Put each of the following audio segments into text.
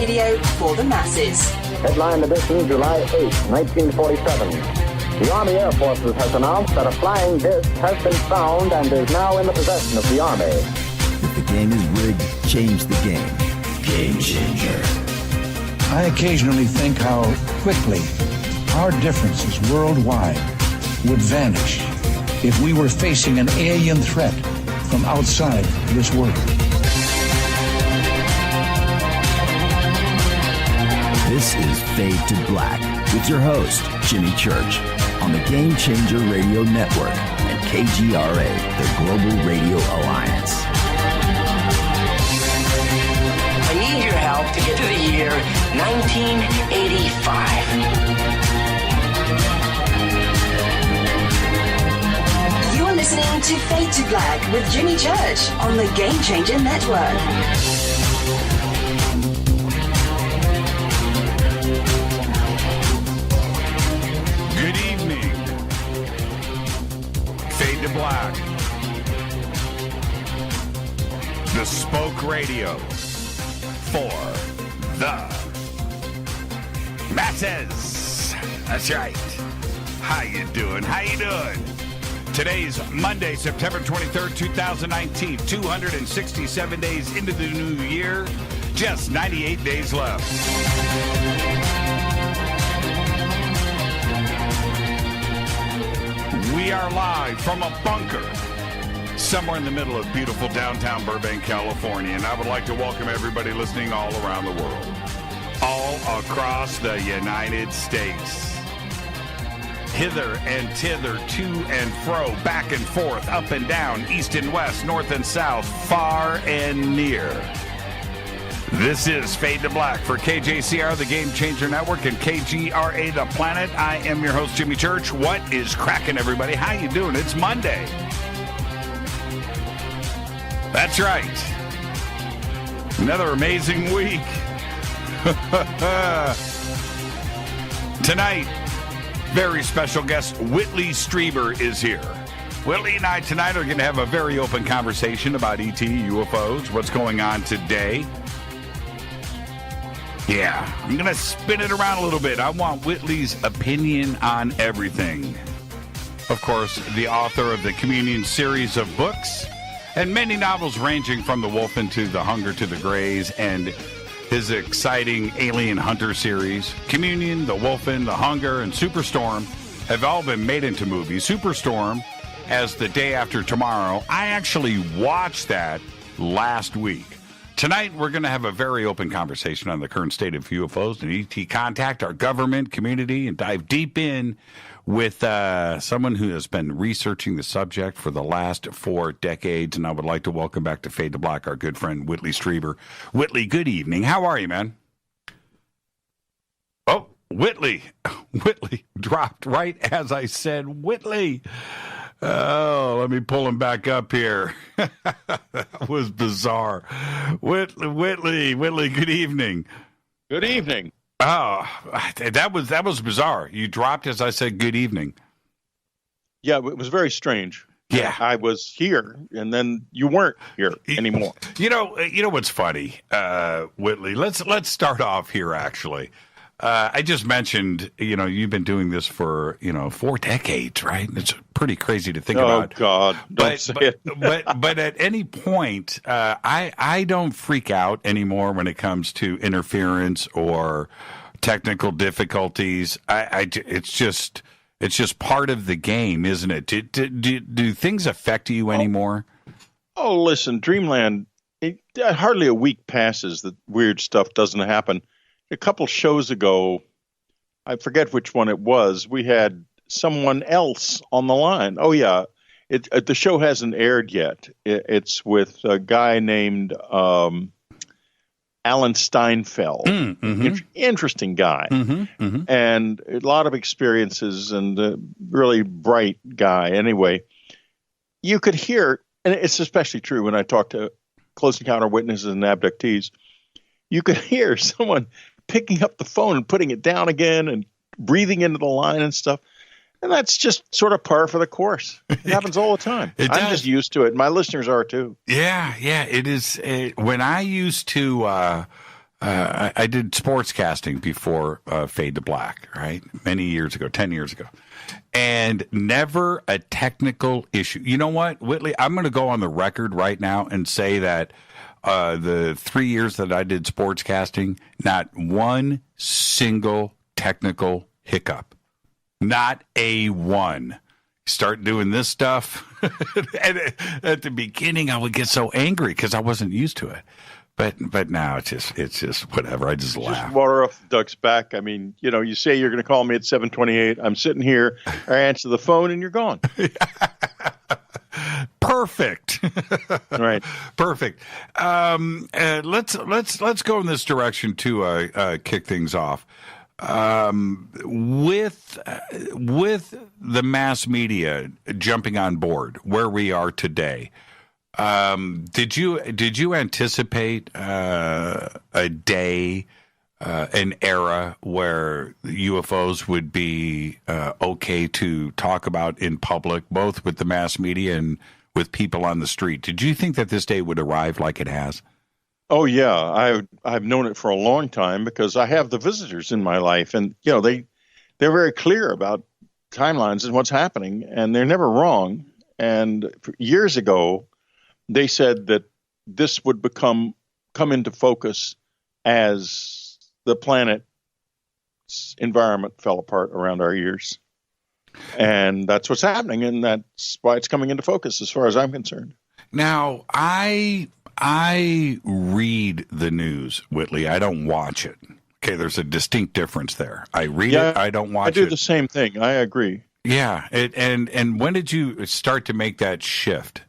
radio for the masses. Headline edition, July 8, 1947. The Army Air Forces has announced that a flying disc has been found and is now in the possession of the Army. If the game is rigged, change the game. Game changer. I occasionally think how quickly our differences worldwide would vanish if we were facing an alien threat from outside this world. This is Fade to Black with your host, Jimmy Church, on the Game Changer Radio Network and KGRA, the Global Radio Alliance. I need your help to get to the year 1985. You're listening to Fade to Black with Jimmy Church on the Game Changer Network. Good evening. Fade to Black. The Spoke Radio for the masses. That's right. How you doing? How you doing? Today's Monday, September 23rd, 2019. 267 days into the new year. Just 98 days left. We are live from a bunker somewhere in the middle of beautiful downtown Burbank, California, and I would like to welcome everybody listening all around the world, all across the United States, hither and thither, to and fro, back and forth, up and down, east and west, north and south, far and near. This is Fade to Black for KJCR, the Game Changer Network, and KGRA, the Planet. I am your host, Jimmy Church. What is cracking, everybody? How you doing? It's Monday. That's right. Another amazing week. Tonight, very special guest, Whitley Strieber is here. Whitley and I tonight are going to have a very open conversation about ET, UFOs, what's going on today. Yeah, I'm going to spin it around a little bit. I want Whitley's opinion on everything. Of course, the author of the Communion series of books and many novels ranging from The Wolf into The Hunger to the Greys and his exciting Alien Hunter series. Communion, The Wolfen, The Hunger, and Superstorm have all been made into movies. Superstorm as The Day After Tomorrow. I actually watched that last week. Tonight, we're going to have a very open conversation on the current state of UFOs and ET contact, our government, community, and dive deep in with someone who has been researching the subject for the last 4 decades. And I would like to welcome back to Fade to Black our good friend, Whitley Strieber. Whitley, good evening. How are you, man? Oh, Whitley. Whitley dropped right as I said, Whitley. Oh, let me pull him back up here. That was bizarre. Whitley, good evening. Good evening. Oh, that was bizarre. You dropped as I said good evening. Yeah, it was very strange. Yeah. I was here, and then you weren't here anymore. You know what's funny, Whitley? Let's start off here, actually. I just mentioned, you've been doing this for, 4 decades, right? It's pretty crazy to think about. Oh, God. Don't say it. but at any point, I don't freak out anymore when it comes to interference or technical difficulties. It's just part of the game, isn't it? Do things affect you anymore? Oh, listen, Dreamland, hardly a week passes that weird stuff doesn't happen. A couple shows ago, I forget which one it was, we had someone else on the line. Oh, yeah. The show hasn't aired yet. It's with a guy named Alan Steinfeld. Interesting guy. And a lot of experiences and a really bright guy. Anyway, you could hear, and it's especially true when I talk to close encounter witnesses and abductees, you could hear someone picking up the phone and putting it down again and breathing into the line and stuff. And that's just sort of par for the course. It happens all the time. I'm just used to it. My listeners are too. Yeah, it is. When I used to I did sportscasting before Fade to Black, right? Many years ago, 10 years ago. And never a technical issue. You know what, Whitley? I'm going to go on the record right now and say that the 3 years that I did sportscasting, not one single technical hiccup. Not a one. Start doing this stuff. And at the beginning, I would get so angry because I wasn't used to it. But now it's just whatever. I just laugh. Just water off the duck's back. I mean, you say you're going to call me at 7:28. I'm sitting here. I answer the phone, and you're gone. Perfect. Right. Perfect. Let's go in this direction to kick things off. With the mass media jumping on board where we are today. Did you anticipate a day, an era where UFOs would be okay to talk about in public, both with the mass media and with people on the street? Did you think that this day would arrive like it has? Oh yeah, I've known it for a long time because I have the visitors in my life, and they're very clear about timelines and what's happening, and they're never wrong. And years ago, they said that this would come into focus as the planet's environment fell apart around our ears. And that's what's happening, and that's why it's coming into focus as far as I'm concerned. Now, I read the news, Whitley. I don't watch it. Okay, there's a distinct difference there. I read it, I don't watch it. I do the same thing. I agree. Yeah, and when did you start to make that shift?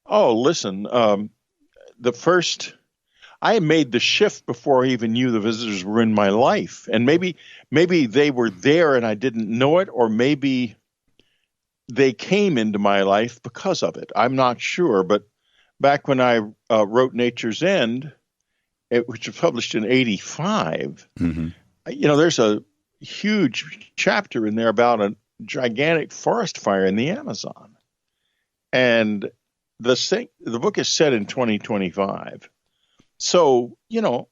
Oh, listen, I made the shift before I even knew the visitors were in my life. And maybe they were there and I didn't know it, or maybe they came into my life because of it. I'm not sure. But back when I wrote Nature's End, which was published in 1985, there's a huge chapter in there about a gigantic forest fire in the Amazon. And the book is set in 2025. So,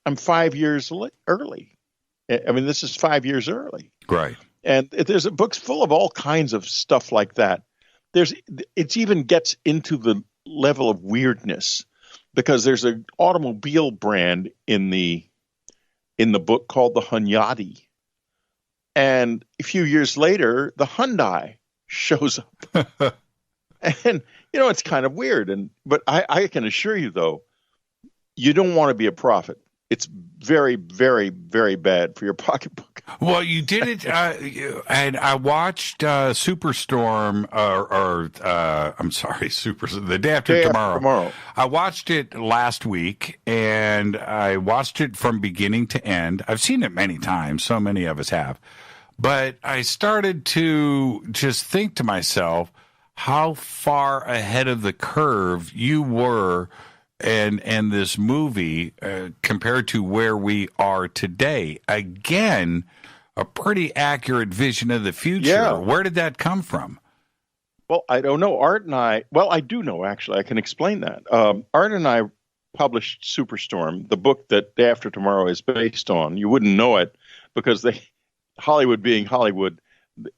I'm 5 years early. I mean, this is 5 years early. Right. And there's a book's full of all kinds of stuff like that. It even gets into the level of weirdness because there's an automobile brand in the book called the Hunyadi. And a few years later, the Hyundai shows up. And, it's kind of weird. But I can assure you, though, you don't want to be a prophet. It's very, very, very bad for your pocketbook. Well, you did it, and I watched Superstorm, The Day After Tomorrow. I watched it last week, and I watched it from beginning to end. I've seen it many times. So many of us have. But I started to just think to myself how far ahead of the curve you were and this movie compared to where we are today. Again, a pretty accurate vision of the future. Yeah. Where did that come from? Well, I don't know. I do know, actually. I can explain that. Art and I published Superstorm, the book that Day After Tomorrow is based on. You wouldn't know it because Hollywood being Hollywood,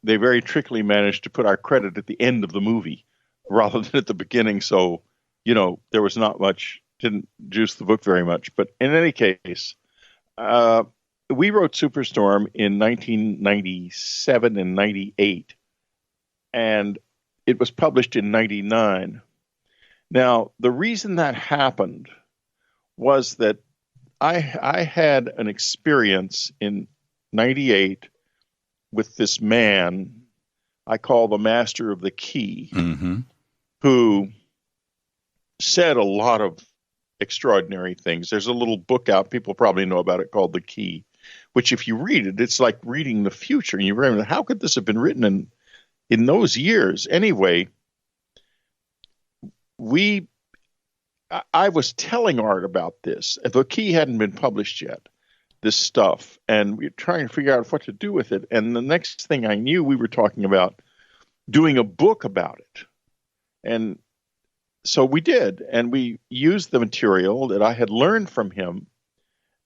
they very trickily managed to put our credit at the end of the movie rather than at the beginning. So, there was not much, didn't juice the book very much. But in any case, we wrote Superstorm in 1997 and 98, and it was published in 99. Now, the reason that happened was that I had an experience in 98 with this man I call the Master of the Key, who said a lot of extraordinary things. There's a little book out, people probably know about it, called The Key, which if you read it, it's like reading the future. And you remember, how could this have been written in those years? Anyway, I was telling Art about this. The Key hadn't been published yet, this stuff, and we were trying to figure out what to do with it. And the next thing I knew, we were talking about doing a book about it. And so we did, and we used the material that I had learned from him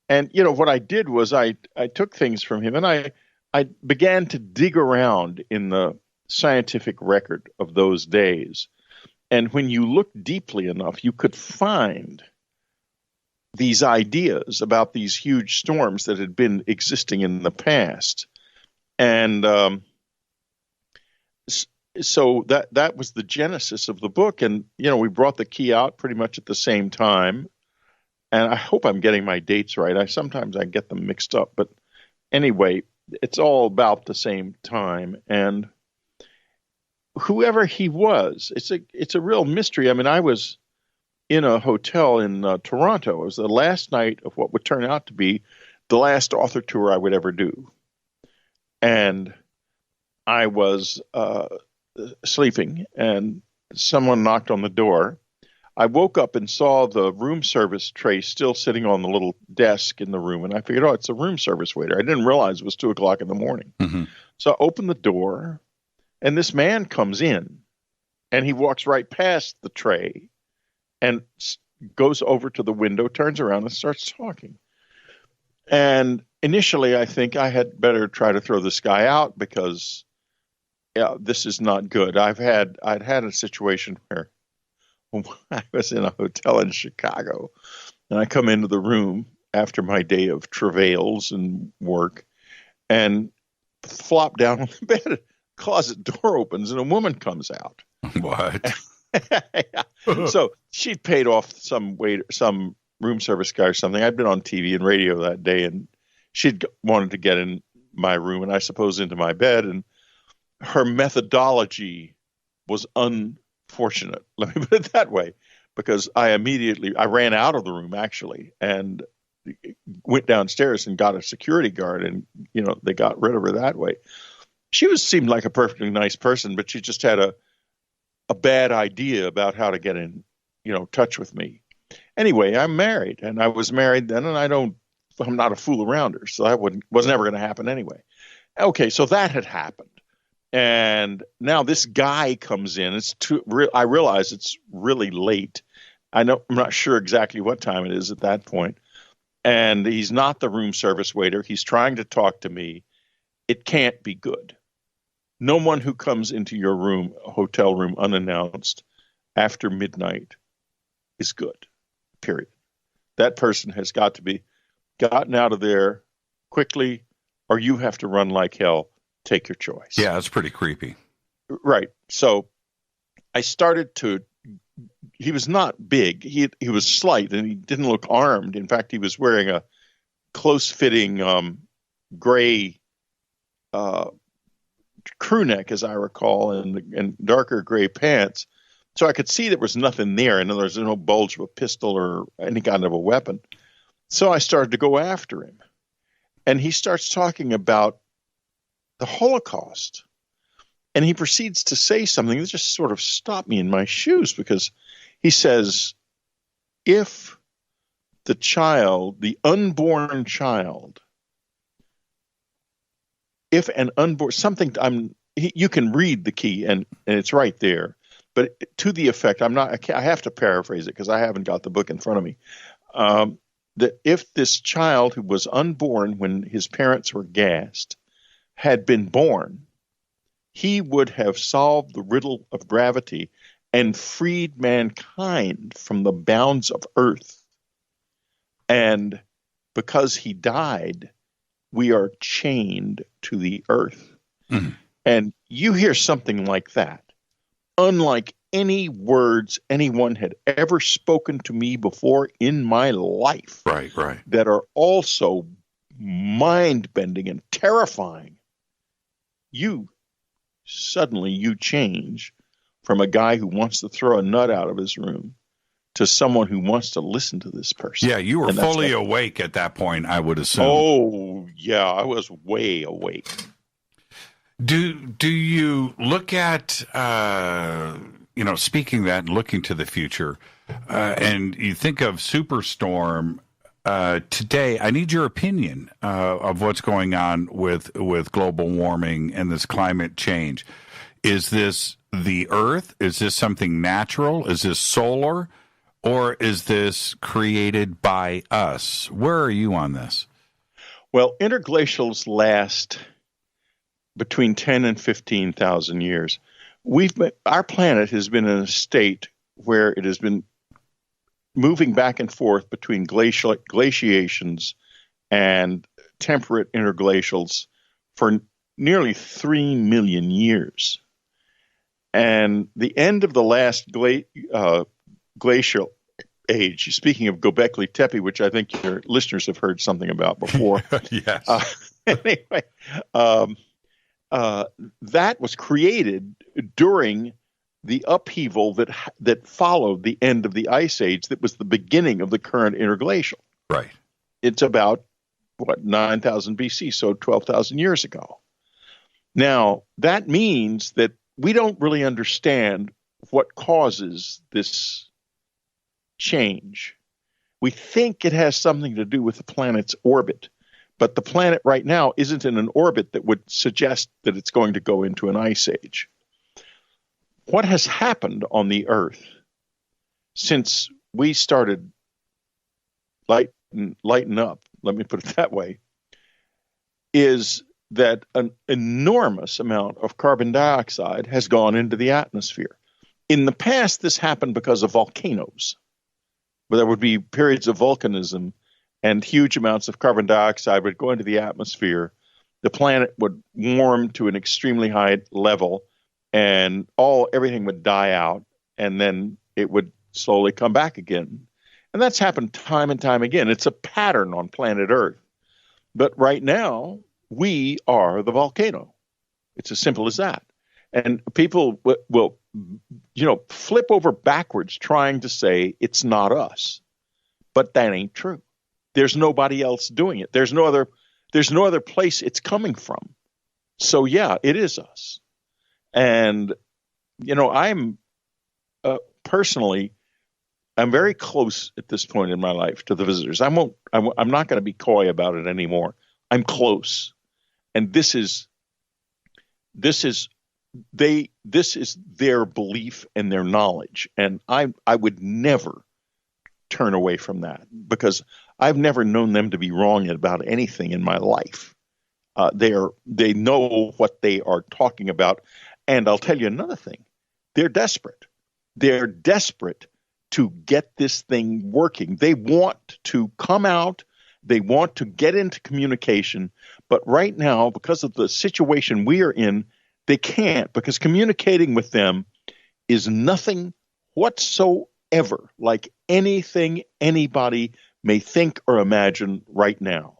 And, what I did was I took things from him, and I began to dig around in the scientific record of those days. And when you looked deeply enough, you could find these ideas about these huge storms that had been existing in the past. And so that was the genesis of the book. And, we brought the key out pretty much at the same time. And I hope I'm getting my dates right. Sometimes I get them mixed up. But anyway, it's all about the same time. And whoever he was, it's a real mystery. I mean, I was in a hotel in Toronto. It was the last night of what would turn out to be the last author tour I would ever do. And I was sleeping, and someone knocked on the door. I woke up and saw the room service tray still sitting on the little desk in the room, and I figured, it's a room service waiter. I didn't realize it was 2:00 in the morning. Mm-hmm. So I opened the door, and this man comes in, and he walks right past the tray and goes over to the window, turns around, and starts talking. And initially, I think I had better try to throw this guy out because this is not good. I'd had a situation where I was in a hotel in Chicago, and I come into the room after my day of travails and work, and flop down on the bed. Closet door opens, and a woman comes out. What? So she'd paid off some room service guy or something. I'd been on TV and radio that day, and she'd wanted to get in my room, and I suppose into my bed. And her methodology was unfortunate. Let me put it that way, because I ran out of the room actually, and went downstairs and got a security guard, and they got rid of her that way. She seemed like a perfectly nice person, but she just had a bad idea about how to get in, touch with me. Anyway, I'm married, and I was married then, and I'm not a fool around her, so that was never going to happen anyway. Okay, so that had happened. And now this guy comes in. I realize it's really late. I'm not sure exactly what time it is at that point. And he's not the room service waiter. He's trying to talk to me. It can't be good. No one who comes into your room, hotel room, unannounced after midnight is good, period. That person has got to be gotten out of there quickly, or you have to run like hell. Take your choice. Yeah, that's pretty creepy. Right. So I started he was not big. He was slight, and he didn't look armed. In fact, he was wearing a close-fitting gray crew neck, as I recall, and darker gray pants. So I could see there was nothing there. In other words, there's no bulge of a pistol or any kind of a weapon. So I started to go after him. And he starts talking about the Holocaust. And he proceeds to say something that just sort of stopped me in my shoes, because he says, if the unborn child, if an unborn, you can read the key and it's right there, but to the effect, I have to paraphrase it because I haven't got the book in front of me, that if this child who was unborn when his parents were gassed had been born, he would have solved the riddle of gravity and freed mankind from the bounds of Earth. And because he died, we are chained to the earth. Mm-hmm. And you hear something like that, unlike any words anyone had ever spoken to me before in my life. Right. That are also mind-bending and terrifying. You change from a guy who wants to throw a nut out of his room to someone who wants to listen to this person. Yeah, you were fully awake at that point, I would assume. Oh, yeah, I was way awake. Do you look at, speaking that and looking to the future, and you think of Superstorm today, I need your opinion of what's going on with global warming and this climate change. Is this the Earth? Is this something natural? Is this solar? or is this created by us? Where are you on this? Well, interglacials last between 10 and 15,000 years. Our planet has been in a state where it has been moving back and forth between glaciations and temperate interglacials for nearly 3 million years. And the end of the last glacial age, speaking of Göbekli Tepe, which I think your listeners have heard something about before. Yes. Anyway, that was created during the upheaval that followed the end of the Ice Age that was the beginning of the current interglacial. Right. It's about, 9,000 BC, so 12,000 years ago. Now, that means that we don't really understand what causes this change. We think it has something to do with the planet's orbit, but the planet right now isn't in an orbit that would suggest that it's going to go into an ice age. What has happened on the Earth since we started lighten up, let me put it that way, is that an enormous amount of carbon dioxide has gone into the atmosphere. In the past, this happened because of volcanoes, where there would be periods of volcanism and huge amounts of carbon dioxide would go into the atmosphere. The planet would warm to an extremely high level, and everything would die out, and then it would slowly come back again. And that's happened time and time again. It's a pattern on planet Earth. But right now, we are the volcano. It's as simple as that. And people will, flip over backwards trying to say it's not us. But that ain't true. There's nobody else doing it. There's no other place it's coming from. So yeah, it is us. And I'm personally, I'm very close at this point in my life to the visitors. I'm not going to be coy about it anymore. I'm close, and this is their belief and their knowledge, and I would never turn away from that because I've never known them to be wrong about anything in my life. They know what they are talking about, and I'll tell you another thing: they're desperate. They're desperate to get this thing working. They want to come out. They want to get into communication. But right now, because of the situation we are in, they can't, because communicating with them is nothing whatsoever like anything anybody may think or imagine right now.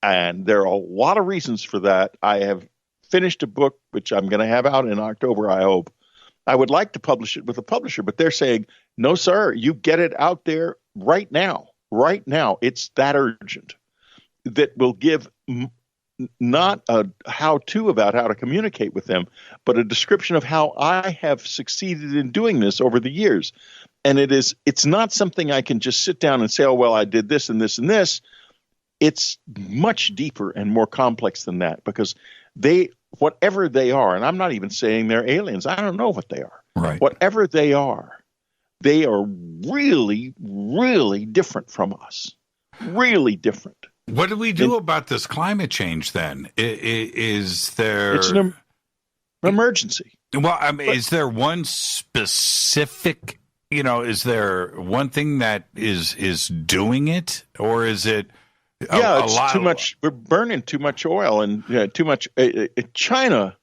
And there are a lot of reasons for that. I have finished a book, which I'm going to have out in October, I hope. I would like to publish it with a publisher, but they're saying, no, sir, you get it out there right now. Right now. It's that urgent. That will give not a how-to about how to communicate with them, but a description of how I have succeeded in doing this over the years. And it's not something I can just sit down and say, oh, well, I did this and this and this. It's much deeper and more complex than that, because whatever they are, and I'm not even saying they're aliens. I don't know what they are. Right. Whatever they are really, really different from us. Really different. What do we do about this climate change then? Is there... It's an emergency. Well, I mean, is there one specific, is there one thing that is doing it, or is it... it's too much. We're burning too much oil and too much. China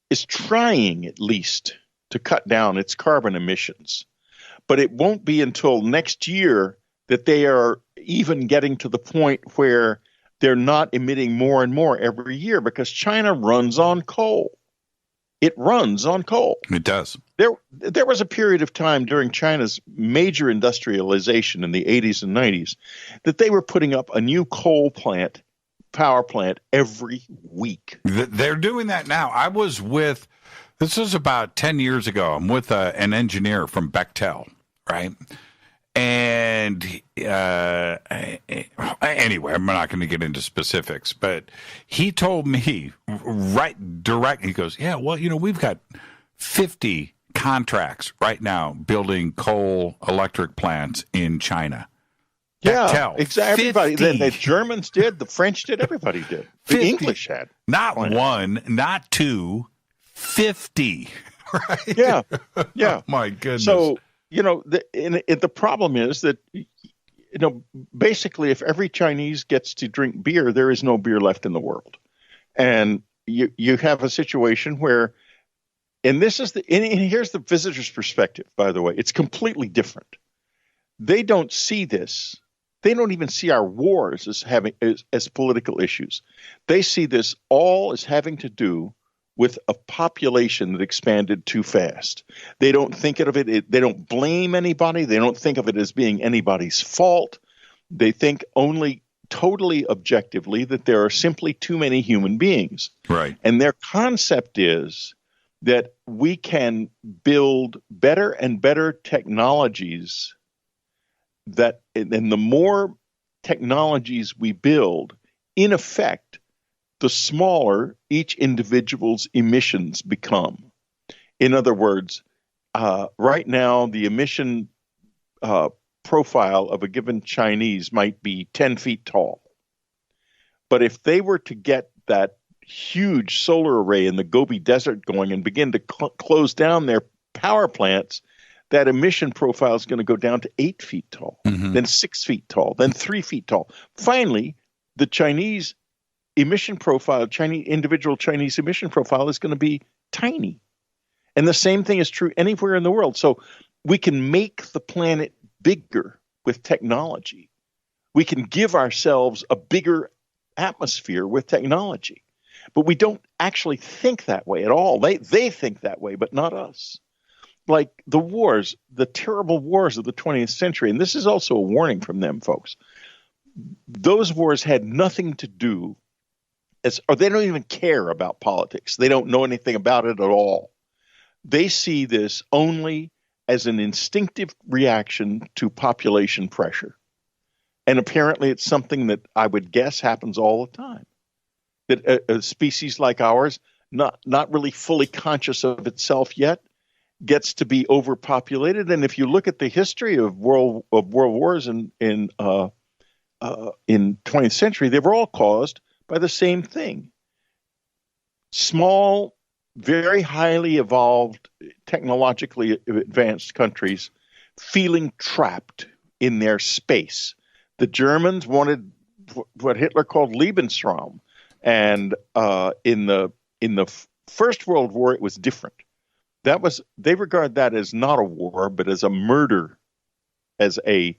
is trying at least to cut down its carbon emissions, but it won't be until next year that they are even getting to the point where they're not emitting more and more every year, because China runs on coal. It runs on coal. It does. There was a period of time during China's major industrialization in the 80s and 90s that they were putting up a new power plant every week. They're doing that now. This was about 10 years ago. I'm with an engineer from Bechtel, right? And anyway, I'm not going to get into specifics, but he told me right direct. He goes, yeah, well, we've got 50 contracts right now building coal electric plants in China. Yeah, exactly. Everybody. 50. The Germans did, the French did, everybody did. The 50. English had. Not plants. one, not two, 50. Right? Yeah, yeah. Oh, my goodness. So, the problem is that, basically if every Chinese gets to drink beer, there is no beer left in the world. And you have a situation where, and this is and here's the visitor's perspective, by the way. It's completely different. They don't see this. They don't even see our wars as political issues. They see this all as having to do with a population that expanded too fast. They don't think of it. They don't blame anybody. They don't think of it as being anybody's fault. They think only totally objectively that there are simply too many human beings. Right. And their concept is that we can build better and better technologies and the more technologies we build, in effect, the smaller each individual's emissions become. In other words, right now, the emission profile of a given Chinese might be 10 feet tall. But if they were to get that huge solar array in the Gobi Desert going and begin to close down their power plants, that emission profile is going to go down to 8 feet tall, then 6 feet tall, then 3 feet tall. Finally, the Chinese emission profile, individual Chinese emission profile is going to be tiny. And the same thing is true anywhere in the world. So we can make the planet bigger with technology. We can give ourselves a bigger atmosphere with technology. But we don't actually think that way at all. They think that way, but not us. Like the wars, the terrible wars of the 20th century, and this is also a warning from them, folks. Those wars had nothing to do, or they don't even care about politics. They don't know anything about it at all. They see this only as an instinctive reaction to population pressure. And apparently it's something that I would guess happens all the time. That a species like ours, not really fully conscious of itself yet, gets to be overpopulated. And if you look at the history of world wars in 20th century, they were all caused by the same thing. Small, very highly evolved, technologically advanced countries feeling trapped in their space. The Germans wanted what Hitler called Lebensraum. And in the First World War, it was different. They regard that as not a war, but as a murder, as a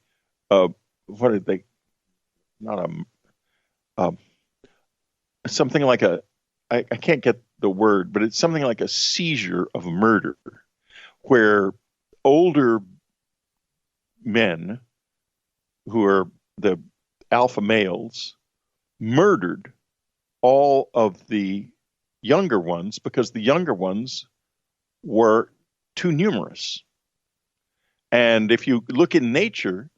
something like I can't get the word, but it's something like a seizure of murder, where older men who are the alpha males murdered all of the younger ones because the younger ones were too numerous. And if you look in nature,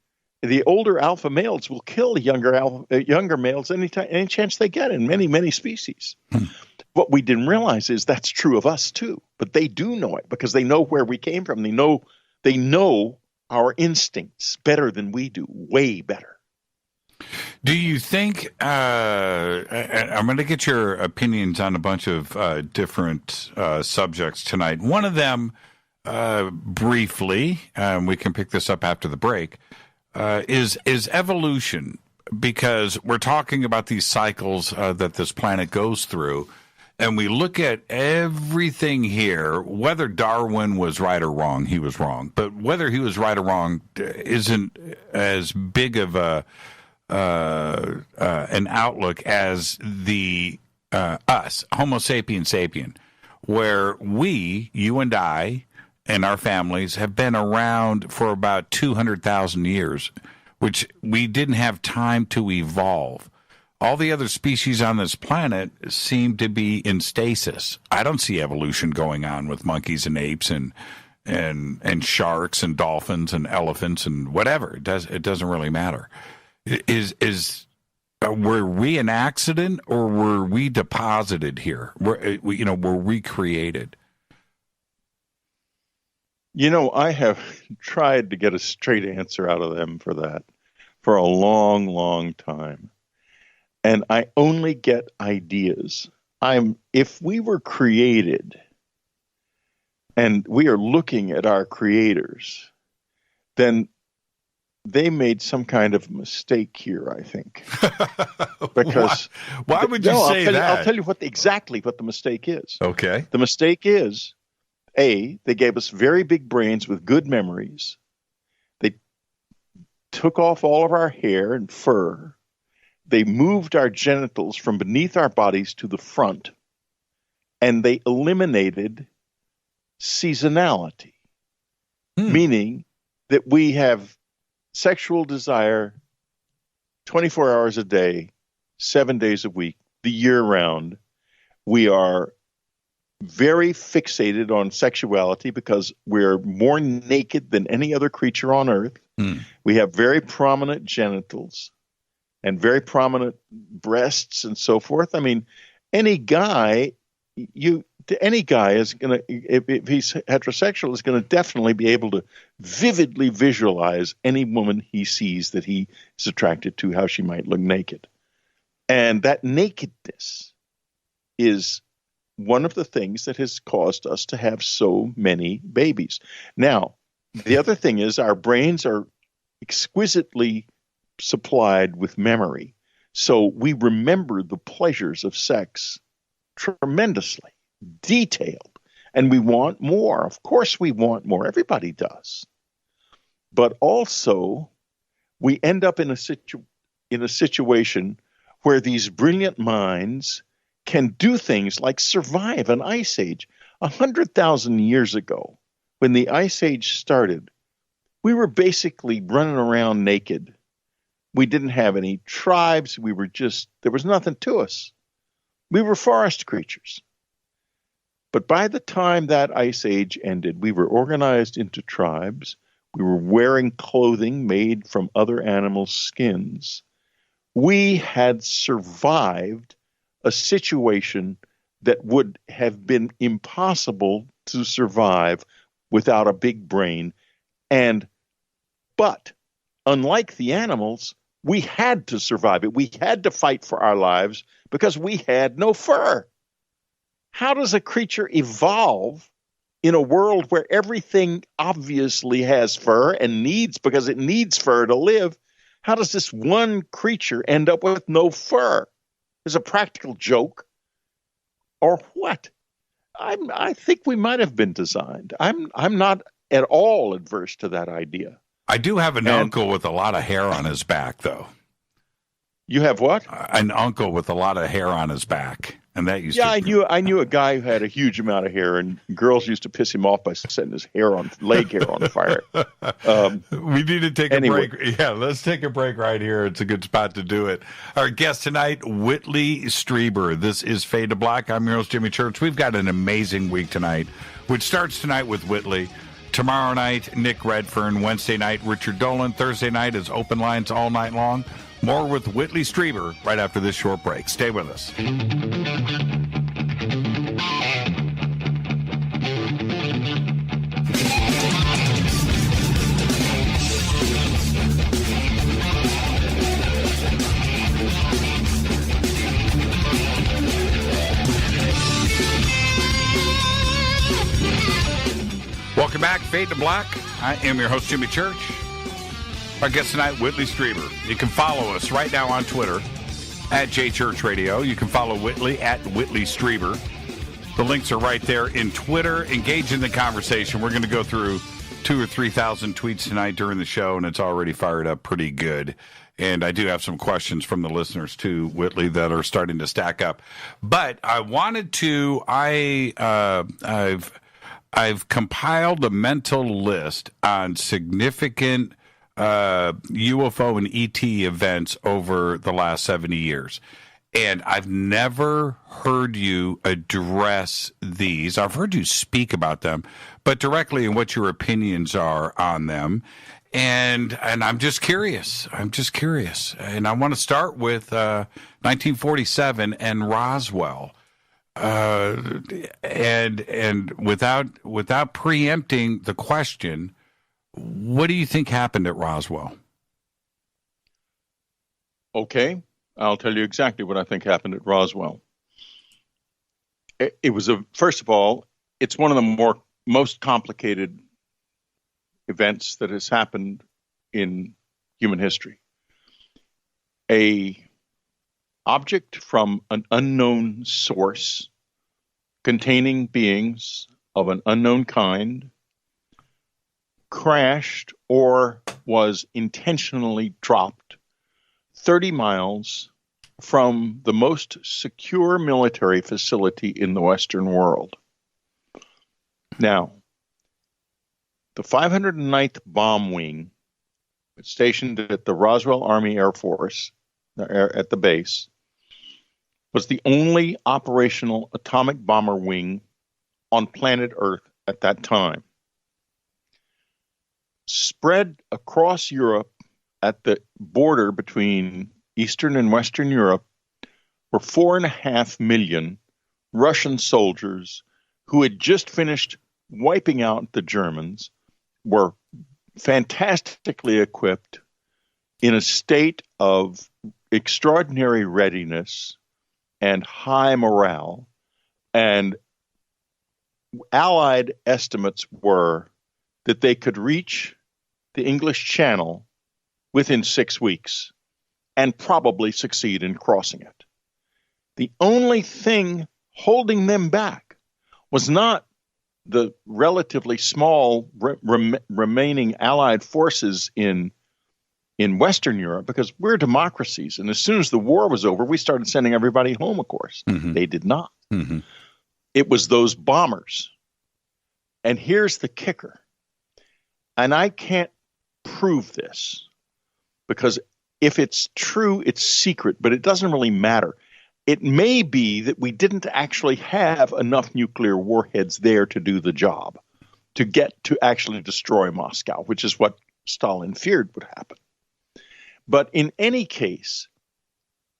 the older alpha males will kill the younger males any chance they get in many, many species. What we didn't realize is that's true of us too, but they do know it because they know where we came from. They know our instincts better than we do, way better. Do you think, I'm going to get your opinions on a bunch of different subjects tonight. One of them, briefly, we can pick this up after the break, is evolution, because we're talking about these cycles that this planet goes through, and we look at everything here, whether Darwin was right or wrong, he was wrong, but whether he was right or wrong isn't as big of an outlook as the us, Homo sapiens sapien, where we, you and I, and our families have been around for about 200,000 years, which we didn't have time to evolve. All the other species on this planet seem to be in stasis. I don't see evolution going on with monkeys and apes and sharks and dolphins and elephants and whatever. It doesn't really matter. Were we an accident, or were we deposited here? Were we created? I have tried to get a straight answer out of them for that for a long, long time. And I only get ideas. If we were created and we are looking at our creators, then they made some kind of mistake here, I think. Because why would you say that? I'll tell you exactly what the mistake is. Okay. The mistake is, they gave us very big brains with good memories. They took off all of our hair and fur. They moved our genitals from beneath our bodies to the front. And they eliminated seasonality, meaning that we have sexual desire 24 hours a day, 7 days a week, the year round. We are very fixated on sexuality because we're more naked than any other creature on earth. We have very prominent genitals and very prominent breasts and so forth. I mean, any guy is going to, if he's heterosexual, is going to definitely be able to vividly visualize any woman he sees that he is attracted to, how she might look naked. And that nakedness is one of the things that has caused us to have so many babies. Now, the other thing is our brains are exquisitely supplied with memory. So we remember the pleasures of sex tremendously, detailed, and we want more. Of course we want more. Everybody does. But also we end up in a situation where these brilliant minds can do things like survive an ice age. 100,000 years ago, when the ice age started, we were basically running around naked. We didn't have any tribes. There was nothing to us. We were forest creatures. But by the time that ice age ended, we were organized into tribes. We were wearing clothing made from other animals' skins. We had survived a situation that would have been impossible to survive without a big brain. But unlike the animals, we had to survive it. We had to fight for our lives because we had no fur. How does a creature evolve in a world where everything obviously has fur and because it needs fur to live? How does this one creature end up with no fur? Is a practical joke or what? I think we might have been designed. I'm not at all adverse to that idea. I do have an uncle with a lot of hair on his back, though. You have what? An uncle with a lot of hair on his back, and that used to. Yeah, I knew a guy who had a huge amount of hair, and girls used to piss him off by setting his leg hair on fire. We need to take a break. Yeah, let's take a break right here. It's a good spot to do it. Our guest tonight, Whitley Strieber. This is Fade to Black. I'm your host, Jimmy Church. We've got an amazing week tonight, which starts tonight with Whitley. Tomorrow night, Nick Redfern. Wednesday night, Richard Dolan. Thursday night is open lines all night long. More with Whitley Strieber right after this short break. Stay with us. Welcome back, Fade to Black. I am your host, Jimmy Church. Our guest tonight, Whitley Strieber. You can follow us right now on Twitter at JChurchRadio. You can follow Whitley at Whitley Strieber. The links are right there in Twitter. Engage in the conversation. We're going to go through 2,000 or 3,000 tweets tonight during the show, and it's already fired up pretty good. And I do have some questions from the listeners too, Whitley, that are starting to stack up. But I wanted to. I've compiled a mental list on significant UFO and ET events over the last 70 years. And I've never heard you address these. I've heard you speak about them, but directly in what your opinions are on them. And I'm just curious. And I want to start with 1947 and Roswell. And without preempting the question, what do you think happened at Roswell? Okay, I'll tell you exactly what I think happened at Roswell. It was first of all, it's one of the most complicated events that has happened in human history. A object from an unknown source containing beings of an unknown kind crashed or was intentionally dropped 30 miles from the most secure military facility in the Western world. Now, the 509th Bomb Wing, stationed at the Roswell Army Air Force at the base, was the only operational atomic bomber wing on planet Earth at that time. Spread across Europe at the border between Eastern and Western Europe were 4.5 million Russian soldiers who had just finished wiping out the Germans, were fantastically equipped, in a state of extraordinary readiness and high morale. And Allied estimates were that they could reach the English Channel within 6 weeks and probably succeed in crossing it. The only thing holding them back was not the relatively small remaining Allied forces in Western Europe, because we're democracies. And as soon as the war was over, we started sending everybody home, of course. Mm-hmm. They did not. Mm-hmm. It was those bombers. And here's the kicker. And I can't prove this, because if it's true, it's secret, but it doesn't really matter. It may be that we didn't actually have enough nuclear warheads there to do the job, to get to actually destroy Moscow, which is what Stalin feared would happen. But in any case,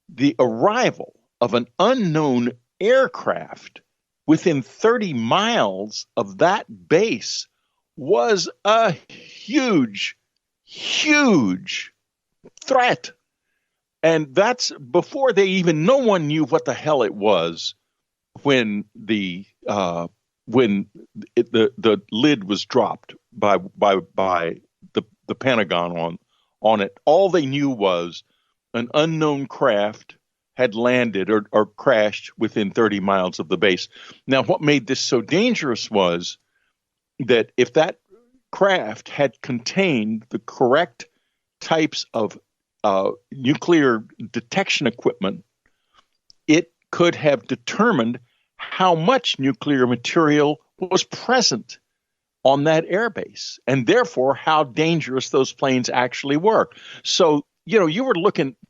the arrival of an unknown aircraft within 30 miles of that base was a huge, huge threat. And that's before no one knew what the hell it was when the lid was dropped by the Pentagon on it. All they knew was an unknown craft had landed or crashed within 30 miles of the base. Now, what made this so dangerous was that if that craft had contained the correct types of nuclear detection equipment, it could have determined how much nuclear material was present on that airbase, and therefore how dangerous those planes actually were. So, you were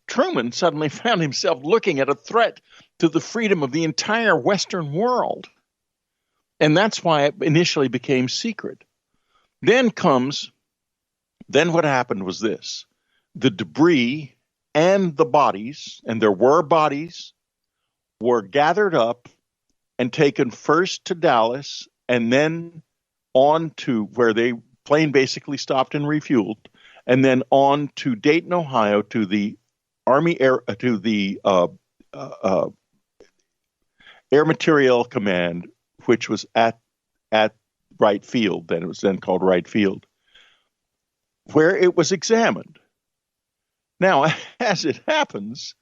Truman suddenly found himself looking at a threat to the freedom of the entire Western world. And that's why it initially became secret. Then what happened was this. The debris and the bodies, and there were bodies, were gathered up and taken first to Dallas and then on to where the plane basically stopped and refueled, and then on to Dayton, Ohio, to the Air Materiel Command, which was at Wright Field. Then it was then called Wright Field, where it was examined. Now, as it happens,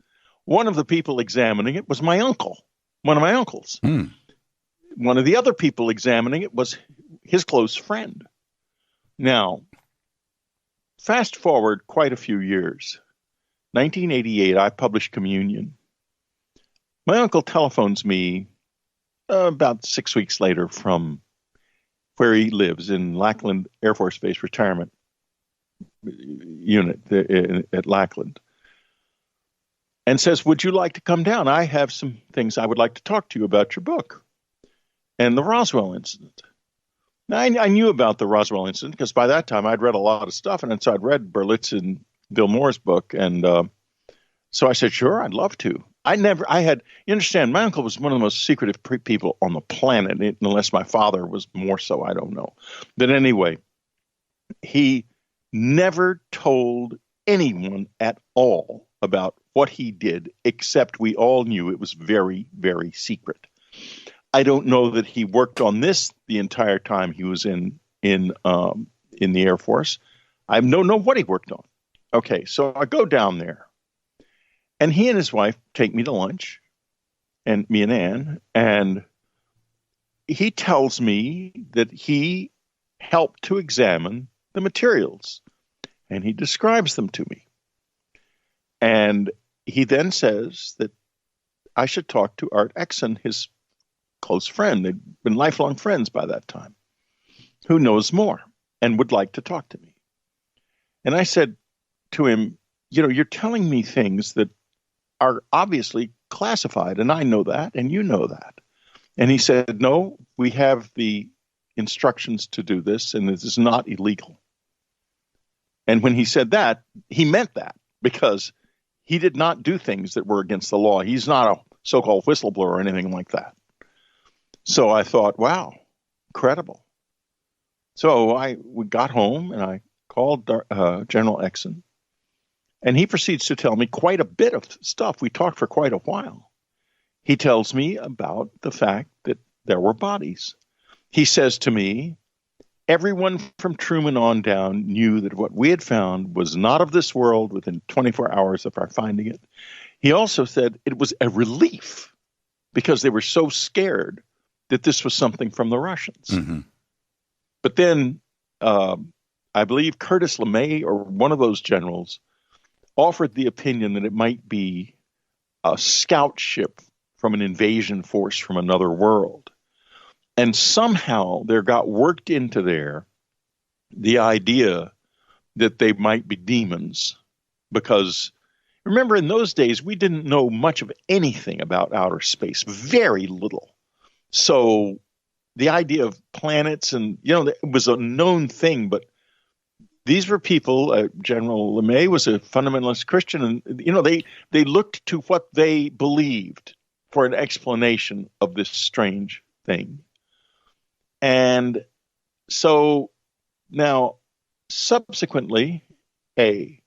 one of the people examining it was my uncle, one of my uncles. Mm. One of the other people examining it was his close friend. Now, fast forward quite a few years. 1988, I published Communion. My uncle telephones me about 6 weeks later from where he lives in Lackland Air Force Base Retirement Unit at Lackland, and says, "Would you like to come down? I have some things I would like to talk to you about your book and the Roswell incident." Now, I knew about the Roswell incident because by that time I'd read a lot of stuff, and so I'd read Berlitz and Bill Moore's book, and so I said, "Sure, I'd love to." you understand, my uncle was one of the most secretive people on the planet, unless my father was more so, I don't know. But anyway, he never told anyone at all about what he did, except we all knew it was very, very secret. I don't know that he worked on this the entire time he was in the Air Force. I don't know what he worked on. Okay, so I go down there, and he and his wife take me to lunch, and me and Ann, and he tells me that he helped to examine the materials, and he describes them to me. And he then says that I should talk to Art Exon, his close friend. They'd been lifelong friends by that time, who knows more and would like to talk to me. And I said to him, you're telling me things that are obviously classified, and I know that, and you know that. And he said, no, we have the instructions to do this, and this is not illegal. And when he said that, he meant that, because he did not do things that were against the law. He's not a so-called whistleblower or anything like that. So I thought, wow, incredible. So we got home, and I called General Exon, and he proceeds to tell me quite a bit of stuff. We talked for quite a while. He tells me about the fact that there were bodies. He says to me, everyone from Truman on down knew that what we had found was not of this world within 24 hours of our finding it. He also said it was a relief because they were so scared that this was something from the Russians. Mm-hmm. But then I believe Curtis LeMay or one of those generals offered the opinion that it might be a scout ship from an invasion force from another world. And somehow there got worked into there the idea that they might be demons, because remember, in those days, we didn't know much of anything about outer space, very little. So the idea of planets and, it was a known thing, but these were people, General LeMay was a fundamentalist Christian, and, they looked to what they believed for an explanation of this strange thing. And so now, subsequently, I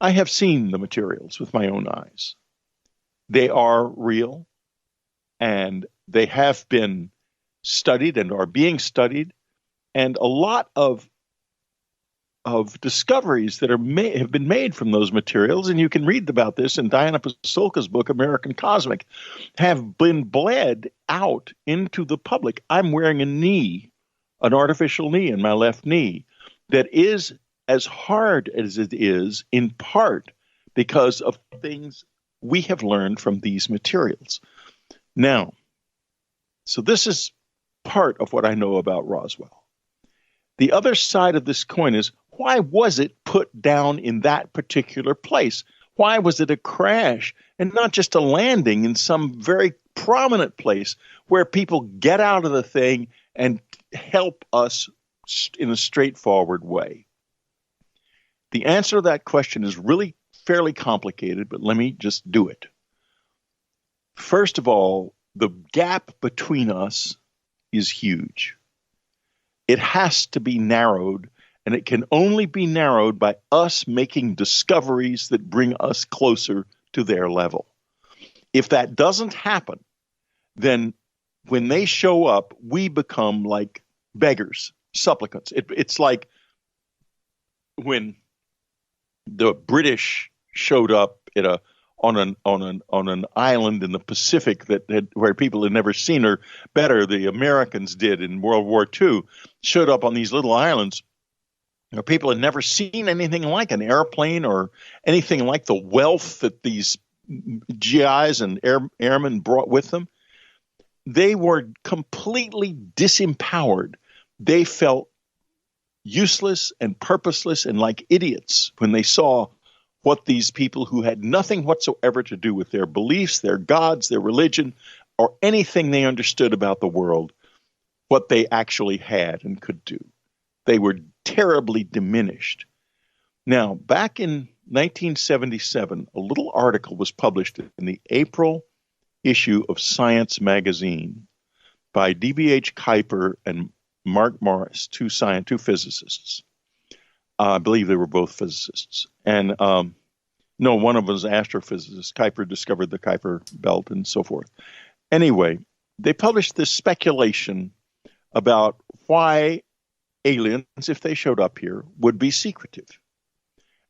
have seen the materials with my own eyes. They are real, and they have been studied and are being studied, and a lot of discoveries that have been made from those materials, and you can read about this in Diana Pasulka's book, American Cosmic, have been bled out into the public. I'm wearing an artificial knee in my left knee that is as hard as it is in part because of things we have learned from these materials. Now, so this is part of what I know about Roswell. The other side of this coin is, why was it put down in that particular place? Why was it a crash and not just a landing in some very prominent place where people get out of the thing and help us in a straightforward way? The answer to that question is really fairly complicated, but let me just do it. First of all, the gap between us is huge. It has to be narrowed, and it can only be narrowed by us making discoveries that bring us closer to their level. If that doesn't happen, then when they show up, we become like beggars, supplicants. It's like when the British showed up on an island in the Pacific where people had never seen her better. The Americans did in World War II, showed up on these little islands. People had never seen anything like an airplane or anything like the wealth that these GIs and airmen brought with them. They were completely disempowered. They felt useless and purposeless and like idiots when they saw what these people who had nothing whatsoever to do with their beliefs, their gods, their religion, or anything they understood about the world, what they actually had and could do. They were terribly diminished. Now, back in 1977, a little article was published in the April issue of Science magazine by D.B.H. Kuiper and Mark Morris, two physicists. I believe they were both physicists. And no, one of them was an astrophysicist. Kuiper discovered the Kuiper belt and so forth. Anyway, they published this speculation about why aliens, if they showed up here, would be secretive.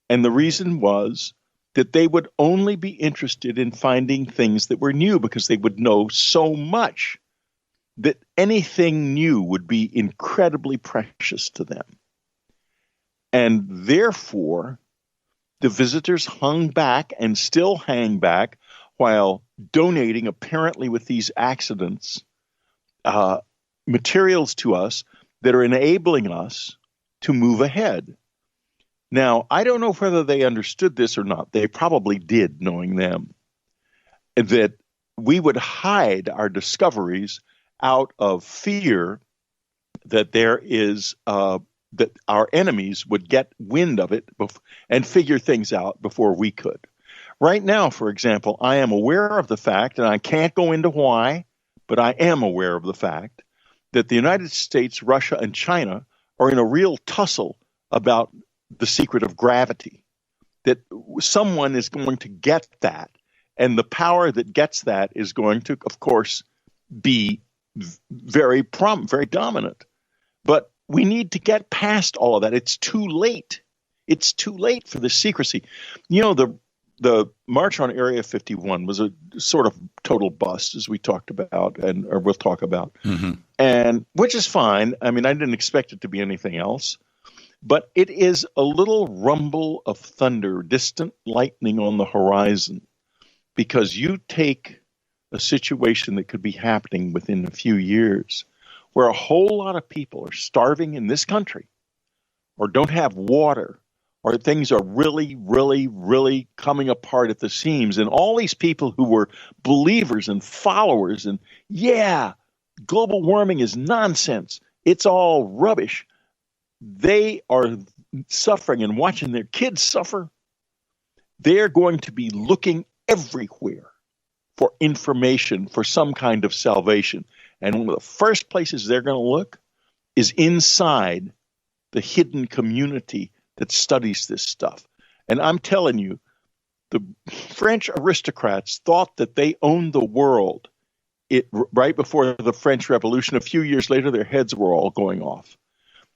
And the reason was that they would only be interested in finding things that were new because they would know so much that anything new would be incredibly precious to them. And therefore, the visitors hung back and still hang back while donating, apparently with these accidents, materials to us that are enabling us to move ahead. Now, I don't know whether they understood this or not. They probably did, knowing them, that we would hide our discoveries out of fear that there is that our enemies would get wind of it and figure things out before we could. Right now, for example, I am aware of the fact, and I can't go into why, but I am aware of the fact that the United States, Russia, and China are in a real tussle about the secret of gravity, that someone is going to get that, and the power that gets that is going to, of course, be very dominant. But we need to get past all of that. It's too late. It's too late for the secrecy. You know, the March on Area 51 was a sort of total bust, as we talked about, or we'll talk about, and which is fine. I mean, I didn't expect it to be anything else, but it is a little rumble of thunder, distant lightning on the horizon, because you take a situation that could be happening within a few years, where a whole lot of people are starving in this country, or don't have water, or things are really, really, really coming apart at the seams. And all these people who were believers and followers and, yeah, global warming is nonsense, it's all rubbish, they are suffering and watching their kids suffer. They're going to be looking everywhere for information, for some kind of salvation. And one of the first places they're going to look is inside the hidden community that studies this stuff. And I'm telling you, the French aristocrats thought that they owned the world right before the French Revolution. A few years later, their heads were all going off.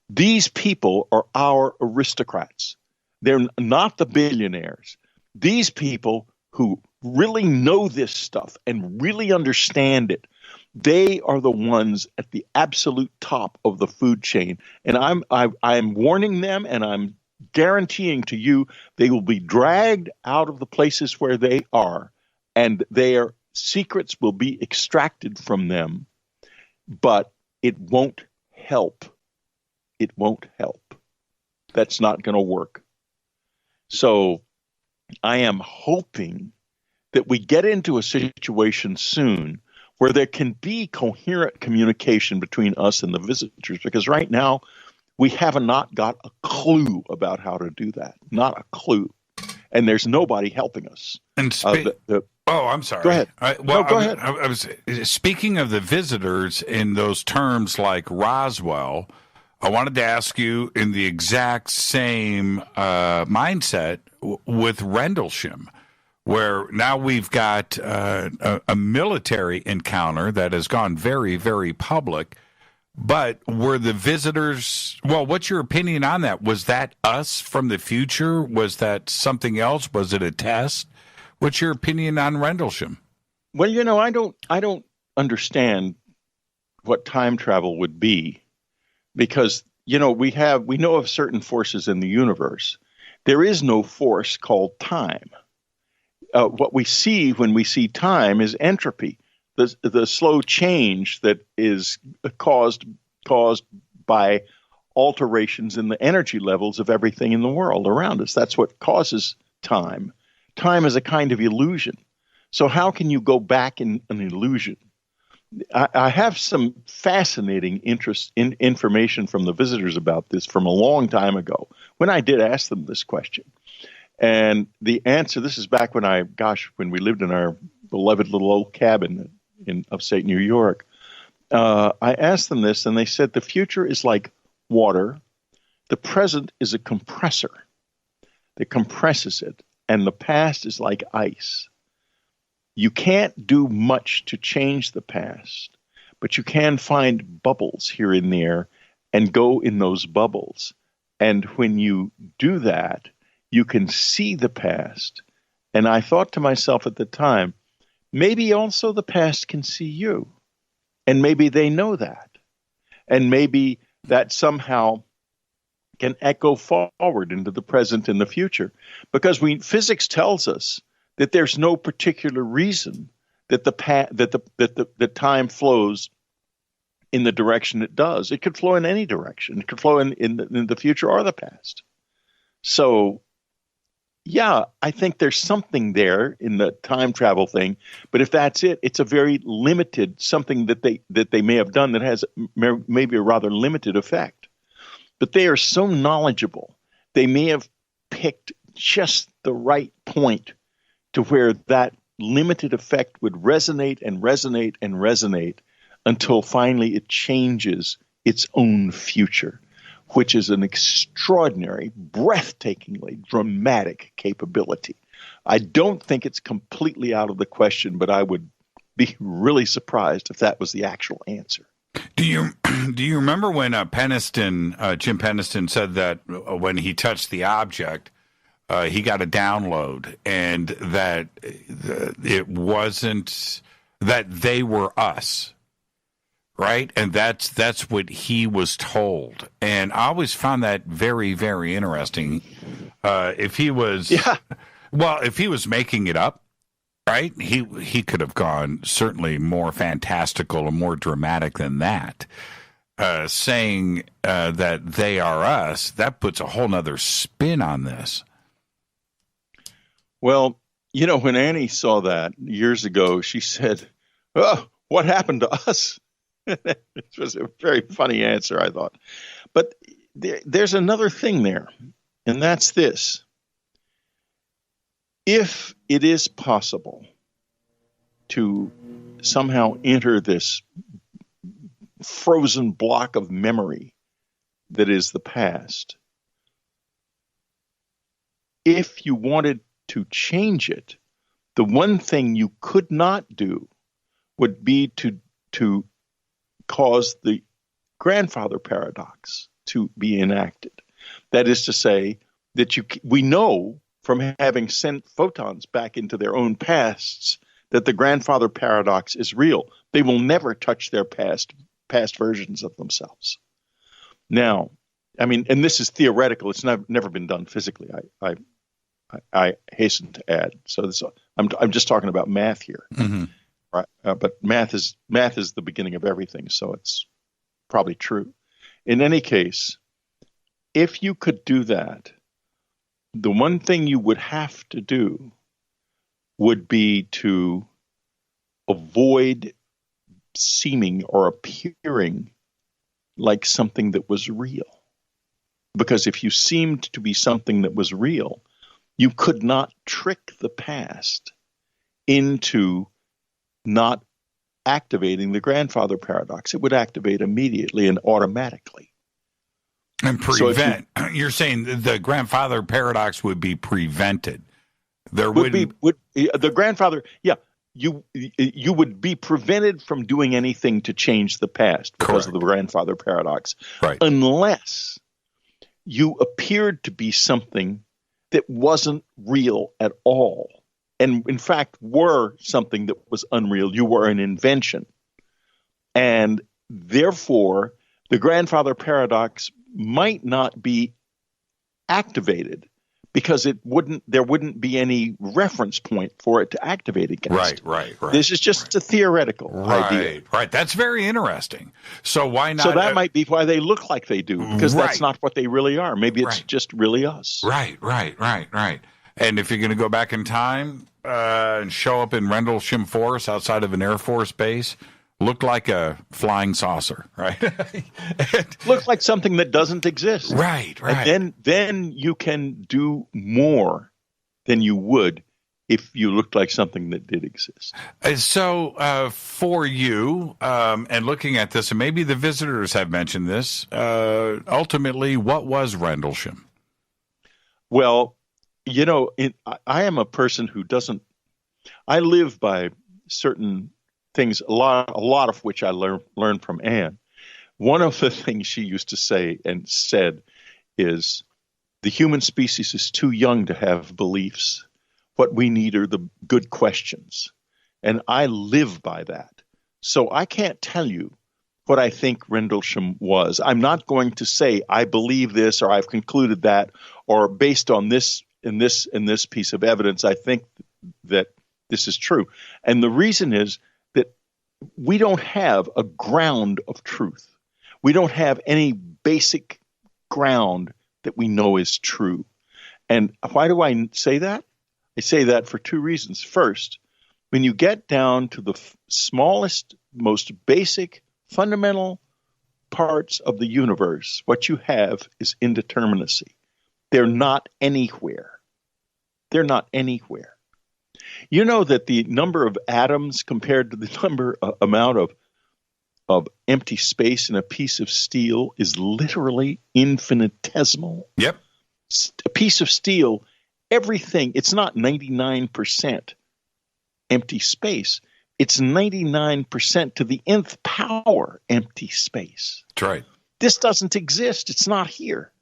These people are our aristocrats. They're not the billionaires. These people who really know this stuff and really understand it, they are the ones at the absolute top of the food chain. And I'm warning them, and I'm guaranteeing to you they will be dragged out of the places where they are, and their secrets will be extracted from them. But it won't help. It won't help. That's not going to work. So I am hoping that we get into a situation soon where there can be coherent communication between us and the visitors, because right now we have not got a clue about how to do that. Not a clue. And there's nobody helping us. And I'm sorry. Go ahead. Go ahead. I was speaking of the visitors in those terms like Roswell. I wanted to ask you in the exact same mindset with Rendlesham, where now we've got a military encounter that has gone very, very public. But were the visitors, well, what's your opinion on that? Was that us from the future? Was that something else? Was it a test? What's your opinion on Rendlesham? Well, you know, I don't understand what time travel would be, because, you know, we know of certain forces in the universe. There is no force called time. What we see when we see time is entropy, the slow change that is caused by alterations in the energy levels of everything in the world around us. That's what causes time. Time is a kind of illusion. So how can you go back in an illusion? I have some fascinating information from the visitors about this from a long time ago, when I did ask them this question. And the answer, this is back when when we lived in our beloved little old cabin in upstate New York. I asked them this, and they said the future is like water. The present is a compressor that compresses it, and the past is like ice. You can't do much to change the past, but you can find bubbles here and there and go in those bubbles. And when you do that, you can see the past. And I thought to myself at the time, maybe also the past can see you. And maybe they know that. And maybe that somehow can echo forward into the present and the future. Because physics tells us that there's no particular reason that the time flows in the direction it does. It could flow in any direction. It could flow in the future or the past. So, yeah, I think there's something there in the time travel thing. But if that's it, it's a very limited something that they may have done that has maybe a rather limited effect. But they are so knowledgeable. They may have picked just the right point to where that limited effect would resonate and resonate and resonate until finally it changes its own future, which is an extraordinary, breathtakingly dramatic capability. I don't think it's completely out of the question, but I would be really surprised if that was the actual answer. Do you remember when Jim Peniston said that when he touched the object, he got a download, and that it wasn't that they were us, right? And that's what he was told. And I always found that very, very interesting. If he was, if he was making it up, right? He could have gone certainly more fantastical and more dramatic than that. Saying that they are us, that puts a whole nother spin on this. Well, when Annie saw that years ago, she said, "Oh, what happened to us?" It was a very funny answer, I thought. But there's another thing there, and that's this. If it is possible to somehow enter this frozen block of memory that is the past, if you wanted to change it, the one thing you could not do would be to cause the grandfather paradox to be enacted. That is to say that we know from having sent photons back into their own pasts that the grandfather paradox is real. They will never touch their past versions of themselves. Now, I mean, and this is theoretical. It's never been done physically. I hasten to add. So I'm just talking about math here, right? But math is the beginning of everything, so it's probably true. In any case, if you could do that, the one thing you would have to do would be to avoid seeming or appearing like something that was real. Because if you seemed to be something that was real, you could not trick the past into not activating the grandfather paradox. It would activate immediately and automatically. And prevent. So you're saying the grandfather paradox would be prevented. There would the grandfather, you would be prevented from doing anything to change the past because of the grandfather paradox, right? Unless you appeared to be something that wasn't real at all, and in fact were something that was unreal. You were an invention, and therefore the grandfather paradox might not be activated because there wouldn't be any reference point for it to activate against. Right. This is just a theoretical idea. Right. That's very interesting. So why not? So that might be why they look like they do, because that's not what they really are. Maybe it's just really us. Right. And if you're going to go back in time and show up in Rendlesham Forest outside of an Air Force base, look like a flying saucer, right? Look like something that doesn't exist. Right. And then you can do more than you would if you looked like something that did exist. So for you, and looking at this, and maybe the visitors have mentioned this, ultimately, what was Rendlesham? Well, I am a person who I live by certain things, a lot of which I learned from Anne. One of the things she used to say and said is, the human species is too young to have beliefs. What we need are the good questions. And I live by that. So I can't tell you what I think Rendlesham was. I'm not going to say I believe this or I've concluded that, or based on this in this piece of evidence, I think that this is true. And the reason is that we don't have a ground of truth. We don't have any basic ground that we know is true. And why do I say that? I say that for two reasons. First, when you get down to the smallest, most basic, fundamental parts of the universe, what you have is indeterminacy. They're not anywhere. They're not anywhere. You know that the number of atoms compared to the amount of empty space in a piece of steel is literally infinitesimal. Yep. A piece of steel, everything, it's not 99% empty space. It's 99% to the nth power empty space. That's right. This doesn't exist. It's not here.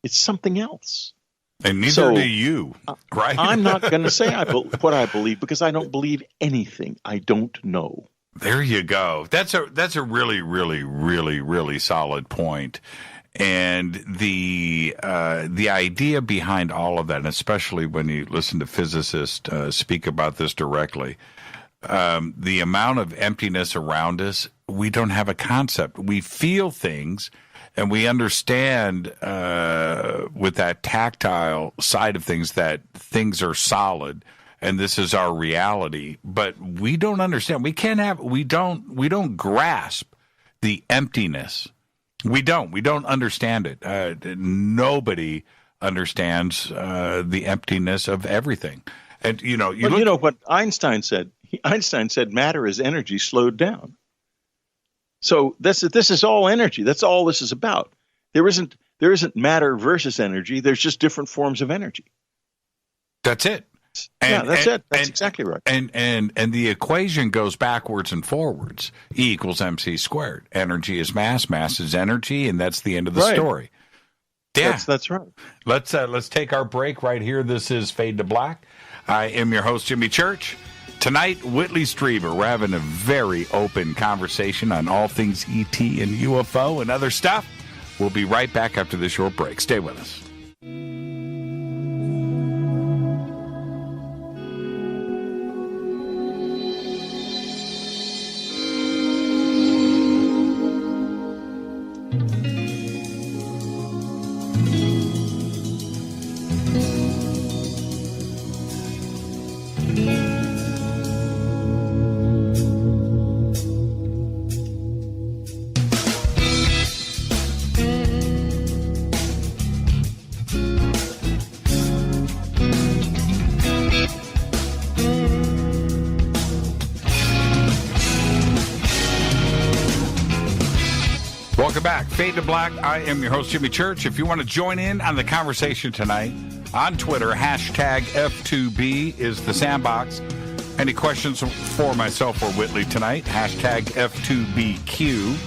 It's something else. And neither do you, right? I'm not going to say what I believe, because I don't believe anything I don't know. There you go. That's a really, really, really, really solid point. And the idea behind all of that, and especially when you listen to physicists speak about this directly, the amount of emptiness around us, we don't have a concept. We feel things, and we understand with that tactile side of things that things are solid, and this is our reality. But we don't understand. We don't grasp the emptiness. We don't understand it. Nobody understands the emptiness of everything. And you know what Einstein said. Einstein said matter is energy slowed down. So this is all energy. That's all this is about. There isn't matter versus energy. There's just different forms of energy. That's it. That's it. That's exactly right. And the equation goes backwards and forwards. E equals mc squared. Energy is mass. Mass is energy, and that's the end of the story. Yeah, that's right. Let's take our break right here. This is Fade to Black. I am your host, Jimmy Church. Tonight, Whitley Strieber. We're having a very open conversation on all things ET and UFO and other stuff. We'll be right back after this short break. Stay with us. Welcome back. Fade to Black. I am your host, Jimmy Church. If you want to join in on the conversation tonight, on Twitter, hashtag F2B is the sandbox. Any questions for myself or Whitley tonight, hashtag F2BQ.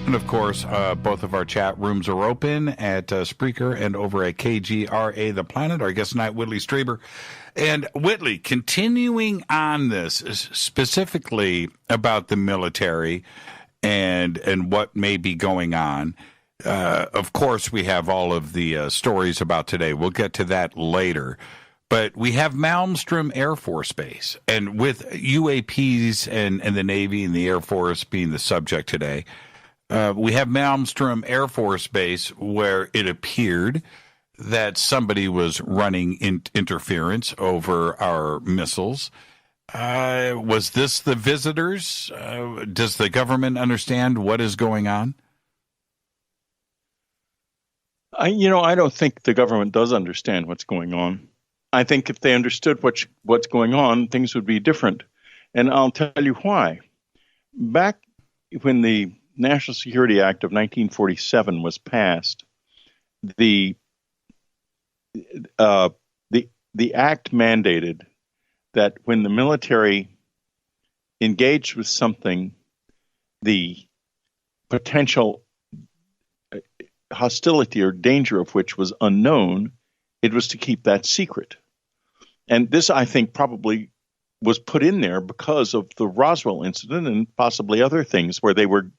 And, of course, both of our chat rooms are open at Spreaker and over at KGRA The Planet. Our guest tonight, Whitley Strieber. And, Whitley, continuing on this, specifically about the military and what may be going on. Of course, we have all of the stories about today. We'll get to that later. But we have Malmstrom Air Force Base. And with UAPs and the Navy and the Air Force being the subject today, we have Malmstrom Air Force Base where it appeared that somebody was running interference over our missiles. Was this the visitors? Does the government understand what is going on? I don't think the government does understand what's going on. I think if they understood what's going on, things would be different. And I'll tell you why. Back when the National Security Act of 1947 was passed, the act mandated that when the military engaged with something, the potential hostility or danger of which was unknown, it was to keep that secret. And this, I think, probably was put in there because of the Roswell incident and possibly other things where they were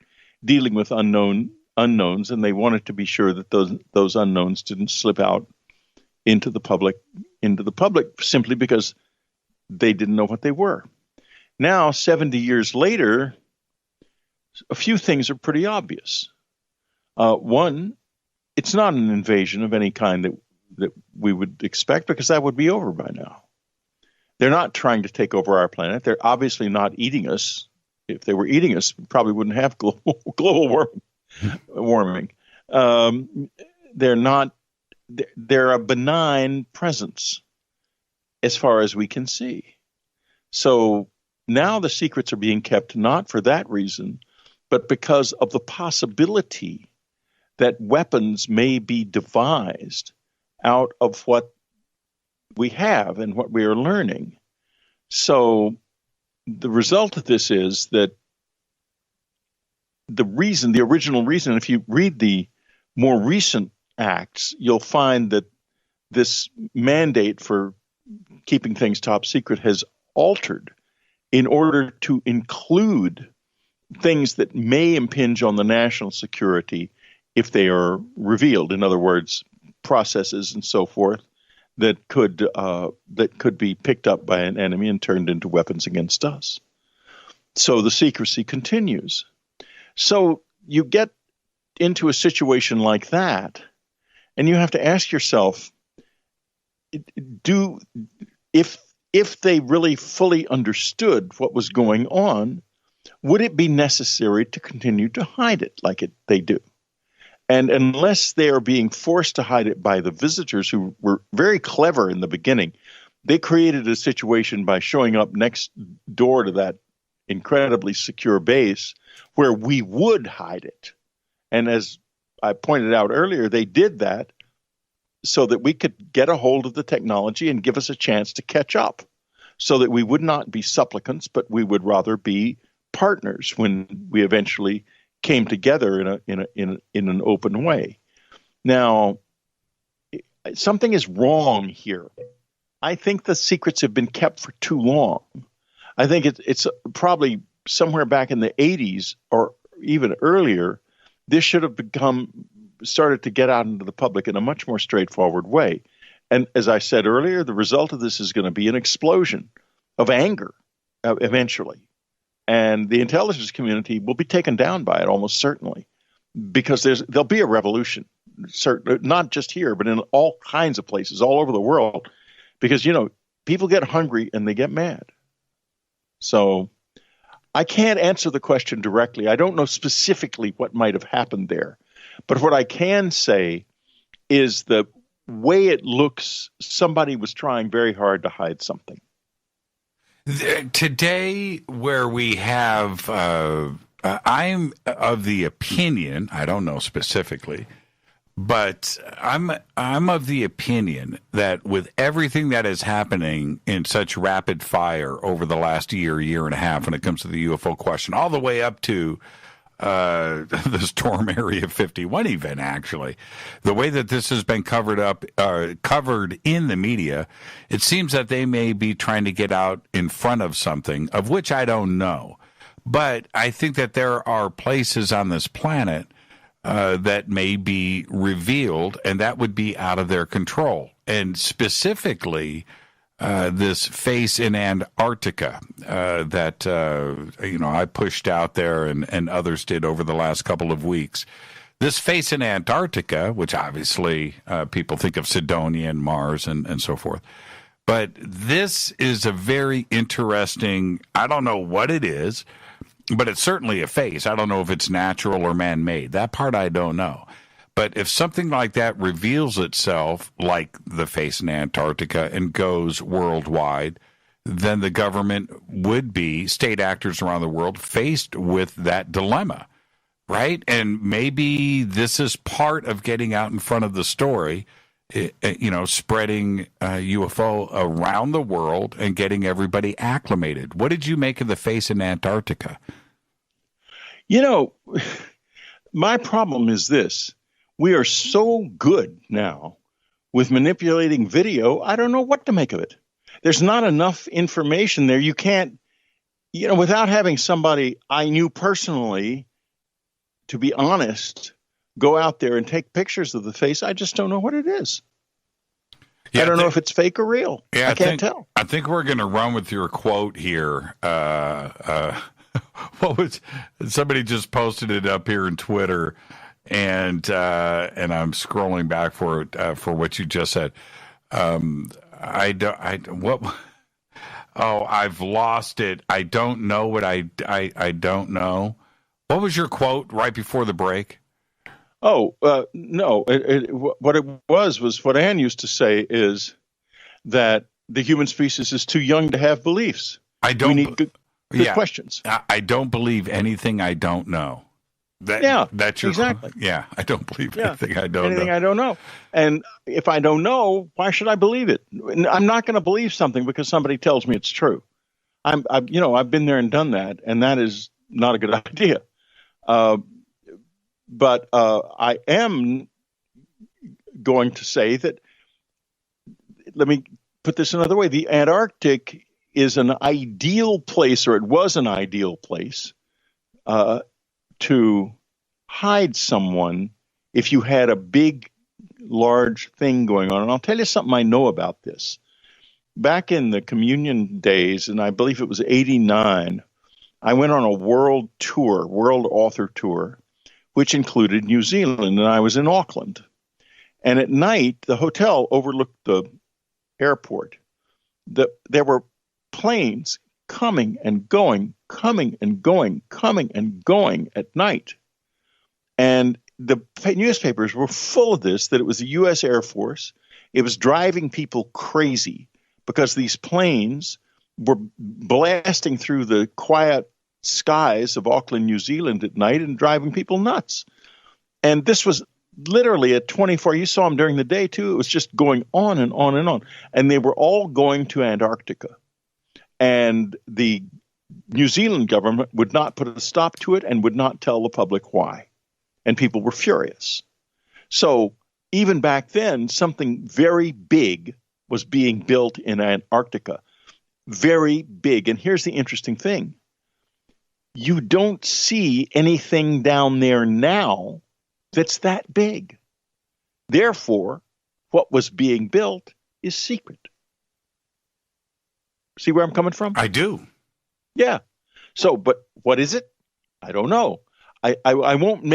dealing with unknowns, and they wanted to be sure that those unknowns didn't slip out into the public simply because they didn't know what they were. Now, 70 years later, a few things are pretty obvious. One, it's not an invasion of any kind that we would expect, because that would be over by now. They're not trying to take over our planet. They're obviously not eating us. If they were eating us, we probably wouldn't have global warming. They're not. They're a benign presence as far as we can see. So now the secrets are being kept not for that reason, but because of the possibility that weapons may be devised out of what we have and what we are learning. So the result of this is that the original reason, if you read the more recent acts, you'll find that this mandate for keeping things top secret has altered in order to include things that may impinge on the national security if they are revealed. In other words, processes and so forth that could be picked up by an enemy and turned into weapons against us. So the secrecy continues. So you get into a situation like that, and you have to ask yourself, if they really fully understood what was going on, would it be necessary to continue to hide it like they do? And unless they are being forced to hide it by the visitors, who were very clever in the beginning, they created a situation by showing up next door to that incredibly secure base where we would hide it. And as I pointed out earlier, they did that so that we could get a hold of the technology and give us a chance to catch up, so that we would not be supplicants, but we would rather be partners when we eventually came together in an open way. Now, something is wrong here. I think the secrets have been kept for too long. I think it's probably somewhere back in the 80s or even earlier, this should have started to get out into the public in a much more straightforward way. And as I said earlier, the result of this is going to be an explosion of anger eventually. And the intelligence community will be taken down by it almost certainly, because there'll be a revolution, not just here, but in all kinds of places all over the world, because, people get hungry and they get mad. So I can't answer the question directly. I don't know specifically what might have happened there. But what I can say is the way it looks, somebody was trying very hard to hide something. Today, where we have, I'm of the opinion, I don't know specifically, but I'm of the opinion that with everything that is happening in such rapid fire over the last year and a half when it comes to the UFO question, all the way up to the Storm Area 51 event, actually, the way that this has been covered in the media, it seems that they may be trying to get out in front of something of which I don't know. But I think that there are places on this planet that may be revealed, and that would be out of their control. And specifically, this face in Antarctica that I pushed out there and others did over the last couple of weeks. This face in Antarctica, which obviously people think of Sidonia and Mars and so forth. But this is a very interesting, I don't know what it is, but it's certainly a face. I don't know if it's natural or man-made. That part I don't know. But if something like that reveals itself, like the face in Antarctica, and goes worldwide, then the government would be, state actors around the world, faced with that dilemma, right? And maybe this is part of getting out in front of the story, spreading UFO around the world and getting everybody acclimated. What did you make of the face in Antarctica? My problem is this. We are so good now with manipulating video, I don't know what to make of it. There's not enough information there. You can't, without having somebody I knew personally, to be honest, go out there and take pictures of the face. I just don't know what it is. Yeah, I don't know if it's fake or real. Yeah, I can't tell. I think we're going to run with your quote here. What was somebody just posted it up here in Twitter, and I'm scrolling back for what you just said. I've lost it. I don't know what I don't know. What was your quote right before the break? No. What it was what Ann used to say is that the human species is too young to have beliefs. We need good questions. I don't believe anything I don't know. That's your, exactly. Yeah, I don't believe anything I don't know. I don't know. And if I don't know, why should I believe it? I'm not going to believe something because somebody tells me it's true. I've been there and done that, and that is not a good idea. But I am going to say that, let me put this another way. The Antarctic is an ideal place, or it was an ideal place, to hide someone if you had a big, large thing going on. And I'll tell you something I know about this. Back in the communion days, and I believe it was 89, I went on a world author tour, which included New Zealand, and I was in Auckland. And at night, the hotel overlooked the airport. There were planes coming and going at night. And the newspapers were full of this, that it was the U.S. Air Force. It was driving people crazy because these planes were blasting through the quiet skies of Auckland, New Zealand at night and driving people nuts. And this was literally at 24. You saw them during the day, too. It was just going on and on and on. And they were all going to Antarctica. And the New Zealand government would not put a stop to it and would not tell the public why. And people were furious. So even back then, something very big was being built in Antarctica. Very big. And here's the interesting thing. You don't see anything down there now that's that big. Therefore, what was being built is secret. See where I'm coming from? I do. Yeah. So, but what is it? I don't know. I won't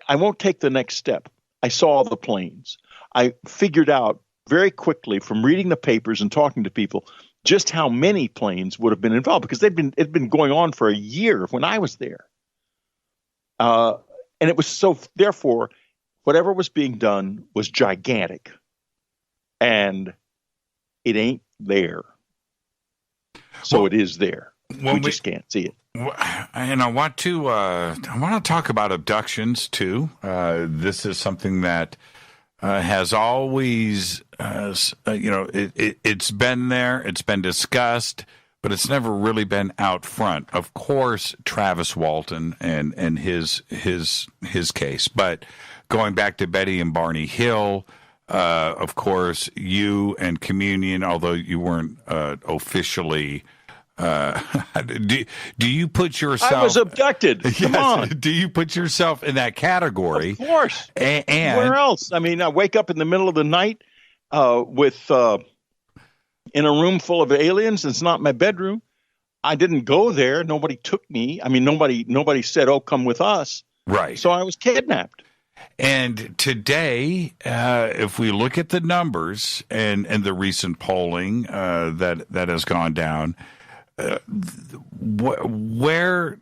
I won't take the next step. I saw the planes. I figured out very quickly from reading the papers and talking to people just how many planes would have been involved, because it'd been going on for a year when I was there. And it was so, therefore, whatever was being done was gigantic. And it ain't there. So it is there. We just can't see it. And I want to talk about abductions too. This is something that has always, it's been there, it's been discussed, but it's never really been out front. Of course, Travis Walton and his case, but going back to Betty and Barney Hill. Of course, you and Communion, although you weren't officially. Do you put yourself? I was abducted. Come on. Do you put yourself in that category? Of course. And where else? I mean, I wake up in the middle of the night with in a room full of aliens. It's not my bedroom. I didn't go there. Nobody took me. I mean, nobody said, "Oh, come with us." Right. So I was kidnapped. And today, if we look at the numbers and the recent polling that has gone down, where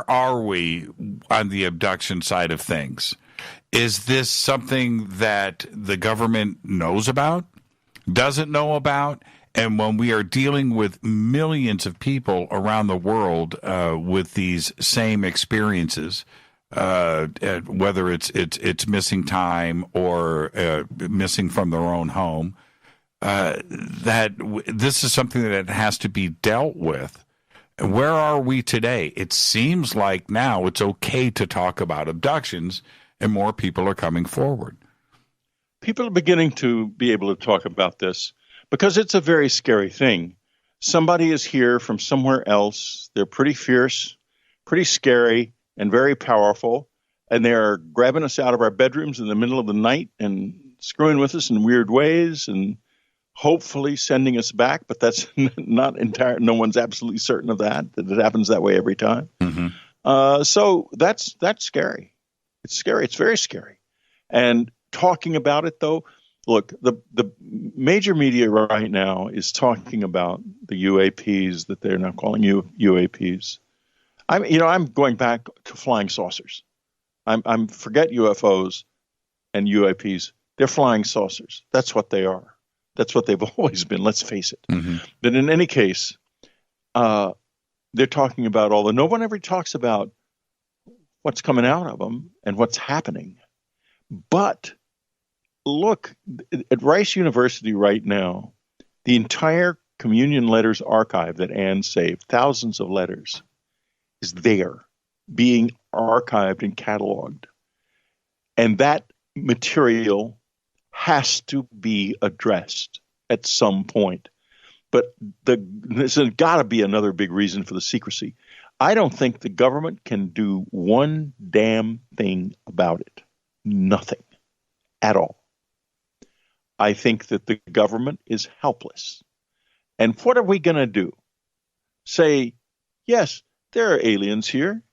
are we on the abduction side of things? Is this something that the government knows about, doesn't know about? And when we are dealing with millions of people around the world with these same experiences, whether it's missing time or missing from their own home, this is something that has to be dealt with. Where are we today? It seems like now it's okay to talk about abductions, and more people are coming forward. People are beginning to be able to talk about this because it's a very scary thing. Somebody is here from somewhere else. They're pretty fierce, pretty scary, and very powerful, and they're grabbing us out of our bedrooms in the middle of the night and screwing with us in weird ways and hopefully sending us back, but that's not entire. No one's absolutely certain of that it happens that way every time. Mm-hmm. So that's scary. It's scary. It's very scary. And talking about it, though, look, the major media right now is talking about the UAPs that they're now calling UAPs. I'm going back to flying saucers. I'm forget UFOs and UAPs. They're flying saucers. That's what they are. That's what they've always been. Let's face it. Mm-hmm. But in any case, they're talking about no one ever talks about what's coming out of them and what's happening. But look, at Rice University right now, the entire communion letters archive that Anne saved, thousands of letters, is there being archived and cataloged. And that material has to be addressed at some point. But there's got to be another big reason for the secrecy. I don't think the government can do one damn thing about it. Nothing at all. I think that the government is helpless. And what are we going to do? Say, yes, there are aliens here,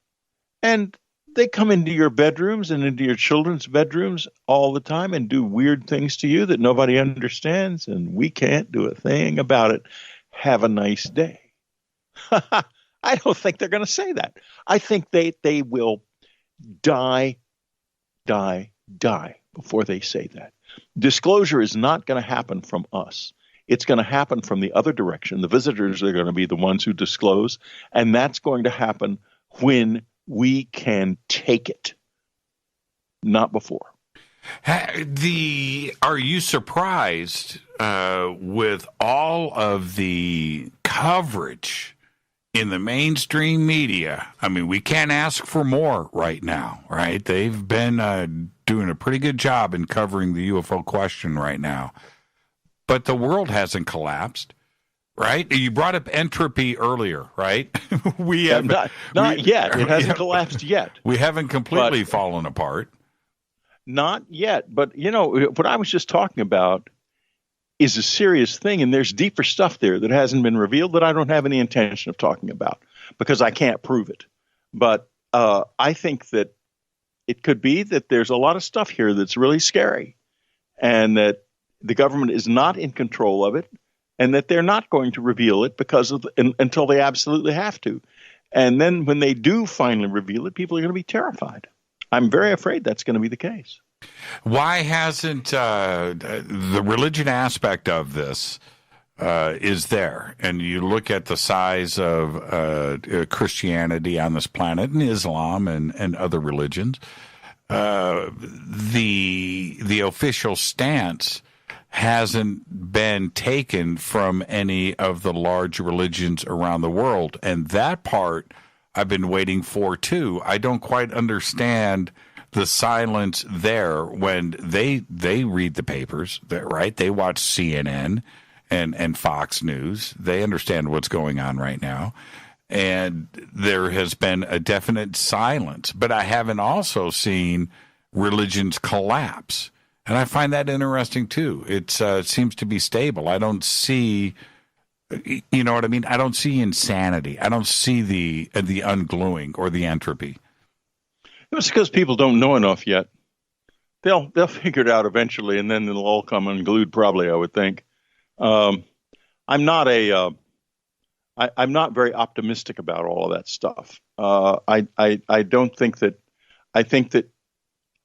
and they come into your bedrooms and into your children's bedrooms all the time and do weird things to you that nobody understands, and we can't do a thing about it. Have a nice day. I don't think they're going to say that. I think they will die before they say that. Disclosure is not going to happen from us. It's going to happen from the other direction. The visitors are going to be the ones who disclose, and that's going to happen when we can take it, not before. Are you surprised with all of the coverage in the mainstream media? I mean, we can't ask for more right now, right? They've been doing a pretty good job in covering the UFO question right now. But the world hasn't collapsed. Right? You brought up entropy earlier, right? We have not yet. It hasn't collapsed yet. We haven't completely fallen apart. Not yet. But, what I was just talking about is a serious thing, and there's deeper stuff there that hasn't been revealed that I don't have any intention of talking about because I can't prove it. But I think that it could be that there's a lot of stuff here that's really scary and that the government is not in control of it, and that they're not going to reveal it until they absolutely have to. And then when they do finally reveal it, people are going to be terrified. I'm very afraid that's going to be the case. Why hasn't the religion aspect of this is there? And you look at the size of Christianity on this planet and Islam and other religions, the official stance hasn't been taken from any of the large religions around the world. And that part I've been waiting for, too. I don't quite understand the silence there when they read the papers, right? They watch CNN and Fox News. They understand what's going on right now. And there has been a definite silence. But I haven't also seen religions collapse. And I find that interesting, too. It seems to be stable. I don't see, you know what I mean? I don't see insanity. I don't see the ungluing or the entropy. It's because people don't know enough yet. They'll figure it out eventually, and then it'll all come unglued, probably, I would think. I'm not very optimistic about all of that stuff. I don't think that. I think that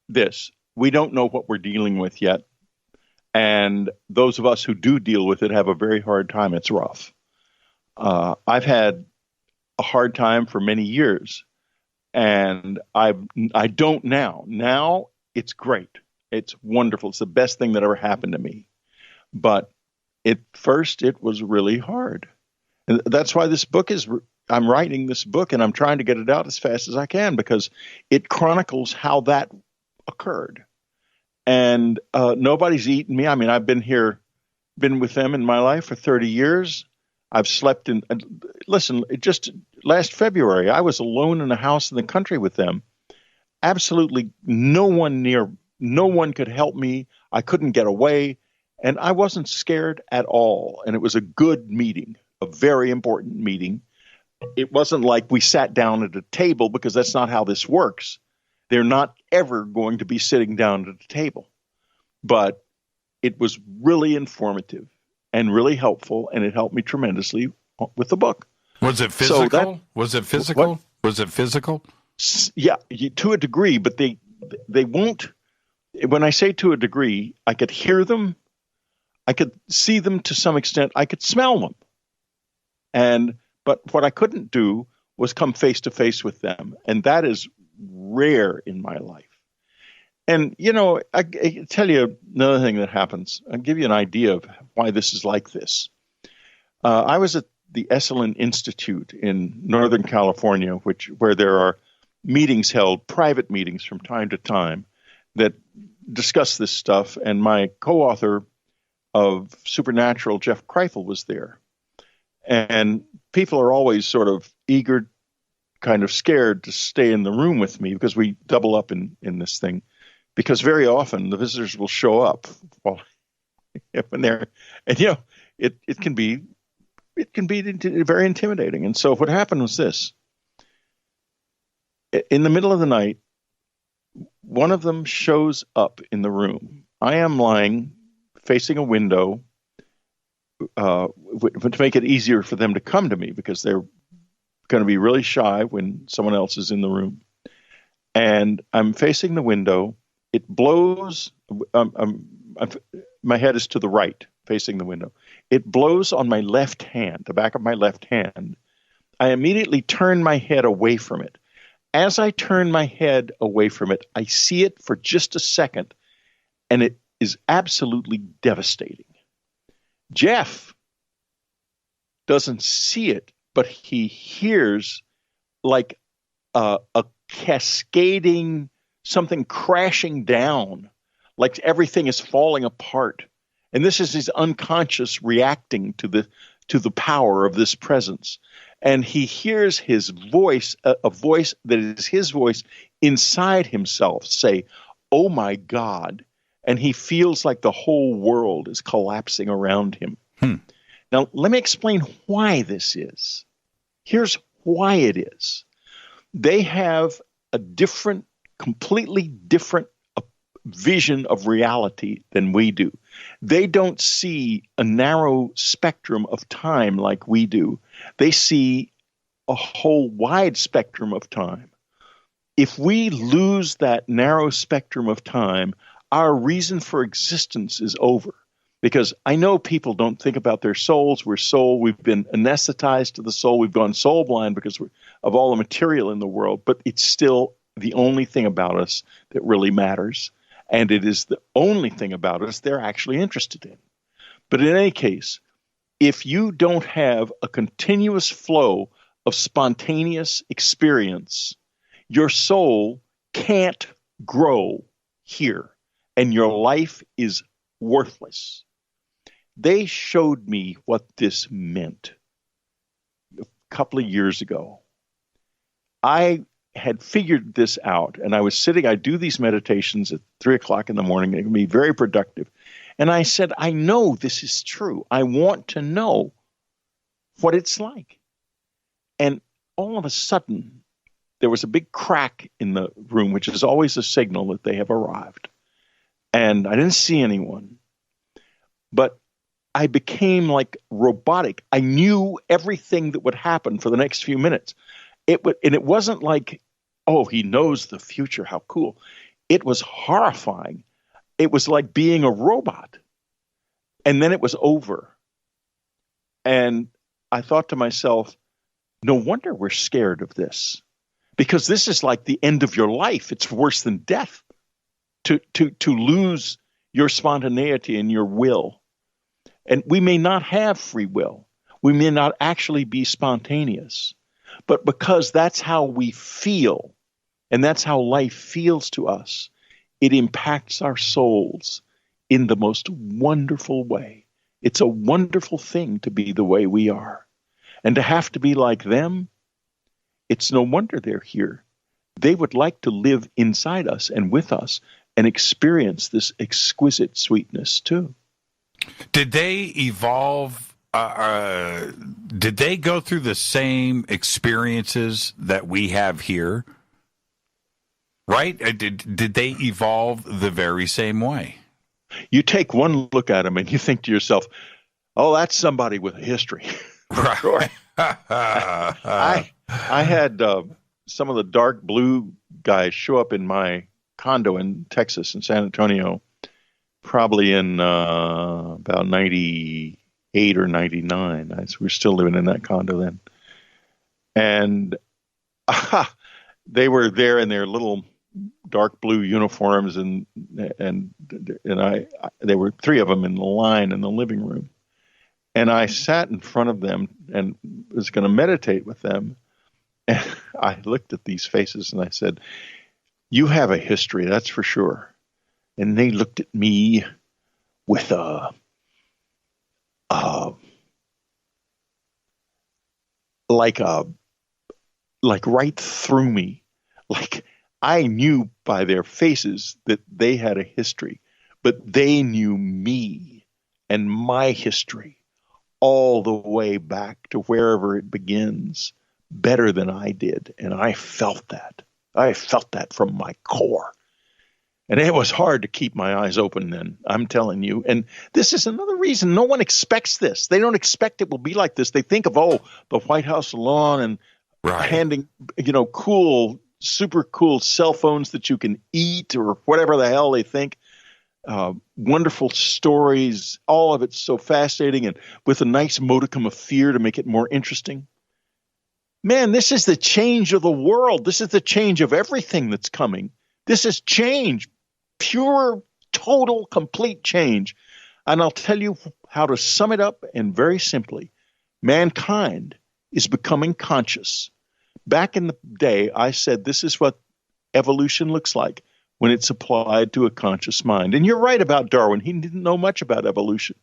this. we don't know what we're dealing with yet. And those of us who do deal with it have a very hard time. It's rough. I've had a hard time for many years, and I don't now. Now it's great. It's wonderful. It's the best thing that ever happened to me. But at first, it was really hard. And that's why I'm writing this book, and I'm trying to get it out as fast as I can, because it chronicles how that occurred. And nobody's eaten me. I mean, I've been with them in my life for 30 years. I've slept in, listen, just last February, I was alone in a house in the country with them. Absolutely no one could help me. I couldn't get away. And I wasn't scared at all. And it was a good meeting, a very important meeting. It wasn't like we sat down at a table, because that's not how this works. They're not ever going to be sitting down at a table. But it was really informative and really helpful, and it helped me tremendously with the book. Was it physical? Was it physical? What? Was it physical? Yeah, to a degree, but they won't. When I say to a degree, I could hear them, I could see them to some extent, I could smell them. But what I couldn't do was come face to face with them, and that is rare in my life. And, I tell you another thing that happens. I'll give you an idea of why this is like this. I was at the Esalen Institute in Northern California, where there are meetings held, private meetings from time to time, that discuss this stuff. And my co-author of Supernatural, Jeff Kreifel, was there. And people are always sort of eager, kind of scared to stay in the room with me, because we double up in this thing. Because very often the visitors will show up when they're, and it can be very intimidating. And so what happened was this: in the middle of the night, one of them shows up in the room. I am lying facing a window, to make it easier for them to come to me, because they're going to be really shy when someone else is in the room. And I'm facing the window. It blows. My head is to the right, facing the window. It blows on my left hand, the back of my left hand. I immediately turn my head away from it. As I turn my head away from it, I see it for just a second, and it is absolutely devastating. Jeff doesn't see it, but he hears like a cascading, something crashing down, like everything is falling apart. And this is his unconscious reacting to the power of this presence. And he hears his voice, a voice that is his voice inside himself, say, "Oh my God." And he feels like the whole world is collapsing around him. Now, let me explain why this is. Here's why it is. They have a completely different vision of reality than we do. They don't see a narrow spectrum of time like we do. They see a whole wide spectrum of time. If we lose that narrow spectrum of time, our reason for existence is over. Because I know people don't think about their souls. We're soul. We've been anesthetized to the soul. We've gone soul blind because of all the material in the world. But it's still the only thing about us that really matters. And it is the only thing about us they're actually interested in. But in any case, if you don't have a continuous flow of spontaneous experience, your soul can't grow here, and your life is worthless. They showed me what this meant a couple of years ago. I had figured this out, and I was sitting, I do these meditations at 3:00 in the morning. They can be very productive. And I said, I know this is true. I want to know what it's like. And all of a sudden, there was a big crack in the room, which is always a signal that they have arrived. And I didn't see anyone, but I became like robotic. I knew everything that would happen for the next few minutes. And it wasn't like, oh, he knows the future, how cool. It was horrifying. It was like being a robot. And then it was over. And I thought to myself, no wonder we're scared of this, because this is like the end of your life. It's worse than death to lose your spontaneity and your will. And we may not have free will. We may not actually be spontaneous, but because that's how we feel and that's how life feels to us, it impacts our souls in the most wonderful way. It's a wonderful thing to be the way we are. And to have to be like them, it's no wonder they're here. They would like to live inside us and with us and experience this exquisite sweetness too. Did they evolve? Did they go through the same experiences that we have here? Right? Did they evolve the very same way? You take one look at them and you think to yourself, oh, that's somebody with a history. Right. Sure. I had some of the dark blue guys show up in my condo in Texas, in San Antonio, probably in about 98 or 99. We were still living in that condo then. And they were there in their little dark blue uniforms, and there were three of them in the line in the living room. And I sat in front of them and was going to meditate with them. And I looked at these faces and I said, you have a history, that's for sure. And they looked at me with like right through me. Like I knew by their faces that they had a history, but they knew me and my history all the way back to wherever it begins better than I did. And I felt that. I felt that from my core. And it was hard to keep my eyes open then, I'm telling you. And this is another reason no one expects this. They don't expect it will be like this. They think of, the White House lawn and handing, cool, super cool cell phones that you can eat or whatever the hell they think. Wonderful stories, all of it's so fascinating and with a nice modicum of fear to make it more interesting. Man, this is the change of the world. This is the change of everything that's coming. This is change, pure, total, complete change. And I'll tell you how to sum it up, and very simply, mankind is becoming conscious. Back in the day, I said this is what evolution looks like when it's applied to a conscious mind. And you're right about Darwin. He didn't know much about evolution,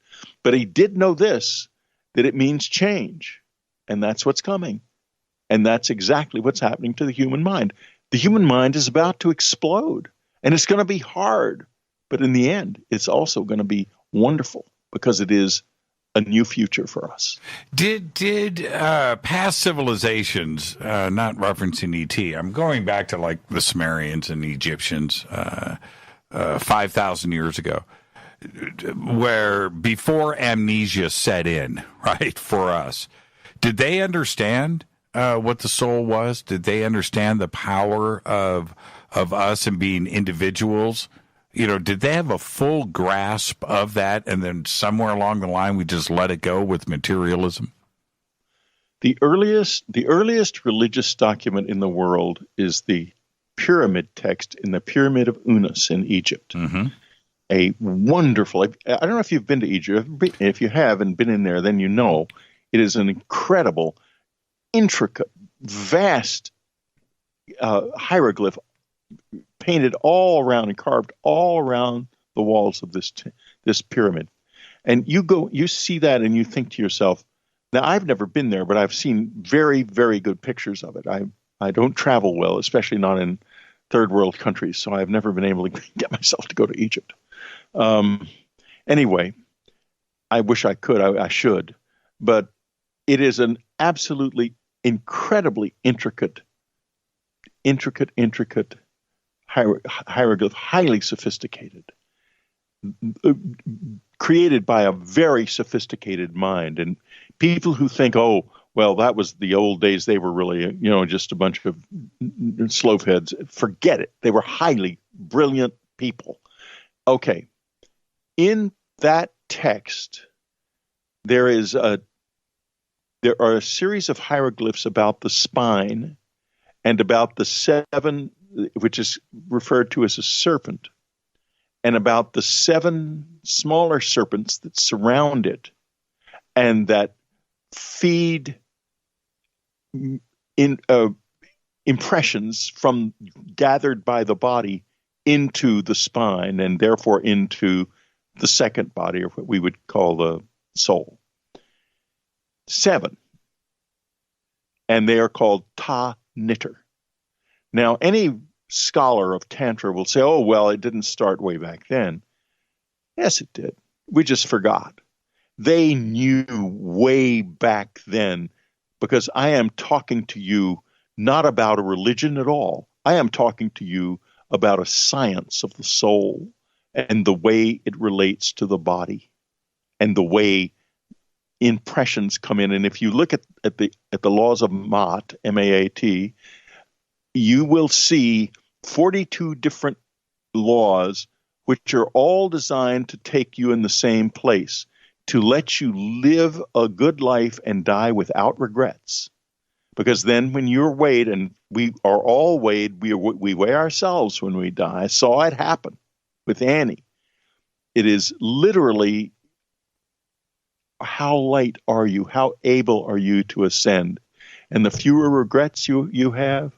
but he did know this, that it means change. And that's what's coming. And that's exactly what's happening to the human mind. The human mind is about to explode, and it's going to be hard. But in the end, it's also going to be wonderful because it is a new future for us. Did past civilizations, not referencing ET, I'm going back to like the Sumerians and the Egyptians 5,000 years ago, where before amnesia set in, right, for us, did they understand what the soul was? Did they understand the power of us and being individuals? Did they have a full grasp of that, and then somewhere along the line we just let it go with materialism? The earliest religious document in the world is the pyramid text in the Pyramid of Unas in Egypt. Mm-hmm. A wonderful, I don't know if you've been to Egypt. If you have and been in there, then you know it is an incredible, intricate, vast hieroglyph painted all around and carved all around the walls of this pyramid. And you see that and you think to yourself, now I've never been there, but I've seen very, very good pictures of it. I don't travel well, especially not in third world countries, so I've never been able to get myself to go to Egypt. Anyway, I wish I could, I should, but it is an absolutely incredibly intricate hieroglyph, highly sophisticated, created by a very sophisticated mind. And people who think, that was the old days, they were really, just a bunch of slopeheads. Forget it. They were highly, brilliant people. Okay. In that text, there are a series of hieroglyphs about the spine and about the seven, which is referred to as a serpent, and about the seven smaller serpents that surround it and that feed in impressions from gathered by the body into the spine and therefore into the second body, or what we would call the soul. 7. And they are called ta-nitter. Now, any scholar of Tantra will say, oh, well, it didn't start way back then. Yes, it did. We just forgot. They knew way back then, because I am talking to you not about a religion at all. I am talking to you about a science of the soul and the way it relates to the body and the way impressions come in. And if you look at the laws of Maat, M-A-A-T, you will see 42 different laws which are all designed to take you in the same place, to let you live a good life and die without regrets. Because then when you're weighed, and we are all weighed, we weigh ourselves when we die. I saw it happen with Annie. It is literally, how light are you? How able are you to ascend? And the fewer regrets you have,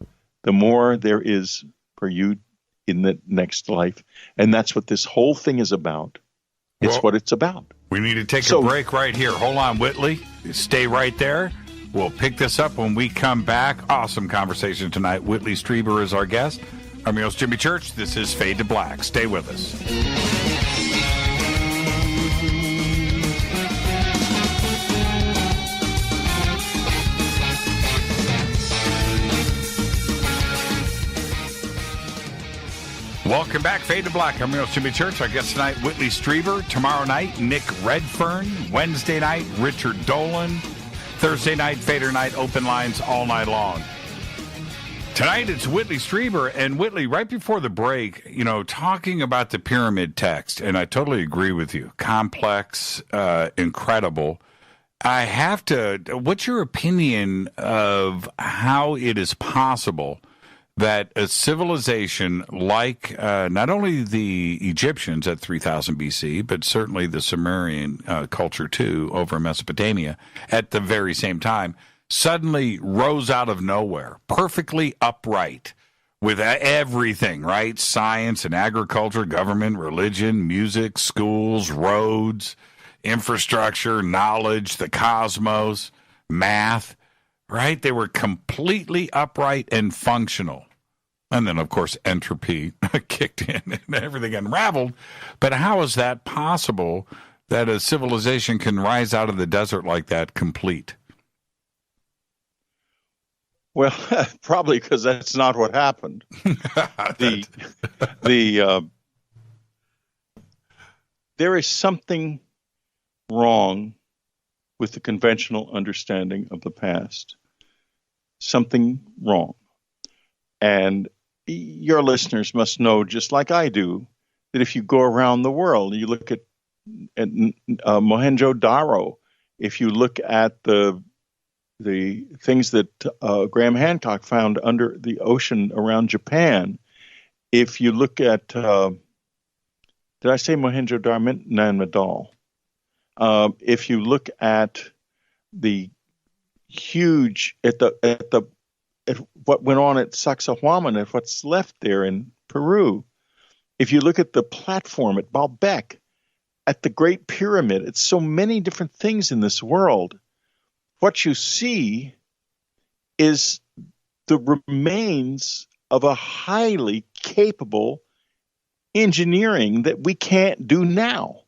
the more there is for you in the next life. And that's what this whole thing is about. It's what it's about. We need to take a break right here. Hold on, Whitley. Stay right there. We'll pick this up when we come back. Awesome conversation tonight. Whitley Strieber is our guest. I'm your host, Jimmy Church. This is Fade to Black. Stay with us. Welcome back, Fade to Black. I'm your host, Jimmy Church. Our guest tonight, Whitley Strieber. Tomorrow night, Nick Redfern. Wednesday night, Richard Dolan. Thursday night, Fader night, open lines all night long. Tonight, it's Whitley Strieber. And Whitley, right before the break, talking about the pyramid text, and I totally agree with you. Complex, incredible. I have to, what's your opinion of how it is possible that a civilization like not only the Egyptians at 3000 BC, but certainly the Sumerian culture too, over Mesopotamia at the very same time, suddenly rose out of nowhere, perfectly upright with everything, right? Science and agriculture, government, religion, music, schools, roads, infrastructure, knowledge, the cosmos, math, right? They were completely upright and functional. And then, of course, entropy kicked in and everything unraveled. But how is that possible that a civilization can rise out of the desert like that complete? Well, probably because that's not what happened. There is something wrong with the conventional understanding of the past. Something wrong. And your listeners must know, just like I do, that if you go around the world, you look at Mohenjo-Daro, if you look at the things that Graham Hancock found under the ocean around Japan, if you look at, did I say Mohenjo-Daro? Nanmadol. If you look at the huge, at what went on at Sacsayhuaman, at what's left there in Peru. If you look at the platform at Baalbek, at the Great Pyramid, it's so many different things in this world. What you see is the remains of a highly capable engineering that we can't do now.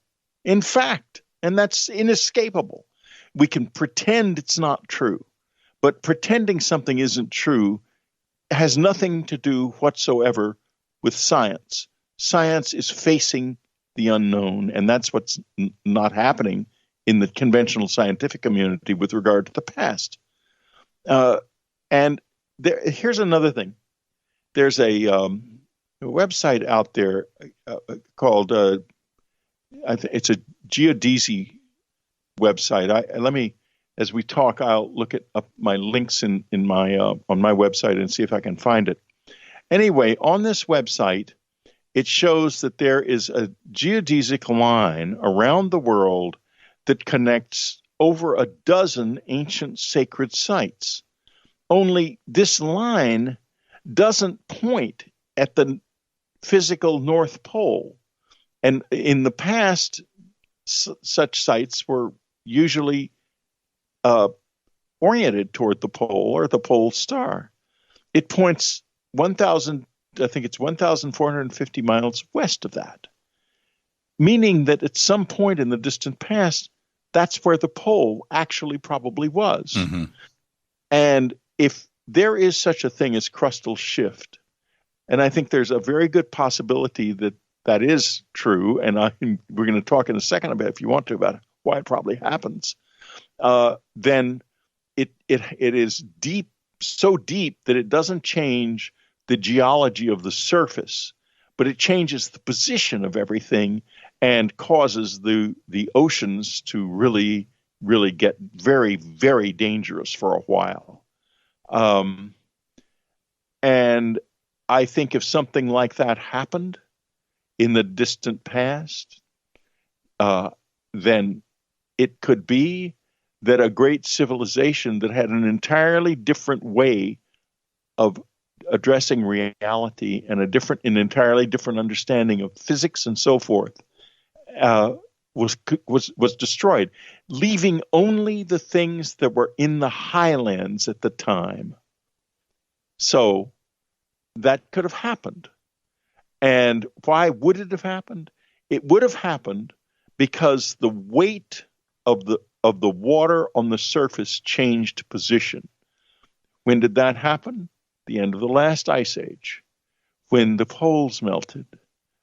In fact, and that's inescapable. We can pretend it's not true. But pretending something isn't true has nothing to do whatsoever with science. Science is facing the unknown, and that's what's not happening in the conventional scientific community with regard to the past. And here's another thing. There's a website out there called it's a geodesy website. As we talk, I'll look at up my links in my on my website and see if I can find it. Anyway, on this website, it shows that there is a geodesic line around the world that connects over a dozen ancient sacred sites. Only this line doesn't point at the physical North Pole. And in the past, such sites were usually oriented toward the pole or the pole star. It points 1,450 miles west of that, meaning that at some point in the distant past, that's where the pole actually probably was. Mm-hmm. And if there is such a thing as crustal shift, and I think there's a very good possibility that that is true, and we're going to talk in a second about, if you want to, about why it probably happens, then it is deep, so deep that it doesn't change the geology of the surface, but it changes the position of everything and causes the oceans to really, really get very, very dangerous for a while. And I think if something like that happened in the distant past, then it could be that a great civilization that had an entirely different way of addressing reality and an entirely different understanding of physics and so forth was destroyed, leaving only the things that were in the highlands at the time. So that could have happened. And why would it have happened? It would have happened because the weight of the water on the surface changed position. When did that happen? The end of the last ice age, when the poles melted,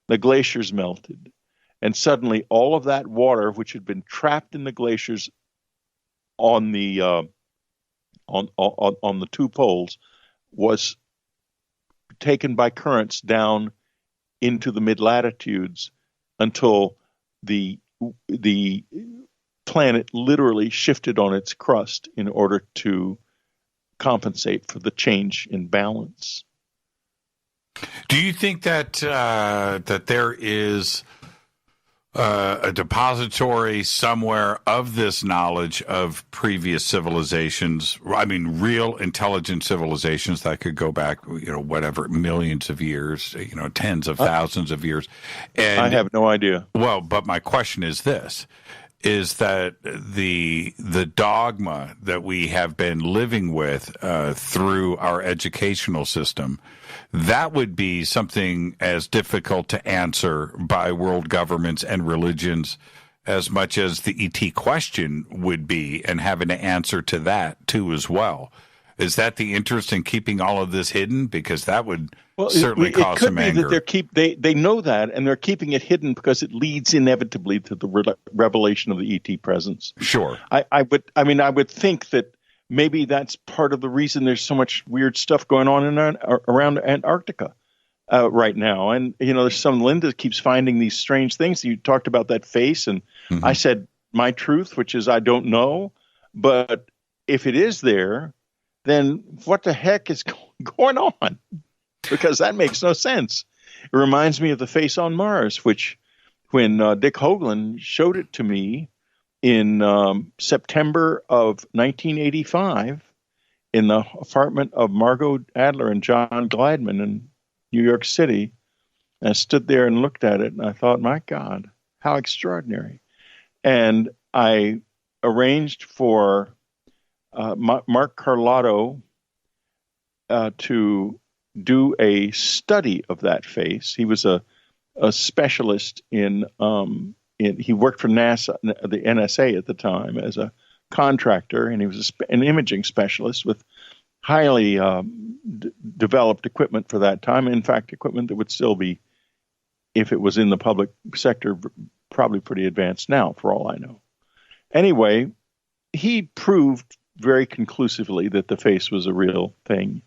the glaciers melted, and suddenly all of that water, which had been trapped in the glaciers on the on the two poles, was taken by currents down into the mid-latitudes until the planet literally shifted on its crust in order to compensate for the change in balance. Do you think that that there is a depository somewhere of this knowledge of previous civilizations? I mean, real intelligent civilizations that could go back, whatever, millions of years, tens of thousands of years. And I have no idea. Well, but my question is this. Is that the dogma that we have been living with through our educational system, that would be something as difficult to answer by world governments and religions as much as the ET question would be, and having to answer to that too as well. Is that the interest in keeping all of this hidden? Because that would certainly cause some anger. They know that, and they're keeping it hidden because it leads inevitably to the revelation of the ET presence. Sure. I would think that maybe that's part of the reason there's so much weird stuff going on around Antarctica right now. And there's Linda keeps finding these strange things. You talked about that face, and I said my truth, which is I don't know, but if it is there, then what the heck is going on? Because that makes no sense. It reminds me of the face on Mars, which when Dick Hoagland showed it to me in September of 1985 in the apartment of Margot Adler and John Glideman in New York City, and I stood there and looked at it, and I thought, my God, how extraordinary. And I arranged for Mark Carlotto to do a study of that face. He was a specialist he worked for NASA, the NSA at the time, as a contractor, and he was an imaging specialist with highly developed equipment for that time. In fact, equipment that would still be, if it was in the public sector, probably pretty advanced now, for all I know. Anyway, he proved very conclusively that the face was a real thing.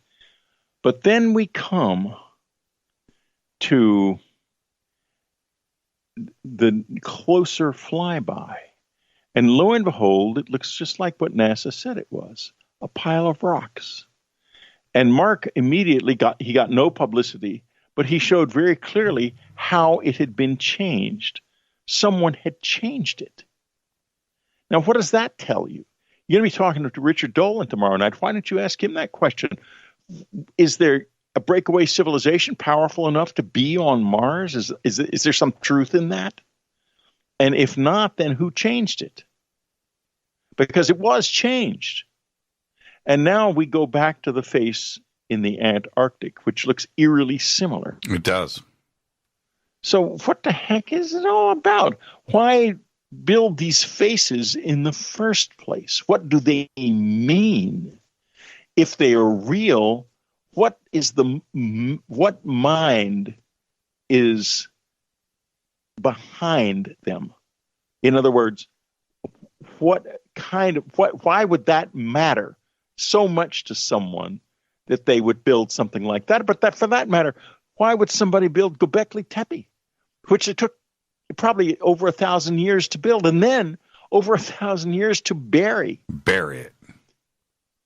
But then we come to the closer flyby. And lo and behold, it looks just like what NASA said it was, a pile of rocks. And Mark immediately got no publicity, but he showed very clearly how it had been changed. Someone had changed it. Now, what does that tell you? You're going to be talking to Richard Dolan tomorrow night. Why don't you ask him that question? Is there a breakaway civilization powerful enough to be on Mars? Is there some truth in that? And if not, then who changed it? Because it was changed. And now we go back to the face in the Antarctic, which looks eerily similar. It does. So what the heck is it all about? Why build these faces in the first place? What do they mean? If they are real, what mind is behind them? In other words, why would that matter so much to someone that they would build something like that? But that, for that matter, why would somebody build Göbekli Tepe, which it took probably over 1,000 years to build, and then over 1,000 years to bury it?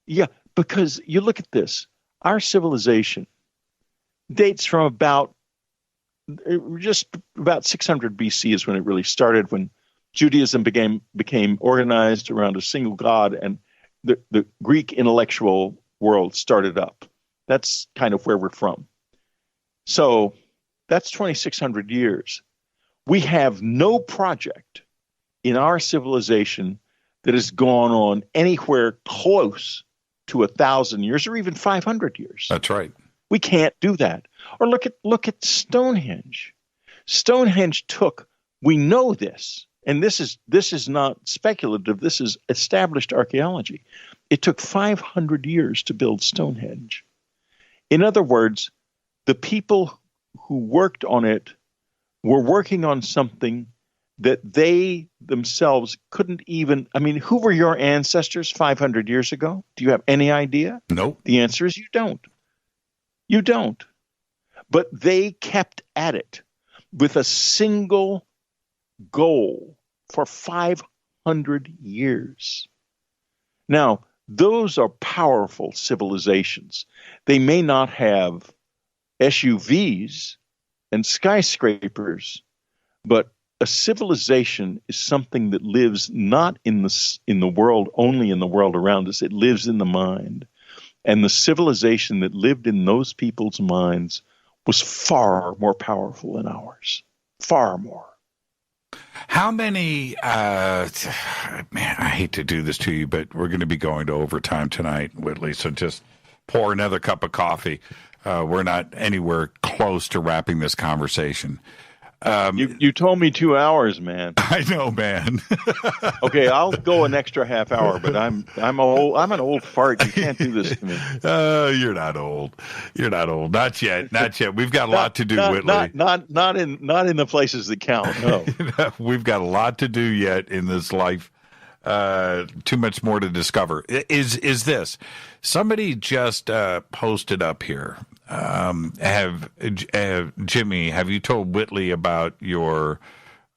Yeah, because you look at this, our civilization dates from about 600 BC is when it really started, when Judaism became organized around a single god, and the Greek intellectual world started up. That's kind of where we're from. So that's 2,600 years. We have no project in our civilization that has gone on anywhere close to 1,000 years or even 500 years. That's right. We can't do that. Or look at Stonehenge. Stonehenge took, we know this, and this is not speculative, this is established archaeology. It took 500 years to build Stonehenge. In other words, the people who worked on it were working on something that they themselves couldn't even, who were your ancestors 500 years ago? Do you have any idea? Nope. The answer is you don't. You don't. But they kept at it with a single goal for 500 years. Now, those are powerful civilizations. They may not have SUVs and skyscrapers, but a civilization is something that lives not in the world, only in the world around us. It lives in the mind. And the civilization that lived in those people's minds was far more powerful than ours. Far more. How many, man, I hate to do this to you, but we're going to be going to overtime tonight, Whitley, so just pour another cup of coffee. We're not anywhere close to wrapping this conversation. You told me 2 hours, man. I know, man. Okay, I'll go an extra half hour, but I'm old. I'm an old fart. You can't do this to me. You're not old. You're not old. Not yet. Not yet. We've got a lot to do, Whitley. Not in the places that count. No. We've got a lot to do yet in this life. Too much more to discover. Is this? Somebody just posted up here. Jimmy, have you told Whitley about your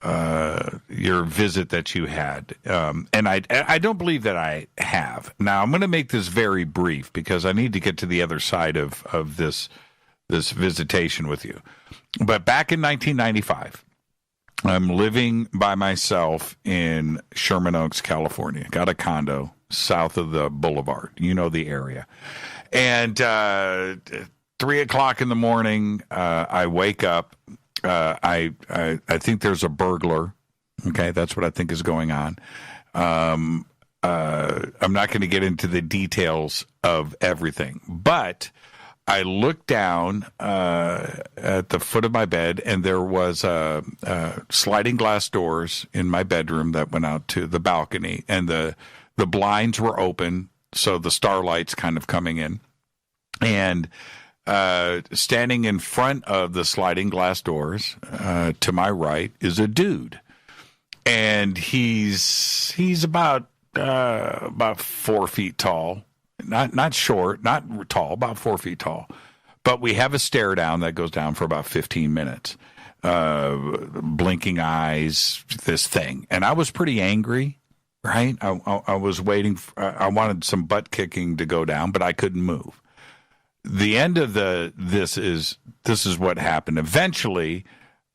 visit that you had? And I don't believe that I have. Now I'm going to make this very brief because I need to get to the other side of this visitation with you. But back in 1995, I'm living by myself in Sherman Oaks, California. Got a condo south of the boulevard. You know the area. And 3 o'clock in the morning, I wake up. I think there's a burglar. Okay, that's what I think is going on. I'm not going to get into the details of everything, but I looked down at the foot of my bed, and there was sliding glass doors in my bedroom that went out to the balcony, and the blinds were open, so the starlight's kind of coming in. And standing in front of the sliding glass doors to my right is a dude, and he's about 4 feet tall. Not short, not tall, about 4 feet tall. But we have a stare down that goes down for about 15 minutes. Blinking eyes, this thing. And I was pretty angry, right? I was waiting. I wanted some butt kicking to go down, but I couldn't move. The end of this is what happened. Eventually,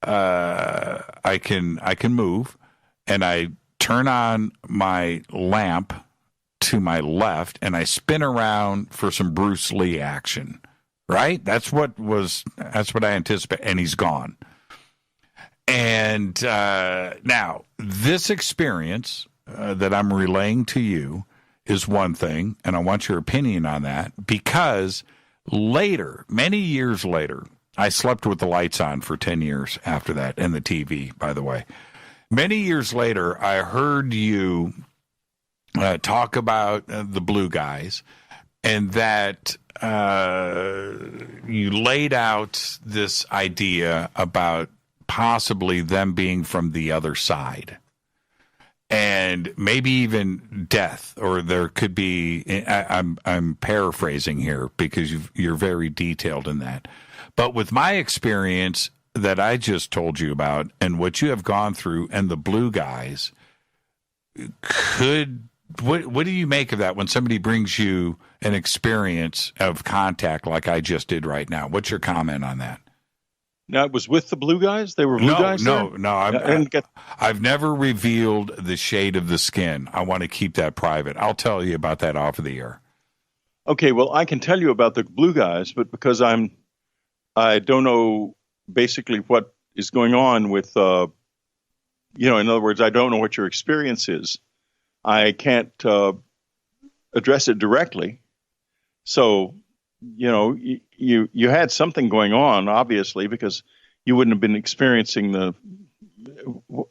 I can move, and I turn on my lamp to my left, and I spin around for some Bruce Lee action. Right? That's what I anticipate, and he's gone. And now, this experience that I'm relaying to you is one thing, and I want your opinion on that, because later, many years later, I slept with the lights on for 10 years after that, and the TV, by the way. Many years later, I heard you talk about the Blue Guys, and that you laid out this idea about possibly them being from the other side, and maybe even death, or there could be. I'm paraphrasing here because you're very detailed in that. But with my experience that I just told you about, and what you have gone through, and the Blue Guys, what do you make of that when somebody brings you an experience of contact like I just did right now? What's your comment on that? Now, it was with the Blue Guys? They were Blue Guys? No. I've never revealed the shade of the skin. I want to keep that private. I'll tell you about that off of the air. Okay, well, I can tell you about the Blue Guys, but because I don't know basically what is going on with, in other words, I don't know what your experience is. I can't address it directly. So, you had something going on, obviously, because you wouldn't have been experiencing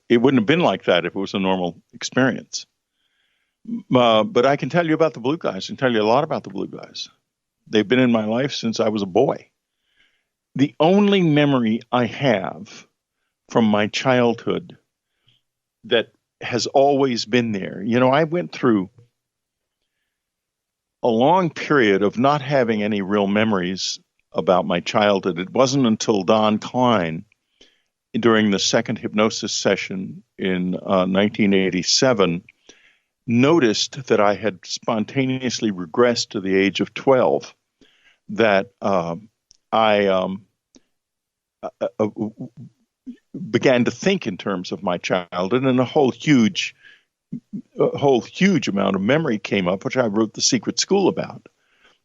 it wouldn't have been like that if it was a normal experience. But I can tell you about the Blue Guys. I can tell you a lot about the Blue Guys. They've been in my life since I was a boy. The only memory I have from my childhood that has always been there. I went through a long period of not having any real memories about my childhood. It wasn't until Don Klein, during the second hypnosis session in 1987, noticed that I had spontaneously regressed to the age of 12, that I began to think in terms of my childhood, and a whole huge amount of memory came up, which I wrote The Secret School about.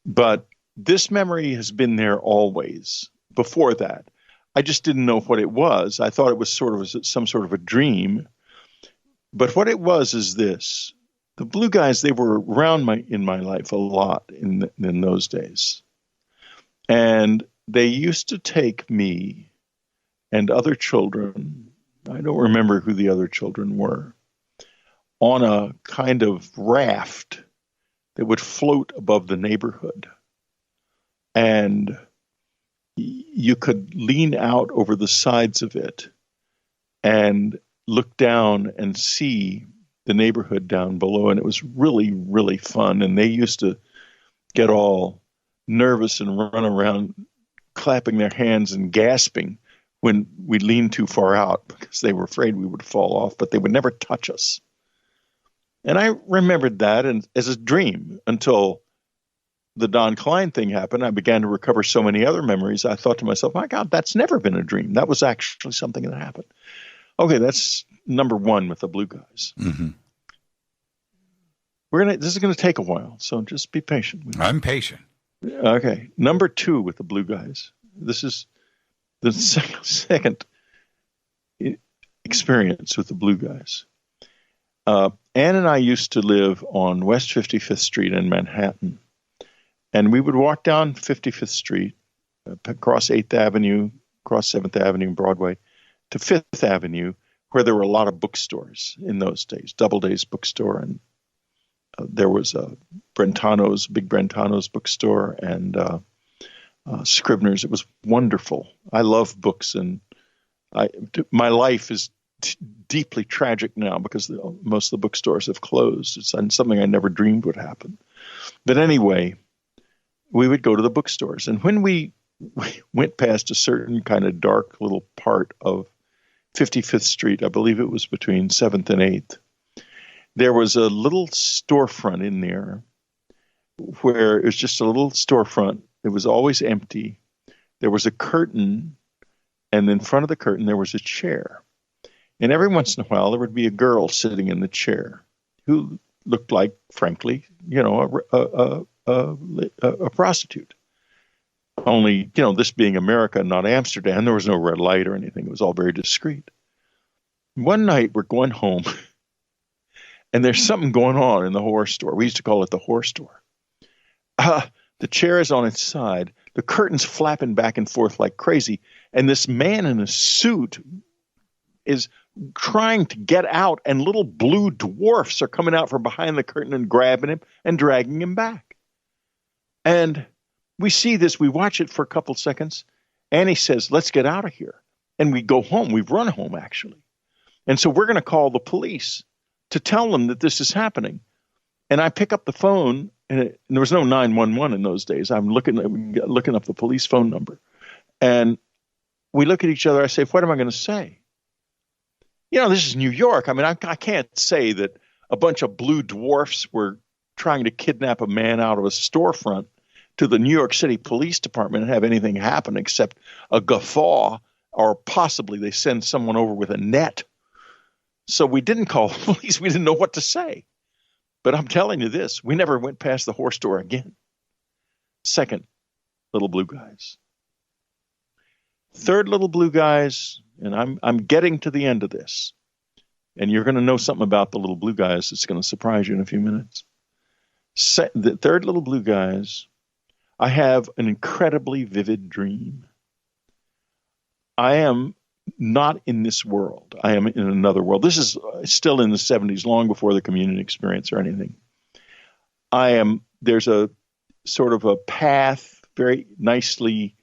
But this memory has been there always. Before that, I just didn't know what it was. I thought it was some sort of a dream. But what it was is this: the Blue Guys, they were around in my life a lot in those days, and they used to take me and other children, I don't remember who the other children were, on a kind of raft that would float above the neighborhood. And you could lean out over the sides of it and look down and see the neighborhood down below. And it was really, really fun. And they used to get all nervous and run around clapping their hands and gasping when we leaned too far out, because they were afraid we would fall off, but they would never touch us. And I remembered that as a dream until the Don Klein thing happened. I began to recover so many other memories. I thought to myself, my God, that's never been a dream. That was actually something that happened. Okay, that's number one with the Blue Guys. Mm-hmm. This is going to take a while, so just be patient. I'm patient. Okay, number two with the Blue Guys. This is the second experience with the Blue Guys. Ann and I used to live on West 55th Street in Manhattan. And we would walk down 55th Street, across 8th Avenue, across 7th Avenue and Broadway, to 5th Avenue, where there were a lot of bookstores in those days, Doubleday's bookstore. And there was a Big Brentano's bookstore, and Scribner's. It was wonderful. I love books, and my life is deeply tragic now because most of the bookstores have closed. It's something I never dreamed would happen. But anyway, we would go to the bookstores. And when we we went past a certain kind of dark little part of 55th Street. I believe it was between 7th and 8th. There was a little storefront in there where it was just a little storefront. It was always empty. There was a curtain, and in front of the curtain there was a chair. And every once in a while there would be a girl sitting in the chair who looked like, frankly, a prostitute. Only, this being America, not Amsterdam, there was no red light or anything. It was all very discreet. One night we're going home, and there's something going on in the horse store. We used to call it the horse store. The chair is on its side. The curtain's flapping back and forth like crazy. And this man in a suit is trying to get out, and little blue dwarfs are coming out from behind the curtain and grabbing him and dragging him back. And we see this. We watch it for a couple seconds. Annie says, let's get out of here. And we go home. We've run home, actually. And so we're going to call the police to tell them that this is happening. And I pick up the phone, and there was no 911 in those days. I'm looking up the police phone number. And we look at each other. I say, what am I going to say? This is New York. I mean, I can't say that a bunch of blue dwarfs were trying to kidnap a man out of a storefront to the New York City Police Department and have anything happen except a guffaw, or possibly they send someone over with a net. So we didn't call the police. We didn't know what to say. But I'm telling you this, we never went past the horse store again. Second, little blue guys. Third, little blue guys, and I'm getting to the end of this, and you're going to know something about the little blue guys that's going to surprise you in a few minutes. The third, little blue guys, I have an incredibly vivid dream. I am not in this world. I am in another world. This is still in the 70s, long before the communion experience or anything. There's a sort of a path, very nicely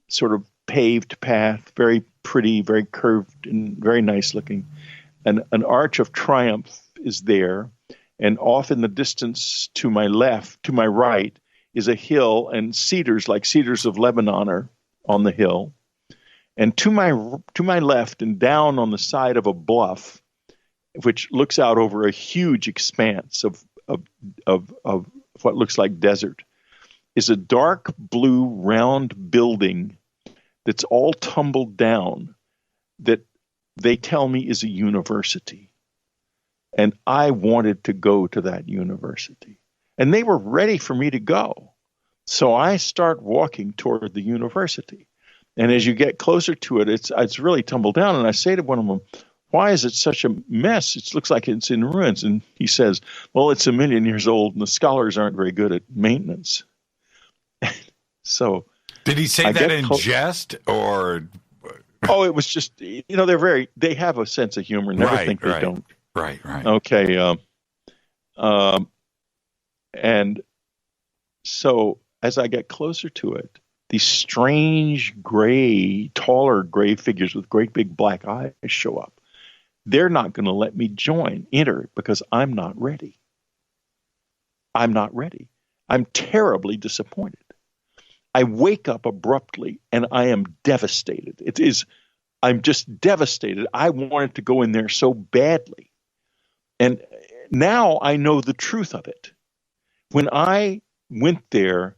sort of paved path, very pretty, very curved and very nice looking. And an arch of triumph is there. And off in the distance to my right, is a hill, and cedars, like cedars of Lebanon, are on the hill. And to my left and down on the side of a bluff, which looks out over a huge expanse of what looks like desert, is a dark blue round building that's all tumbled down, that they tell me is a university. And I wanted to go to that university. And they were ready for me to go. So I start walking toward the university. And as you get closer to it, it's really tumbled down. And I say to one of them, why is it such a mess? It looks like it's in ruins. And he says, well, it's 1,000,000 years old, and the scholars aren't very good at maintenance. So did he say that in jest, or? Oh, it was just, they have a sense of humor. Never think they don't. Right. Okay. And so as I get closer to it, these strange taller gray figures with great big black eyes show up. They're not going to let me enter, because I'm not ready. I'm not ready. I'm terribly disappointed. I wake up abruptly and I am devastated. I'm just devastated. I wanted to go in there so badly. And now I know the truth of it. When I went there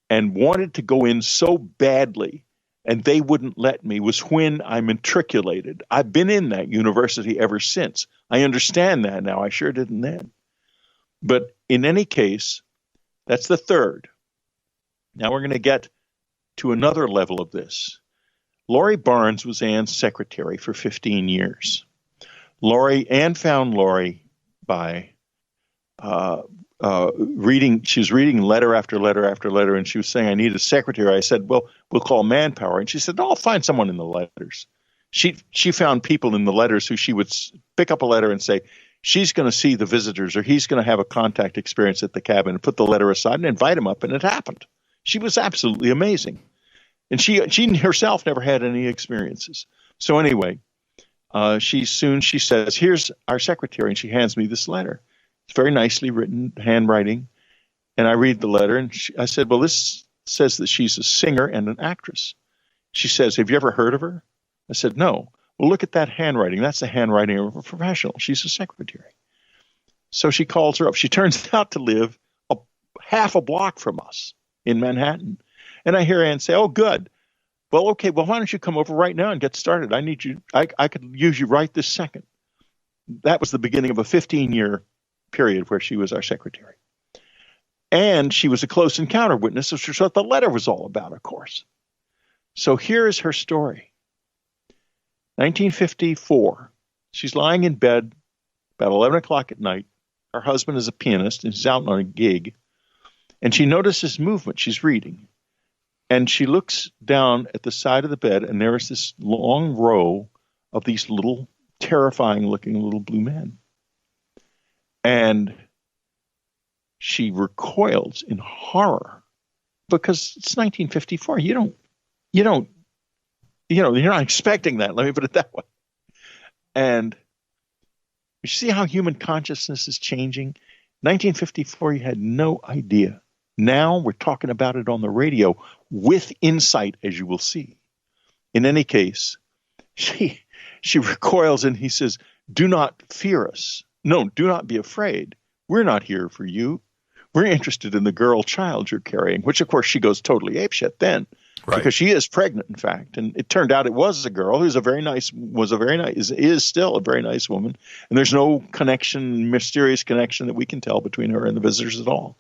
and wanted to go in so badly and they wouldn't let me, was when I matriculated. I've been in that university ever since. I understand that now. I sure didn't then. But in any case, that's the third. Now we're going to get to another level of this. Laurie Barnes was Ann's secretary for 15 years. Ann found Laurie by reading. She was reading letter after letter after letter, and she was saying, I need a secretary. I said, well, we'll call Manpower. And she said, I'll find someone in the letters. She found people in the letters who she would pick up a letter and say, she's going to see the visitors, or he's going to have a contact experience at the cabin, and put the letter aside and invite him up. And it happened. She was absolutely amazing. And she herself never had any experiences. So anyway, she says, here's our secretary. And she hands me this letter. It's very nicely written, handwriting. And I read the letter, and I said, well, this says that she's a singer and an actress. She says, have you ever heard of her? I said, no. Well, look at that handwriting. That's the handwriting of a professional. She's a secretary. So she calls her up. She turns out to live half a block from us in Manhattan. And I hear Ann say, oh, good. Well, okay, well, why don't you come over right now and get started? I need you. I could use you right this second. That was the beginning of a 15-year period where she was our secretary. And she was a close encounter witness, which is what the letter was all about, of course. So here is her story. 1954. She's lying in bed about 11 o'clock at night. Her husband is a pianist, and he's out on a gig. And she notices movement. She's reading. And she looks down at the side of the bed, and there is this long row of these little, terrifying-looking little blue men. And she recoils in horror because it's 1954. You're not expecting that. Let me put it that way. And you see how human consciousness is changing? 1954, you had no idea. Now we're talking about it on the radio with insight, as you will see. In any case, she recoils and he says, do not fear us. No, do not be afraid. We're not here for you. We're interested in the girl child you're carrying, which, of course, she goes totally apeshit then. Right. Because she is pregnant, in fact. And it turned out it was a girl who's is still a very nice woman. And there's no mysterious connection that we can tell between her and the visitors at all.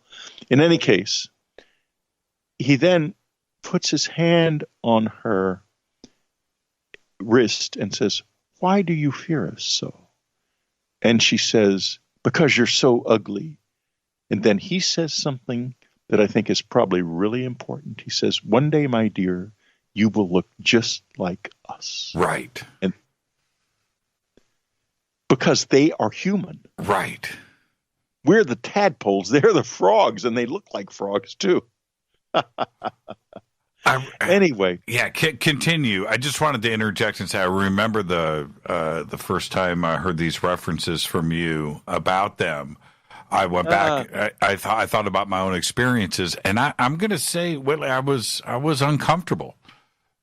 In any case, he then puts his hand on her wrist and says, why do you fear us so? And she says, because you're so ugly. And then he says something that I think is probably really important. He says, one day, my dear, you will look just like us. Right. And because they are human. Right. We're the tadpoles. They're the frogs, and they look like frogs, too. Anyway. Yeah, continue. I just wanted to interject and say I remember the first time I heard these references from you about them. I went back. I thought about my own experiences, and I'm going to say, Whitley, I was uncomfortable.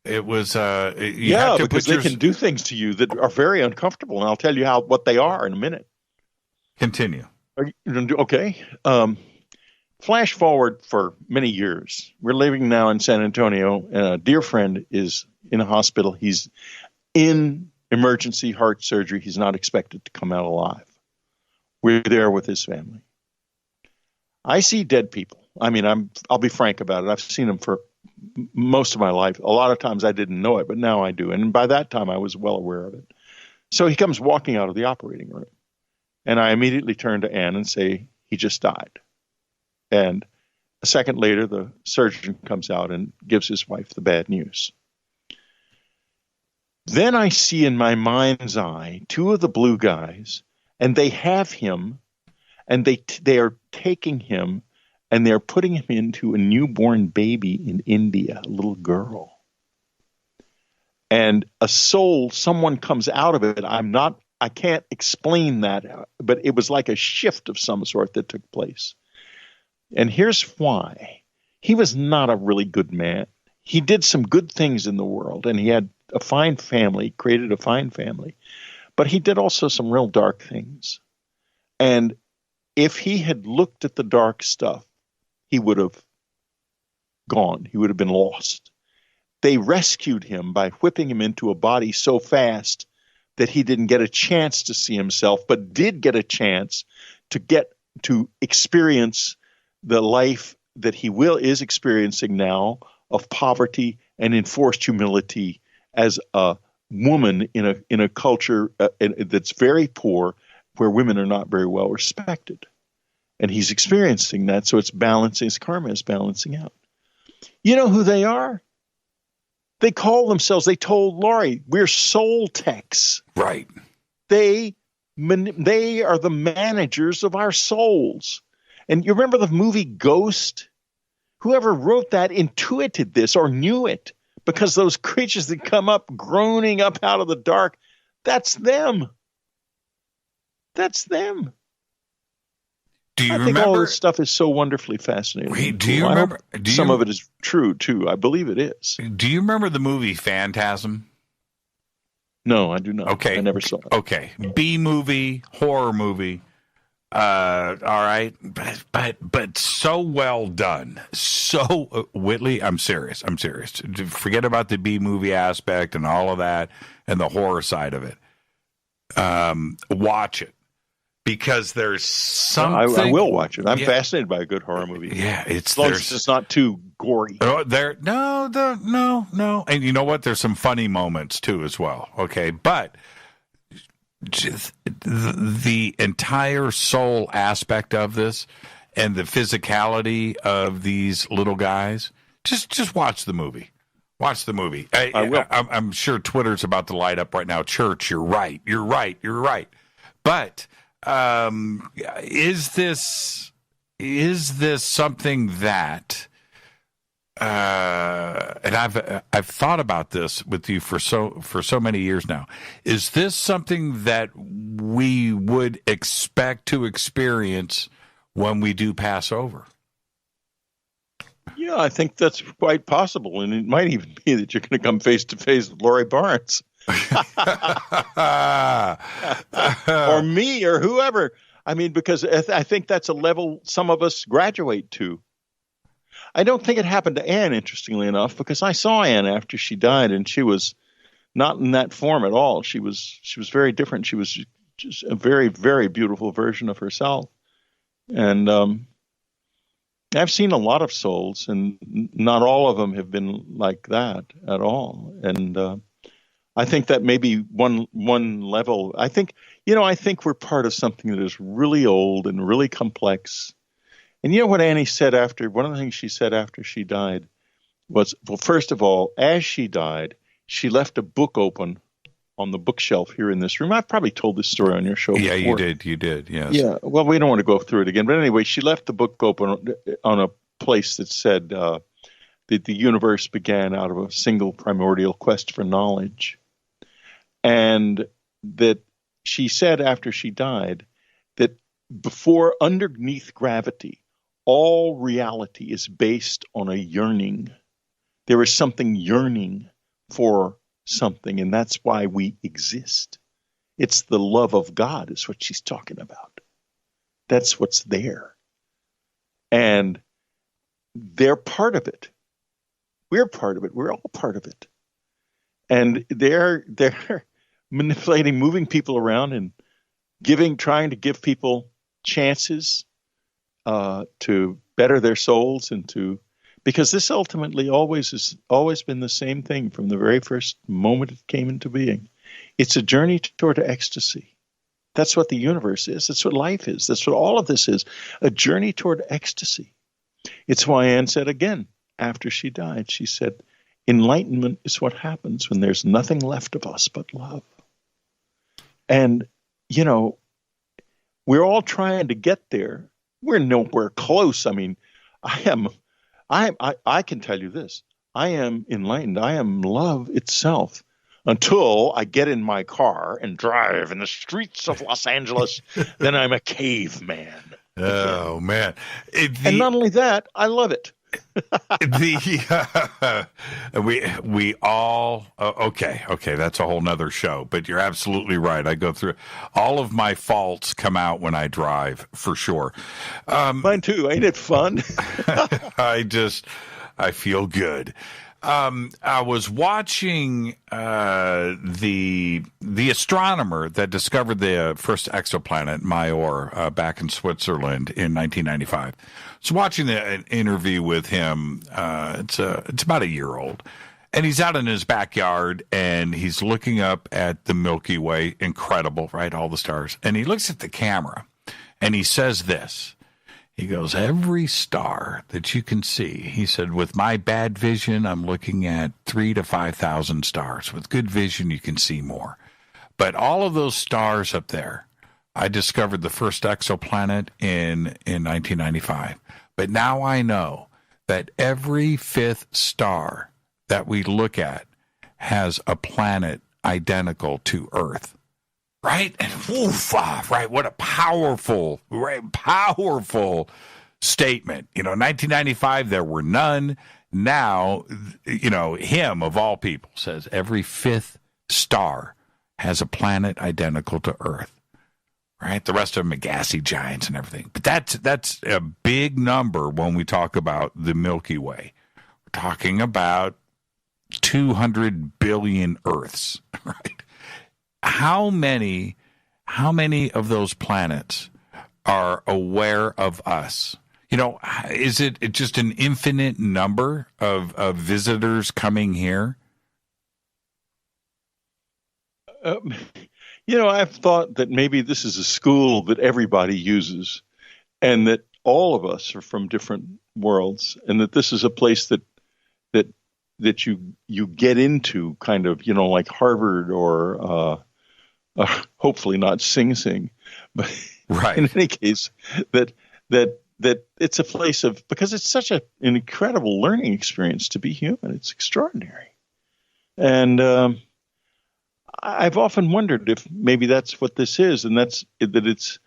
It was because they can do things to you that are very uncomfortable, and I'll tell you what they are in a minute. Continue. Okay. Flash forward for many years. We're living now in San Antonio, and a dear friend is in a hospital. He's in emergency heart surgery. He's not expected to come out alive. We're there with his family. I see dead people. I mean, I'll be frank about it. I've seen them for most of my life. A lot of times I didn't know it, but now I do. And by that time, I was well aware of it. So he comes walking out of the operating room. And I immediately turn to Ann and say, he just died. And a second later, the surgeon comes out and gives his wife the bad news. Then I see in my mind's eye two of the blue guys, and they have him, and they are taking him, and they're putting him into a newborn baby in India, a little girl. And a soul, someone comes out of it. I can't explain that, but it was like a shift of some sort that took place. And here's why. He was not a really good man. He did some good things in the world, and he had a fine family, created a fine family. But he did also some real dark things. And if he had looked at the dark stuff, he would have gone. He would have been lost. They rescued him by whipping him into a body so fast that he didn't get a chance to see himself, but did get a chance to experience the life that he is experiencing now of poverty and enforced humility as a woman in a culture that's very poor, where women are not very well respected. And he's experiencing that, so it's balancing. His karma is balancing out. You know who they are? They call themselves, they told Laurie, we're soul techs. Right. They are the managers of our souls. And you remember the movie Ghost? Whoever wrote that intuited this or knew it, because those creatures that come up groaning up out of the dark, that's them. That's them. Do you I remember? think all this stuff is so wonderfully fascinating. Wait, do you remember? Some of it is true too. I believe it is. Do you remember the movie Phantasm? No, I do not. Okay, I never saw it. Okay, B movie, horror movie. All right, but so well done. So Whitley, I'm serious. Forget about the B movie aspect and all of that and the horror side of it. Watch it. Because there's something. I will watch it. I'm fascinated by a good horror movie. Yeah, as long as it's not too gory. No. And you know what? There's some funny moments too as well. Okay, but just the entire soul aspect of this and the physicality of these little guys. Just watch the movie. Watch the movie. I will. I'm sure Twitter's about to light up right now. Church, you're right. But. Is this something that and I've thought about this with you for so many years now. Is this something that we would expect to experience when we do pass over? Yeah, I think that's quite possible, and it might even be that you're going to come face to face with Laurie Barnes. Or me or whoever. I mean, because I think that's a level some of us graduate to. I don't think it happened to Anne, interestingly enough, because I saw Anne after she died, and she was not in that form at all. She was very different. She was just a very, very beautiful version of herself. And I've seen a lot of souls, and not all of them have been like that at all. And I think that maybe one level. I think we're part of something that is really old and really complex. And you know what Annie said one of the things she said after she died was, well, first of all, as she died, she left a book open on the bookshelf here in this room. I've probably told this story on your show before. Yeah, you did, yes. Yeah, well, we don't want to go through it again. But anyway, she left the book open on a place that said that the universe began out of a single primordial quest for knowledge. And that she said after she died that underneath gravity, all reality is based on a yearning. There is something yearning for something, and that's why we exist. It's the love of God is what she's talking about. That's what's there. And they're part of it. We're part of it. We're all part of it. And they're manipulating, moving people around and trying to give people chances to better their souls because this ultimately has always been the same thing from the very first moment it came into being. It's a journey toward ecstasy. That's what the universe is. That's what life is. That's what all of this is, a journey toward ecstasy. It's why Anne said again, after she died, she said, enlightenment is what happens when there's nothing left of us but love. And, we're all trying to get there. We're nowhere close. I mean, I can tell you this. I am enlightened. I am love itself until I get in my car and drive in the streets of Los Angeles. Then I'm a caveman. Oh, man. And not only that, I love it. We all okay, that's a whole nother show, but you're absolutely right. I go through all of my faults come out when I drive, for sure. Mine too. Ain't it fun? I feel good. I was watching the astronomer that discovered the first exoplanet, Major, back in Switzerland in 1995. I was watching an interview with him. It's about a year old, and he's out in his backyard and he's looking up at the Milky Way. Incredible, right? All the stars. And he looks at the camera and he says this. He goes, every star that you can see, he said, with my bad vision, I'm looking at 3,000 to 5,000 stars. With good vision, you can see more. But all of those stars up there, I discovered the first exoplanet in 1995. But now I know that every fifth star that we look at has a planet identical to Earth. right? And right, what a powerful statement. 1995, there were none. Now, him, of all people, says every fifth star has a planet identical to Earth. Right? The rest of them are gassy giants and everything. But that's a big number when we talk about the Milky Way. We're talking about 200 billion Earths, right? How many of those planets are aware of us? Is it just an infinite number of visitors coming here? I've thought that maybe this is a school that everybody uses, and that all of us are from different worlds, and that this is a place that you get into, kind of, like Harvard or hopefully not Sing Sing, but right. In any case, that it's a place of, because it's such an incredible learning experience to be human. It's extraordinary, and I've often wondered if maybe that's what this is, and that it's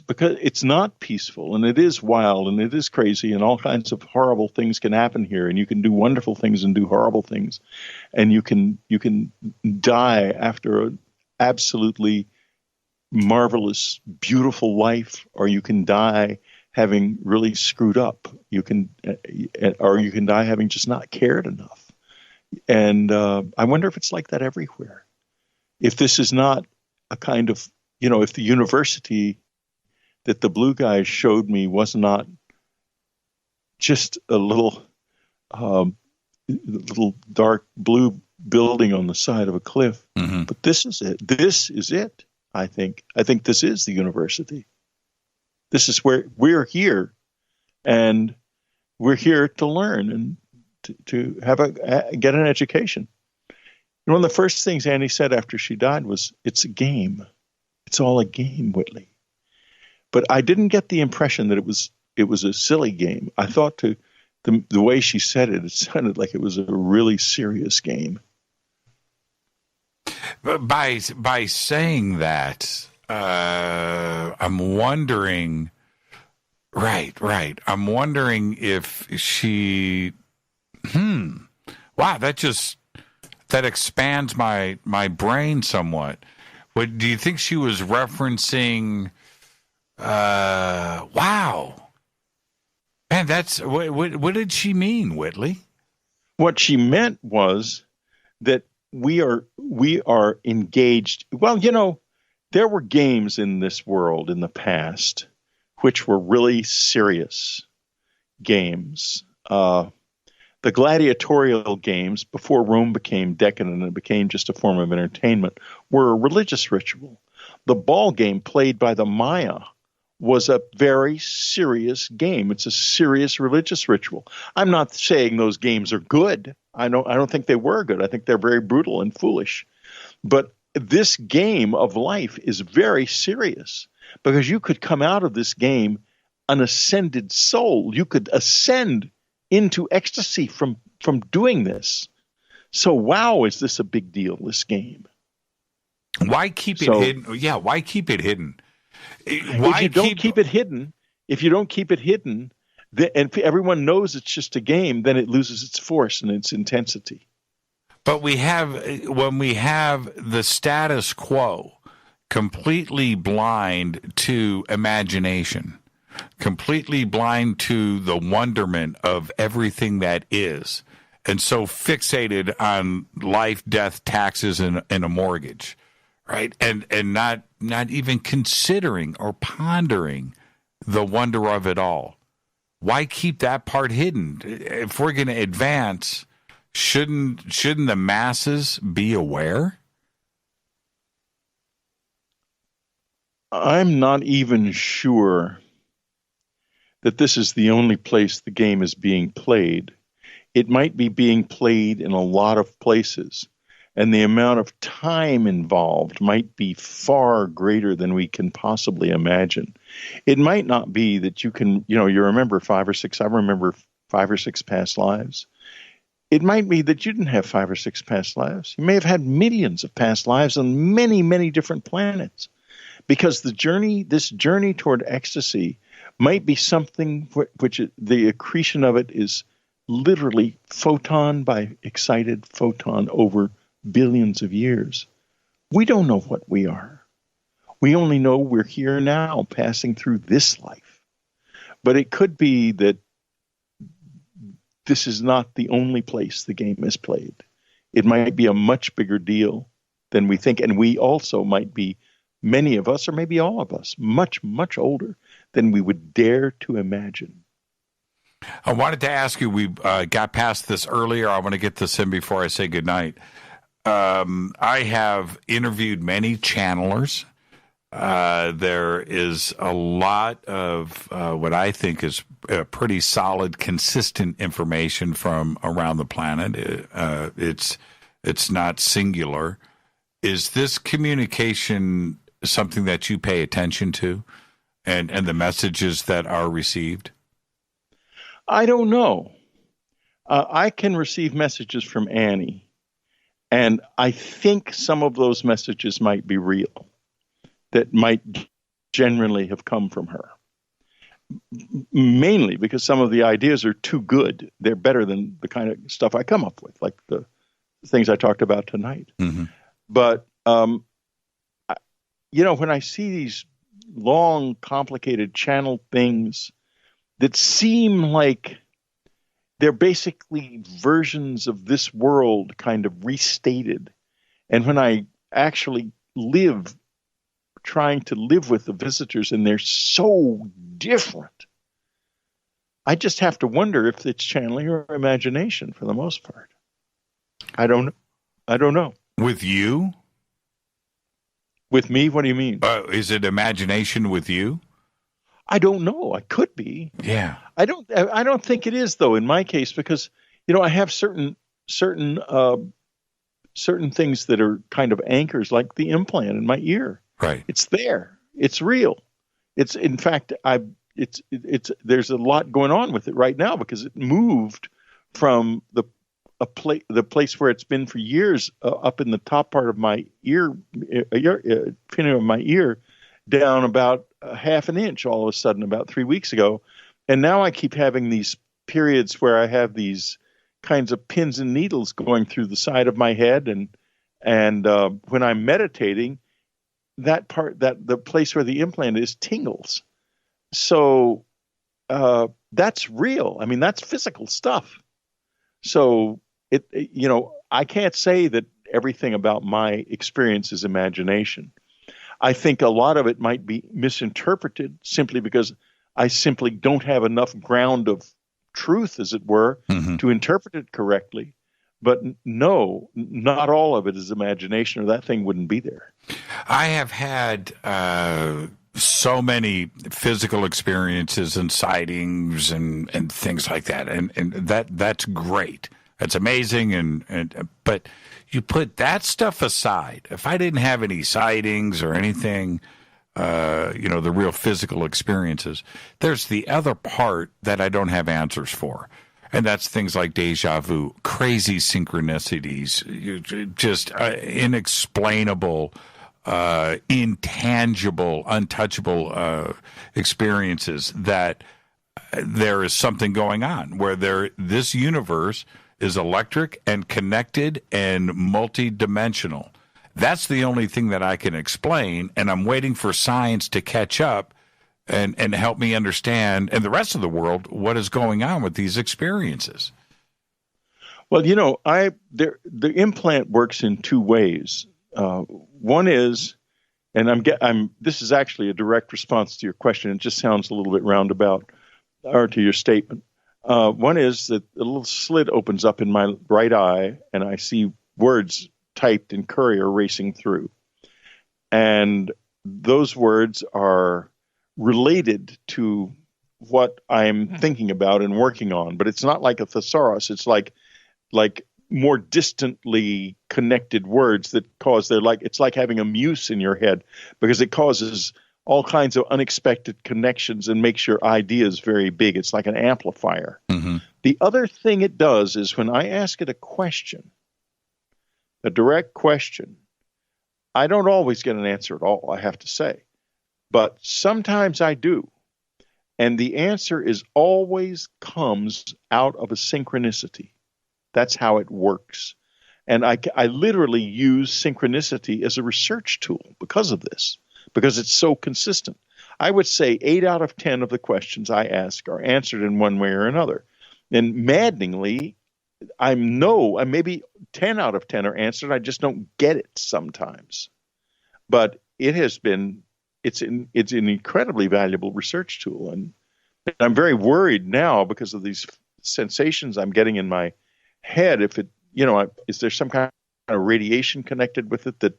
because it's not peaceful, and it is wild, and it is crazy, and all kinds of horrible things can happen here, and you can do wonderful things and do horrible things, and you can die after an absolutely marvelous, beautiful life, or you can die having really screwed up. Or you can die having just not cared enough. And I wonder if it's like that everywhere. If this is not a kind of, if the university that the blue guys showed me was not just a little dark blue building on the side of a cliff, but this is it. This is it. I think this is the university. This is where we're here, and we're here to learn and to get an education. One of the first things Annie said after she died was, "It's a game. It's all a game, Whitley." But I didn't get the impression that it was a silly game. I thought the way she said it sounded like it was a really serious game. But by saying that, I'm wondering. Right. I'm wondering if she. Wow, that expands my brain somewhat. What do you think she was referencing? Wow, man, that's what did she mean, Whitley? What she meant was that we are engaged. Well, there were games in this world in the past which were really serious games. The gladiatorial games, before Rome became decadent and it became just a form of entertainment, were a religious ritual. The ball game played by the Maya was a very serious game. It's a serious religious ritual. I'm not saying those games are good. I don't think they were good. I think they're very brutal and foolish. But this game of life is very serious, because you could come out of this game an ascended soul. You could ascend into ecstasy from doing this. So, wow, is this a big deal, this game? Why keep it hidden? Yeah, why keep it hidden? If you don't keep it hidden, and everyone knows it's just a game, then it loses its force and its intensity. But when we have the status quo completely blind to imagination, completely blind to the wonderment of everything that is, and so fixated on life, death, taxes, and a mortgage, right? And not even considering or pondering the wonder of it all. Why keep that part hidden? If we're going to advance, shouldn't the masses be aware? I'm not even sure that this is the only place the game is being played. It might be being played in a lot of places, and the amount of time involved might be far greater than we can possibly imagine. It might not be that you can, you remember 5 or 6, I remember 5 or 6 past lives. it might be that you didn't have 5 or 6 past lives. You may have had millions of past lives on many, many different planets. Because this journey toward ecstasy might be something which the accretion of it is literally photon by excited photon over billions of years. We don't know what we are. We only know we're here now, passing through this life. But it could be that this is not the only place the game is played. It might be a much bigger deal than we think. And we also might be, many of us, or maybe all of us, much, much older than we would dare to imagine. I wanted to ask you, we got past this earlier. I want to get this in before I say goodnight. I have interviewed many channelers. There is a lot of what I think is pretty solid, consistent information from around the planet. It's not singular. Is this communication something that you pay attention to, and the messages that are received? I don't know. I can receive messages from Annie, and I think some of those messages might be real, that might genuinely have come from her. Mainly because some of the ideas are too good. They're better than the kind of stuff I come up with, like the things I talked about tonight. Mm-hmm. But, when I see these long, complicated channel things that seem like they're basically versions of this world kind of restated, and when I actually trying to live with the visitors, and they're so different, I just have to wonder if it's channeling or imagination for the most part. I don't know. With you? With me? What do you mean? Is it imagination with you? I don't know. I could be. Yeah. I don't think it is, though, in my case, because I have certain things that are kind of anchors, like the implant in my ear. Right. It's there. It's real. It's, in fact, there's a lot going on with it right now, because it moved from the place where it's been for years, up in the top part of my ear, pinning of my ear, down about half an inch all of a sudden about 3 weeks ago. And now I keep having these periods where I have these kinds of pins and needles going through the side of my head. And when I'm meditating, the place where the implant is tingles. So that's real. I mean, that's physical stuff. So I can't say that everything about my experience is imagination. I think a lot of it might be misinterpreted simply because I simply don't have enough ground of truth, as it were, mm-hmm. to interpret it correctly. But no, not all of it is imagination, or that thing wouldn't be there. I have had so many physical experiences and sightings and things like that, and that's great. That's amazing, but you put that stuff aside. If I didn't have any sightings or anything, the real physical experiences, there's the other part that I don't have answers for. And that's things like deja vu, crazy synchronicities, just inexplainable, intangible, untouchable experiences that there is something going on where this universe is electric and connected and multidimensional. That's the only thing that I can explain, and I'm waiting for science to catch up and help me understand, and the rest of the world, what is going on with these experiences. Well, the implant works in two ways. One is, and this is actually a direct response to your question. It just sounds a little bit roundabout, or to your statement. One is that a little slit opens up in my right eye, and I see words typed in courier racing through. And those words are related to what I'm thinking about and working on, but it's not like a thesaurus. It's like more distantly connected words that cause it's like having a muse in your head, because it causes all kinds of unexpected connections and makes your ideas very big. It's like an amplifier. Mm-hmm. The other thing it does is when I ask it a question, a direct question, I don't always get an answer at all, I have to say. But sometimes I do. And the answer is always comes out of a synchronicity. That's how it works. And I literally use synchronicity as a research tool because of this, because it's so consistent. I would say 8 out of 10 of the questions I ask are answered in one way or another. And maddeningly, maybe 10 out of 10 are answered. I just don't get it sometimes. But it's an incredibly valuable research tool. And I'm very worried now because of these sensations I'm getting in my head. If it, is there some kind of radiation connected with it that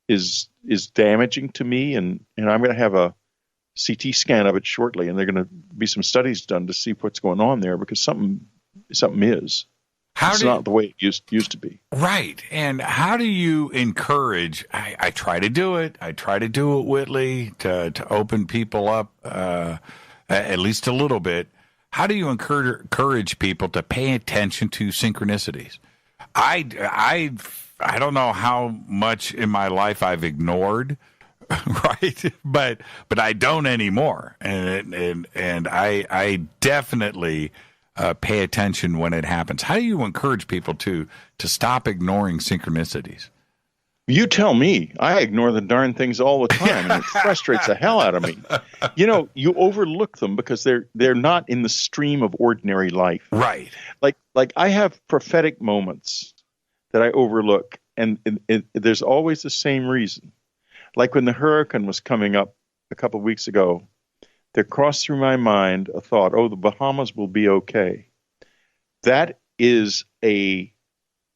is damaging to me? And I'm going to have a CT scan of it shortly, and there are going to be some studies done to see what's going on there, because something is. It's not the way it used to be. Right. And how do you encourage? I try to do it. I try to do it, Whitley, to open people up at least a little bit. How do you encourage people to pay attention to synchronicities? I don't know how much in my life I've ignored, right? But I don't anymore, and I definitely pay attention when it happens. How do you encourage people to stop ignoring synchronicities? You tell me. I ignore the darn things all the time, and it frustrates the hell out of me. You overlook them because they're not in the stream of ordinary life. Right. Like I have prophetic moments that I overlook, and there's always the same reason. Like when the hurricane was coming up a couple of weeks ago, there crossed through my mind a thought, the Bahamas will be okay. That is a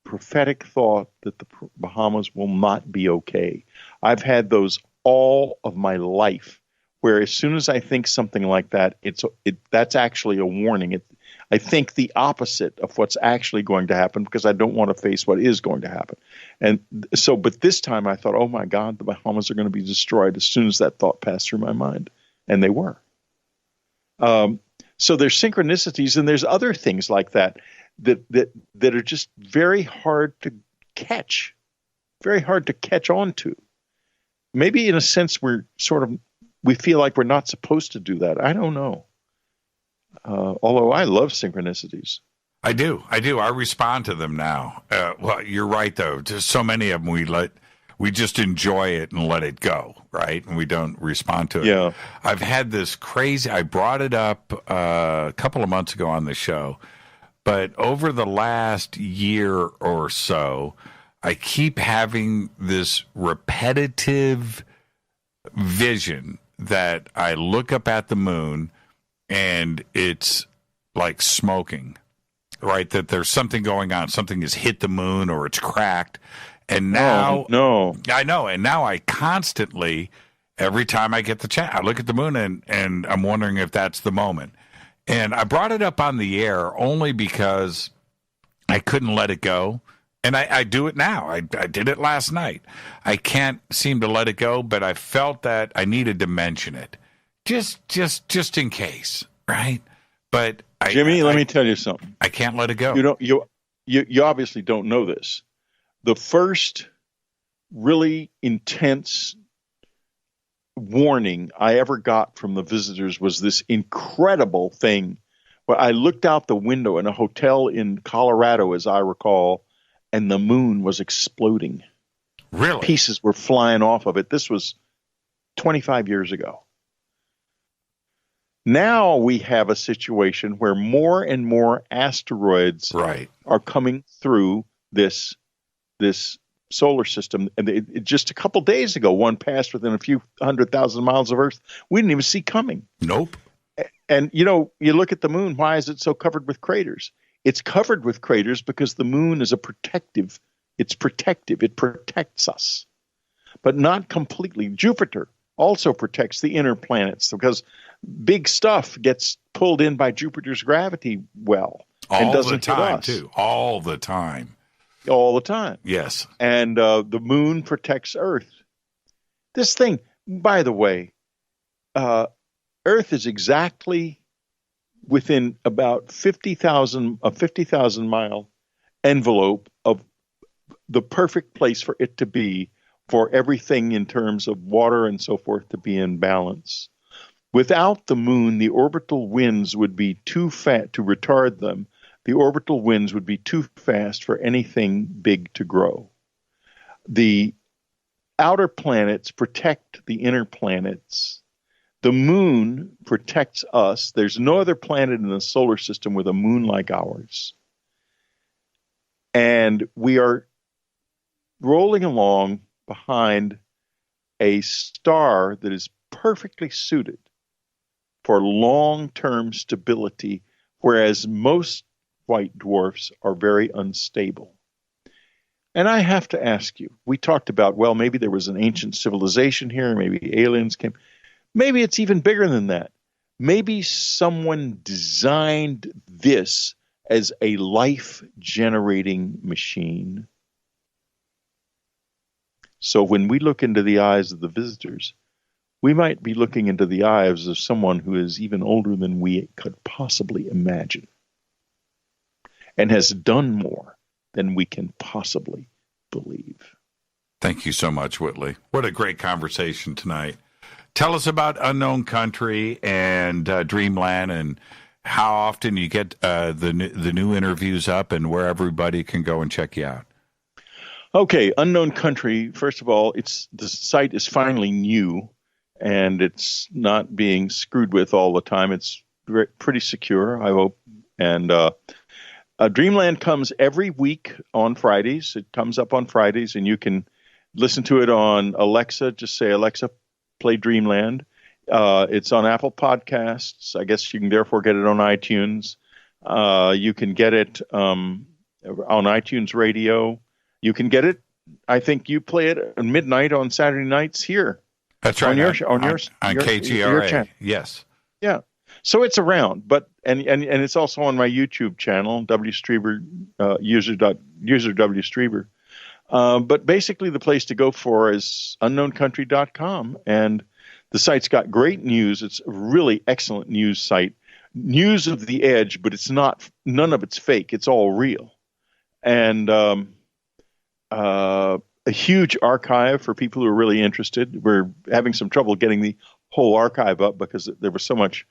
prophetic thought that the Bahamas will not be okay. I've had those all of my life, where as soon as I think something like that, that's actually a warning. I think the opposite of what's actually going to happen, because I don't want to face what is going to happen. And so, but this time I thought, oh my God, the Bahamas are going to be destroyed as soon as that thought passed through my mind. And they were. So there's synchronicities, and there's other things like that are just very hard to catch on to. Maybe in a sense we feel like we're not supposed to do that. I don't know. Although I love synchronicities. I do. I respond to them now. Well, you're right, though. Just so many of them we just enjoy it and let it go, right? And we don't respond to it. Yeah. I've had this crazy, I brought it up a couple of months ago on the show, but over the last year or so, I keep having this repetitive vision that I look up at the moon and it's like smoking, right? That there's something going on. Something has hit the moon or it's cracked. And now, no, I know. And now I constantly, every time I get the chat, I look at the moon and I'm wondering if that's the moment. And I brought it up on the air only because I couldn't let it go. And I do it now. I did it last night. I can't seem to let it go, but I felt that I needed to mention it. Just in case, right? But Jimmy, let me tell you something. I can't let it go. You obviously don't know this. The first really intense warning I ever got from the visitors was this incredible thing where I looked out the window in a hotel in Colorado, as I recall, and the moon was exploding. Really? Pieces were flying off of it. This was 25 years ago. Now we have a situation where more and more asteroids are coming through this solar system. And just a couple days ago, one passed within a few 100,000 miles of Earth. We didn't even see coming. Nope. And, you look at the moon. Why is it so covered with craters? It's covered with craters because the moon is protective. It's protective. It protects us, but not completely. Jupiter also protects the inner planets because big stuff gets pulled in by Jupiter's gravity and doesn't hit us. Too. All the time. All the time. Yes. And the moon protects Earth. This thing, by the way, Earth is exactly within about 50,000 mile envelope of the perfect place for it to be, for everything in terms of water and so forth to be in balance. Without the moon, the orbital winds would be too fat to retard them. The orbital winds would be too fast for anything big to grow. The outer planets protect the inner planets. The moon protects us. There's no other planet in the solar system with a moon like ours. And we are rolling along behind a star that is perfectly suited for long-term stability, whereas most white dwarfs are very unstable. And I have to ask you, we talked about, well, maybe there was an ancient civilization here, maybe aliens came. Maybe it's even bigger than that. Maybe someone designed this as a life-generating machine. So when we look into the eyes of the visitors, we might be looking into the eyes of someone who is even older than we could possibly imagine, and has done more than we can possibly believe. Thank you so much, Whitley. What a great conversation tonight. Tell us about Unknown Country and Dreamland, and how often you get the new interviews up, and where everybody can go and check you out. Okay, Unknown Country. First of all, the site is finally new, and it's not being screwed with all the time. It's pretty secure, I hope. And Dreamland comes every week on Fridays. It comes up on Fridays, and you can listen to it on Alexa. Just say, Alexa, play Dreamland. It's on Apple Podcasts. I guess you can therefore get it on iTunes. You can get it on iTunes Radio. You can get it. I think you play it at midnight on Saturday nights here. That's right. On KGRA. your channel. Yes. Yeah. So it's around, but and it's also on my YouTube channel, W Strieber, user W Strieber. But basically, the place to go for is unknowncountry.com, and the site's got great news. It's a really excellent news site. News of the edge, but none of it's fake. It's all real, and a huge archive for people who are really interested. We're having some trouble getting the whole archive up because there was so much.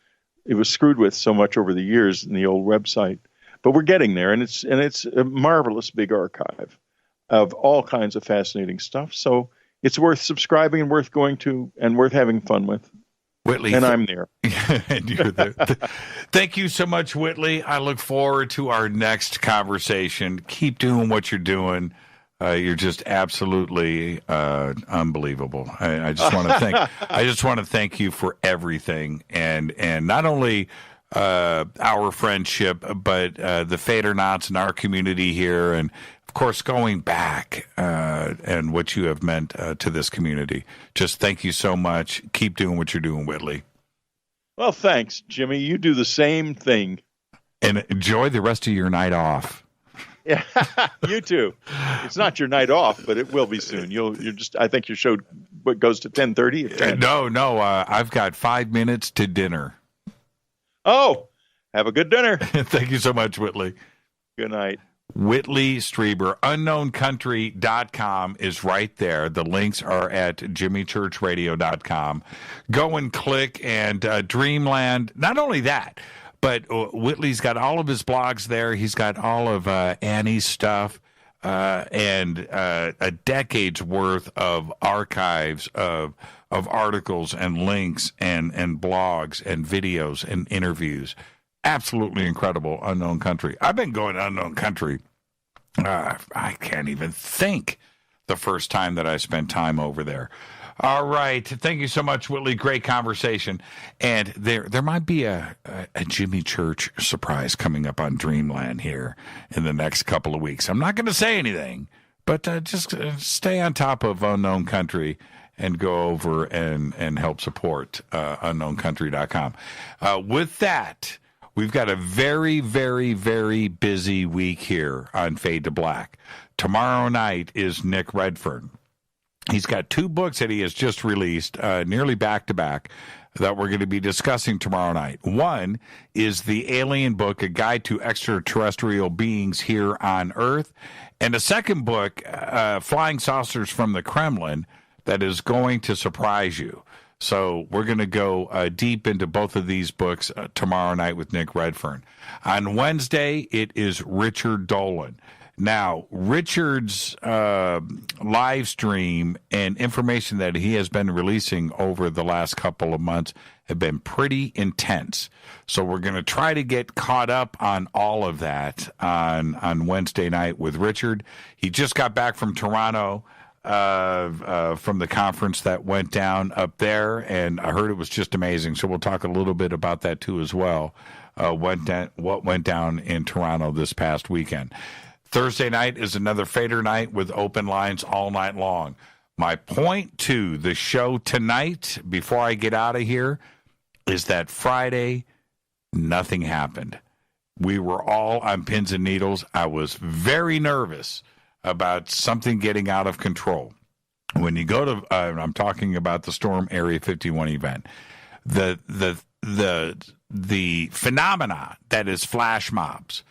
It was screwed with so much over the years in the old website, but we're getting there, and it's a marvelous big archive of all kinds of fascinating stuff. So it's worth subscribing and worth going to and worth having fun with. Whitley, and I'm there. And you're there. Thank you so much, Whitley. I look forward to our next conversation. Keep doing what you're doing. You're just absolutely unbelievable. I just want to thank. I just want to thank you for everything, and not only our friendship, but the Fadernauts in our community here, and of course going back and what you have meant to this community. Just thank you so much. Keep doing what you're doing, Whitley. Well, thanks, Jimmy. You do the same thing, and enjoy the rest of your night off. Yeah, you too. It's not your night off, but it will be soon. I think your show goes to 10:30. No. I've got 5 minutes to dinner. Oh, have a good dinner. Thank you so much, Whitley. Good night. Whitley Strieber, unknowncountry.com is right there. The links are at jimmychurchradio.com. Go and click, and Dreamland. Not only that, but Whitley's got all of his blogs there. He's got all of Annie's stuff and a decade's worth of archives of articles and links and blogs and videos and interviews. Absolutely incredible, Unknown Country. I've been going to Unknown Country. I can't even think the first time that I spent time over there. All right. Thank you so much, Whitley. Great conversation. And there might be a Jimmy Church surprise coming up on Dreamland here in the next couple of weeks. I'm not going to say anything, but just stay on top of Unknown Country and go over and help support unknowncountry.com. With that, we've got a very, very, very busy week here on Fade to Black. Tomorrow night is Nick Redfern. He's got 2 books that he has just released, nearly back-to-back, that we're going to be discussing tomorrow night. One is the Alien book, A Guide to Extraterrestrial Beings Here on Earth. And the second book, Flying Saucers from the Kremlin, that is going to surprise you. So we're going to go deep into both of these books tomorrow night with Nick Redfern. On Wednesday, it is Richard Dolan. Now, Richard's live stream and information that he has been releasing over the last couple of months have been pretty intense. So we're going to try to get caught up on all of that on Wednesday night with Richard. He just got back from Toronto from the conference that went down up there, and I heard it was just amazing. So we'll talk a little bit about that too as well, what went down in Toronto this past weekend. Thursday night is another Fader night with open lines all night long. My point to the show tonight, before I get out of here, is that Friday, nothing happened. We were all on pins and needles. I was very nervous about something getting out of control. When you go to, I'm talking about the Storm Area 51 event, the phenomena that is flash mobs,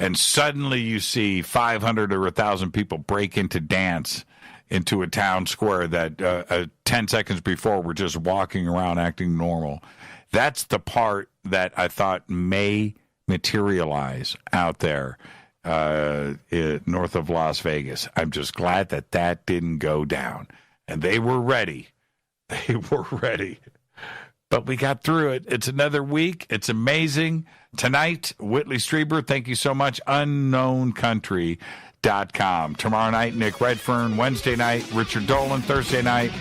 and suddenly you see 500 or 1,000 people break into dance into a town square that 10 seconds before were just walking around acting normal. That's the part that I thought may materialize out there north of Las Vegas. I'm just glad that didn't go down. And they were ready. They were ready. But we got through it. It's another week. It's amazing. Tonight, Whitley Strieber, thank you so much. UnknownCountry.com. Tomorrow night, Nick Redfern. Wednesday night, Richard Dolan. Thursday night,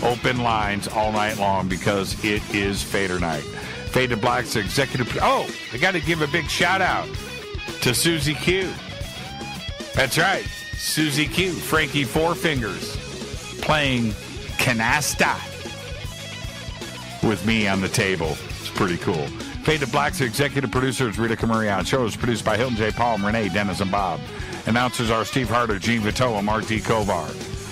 open lines all night long because it is Fader night. Fade to Black's executive. Oh, I got to give a big shout out to Susie Q. That's right. Susie Q. Frankie Four Fingers playing canasta with me on the table. It's pretty cool. Fade to Black's executive producers Rita Camurian. Show is produced by Hilton J. Palm, Renee, Dennis, and Bob. Announcers are Steve Harder, Gene Vitoa, and Mark D. Kovar.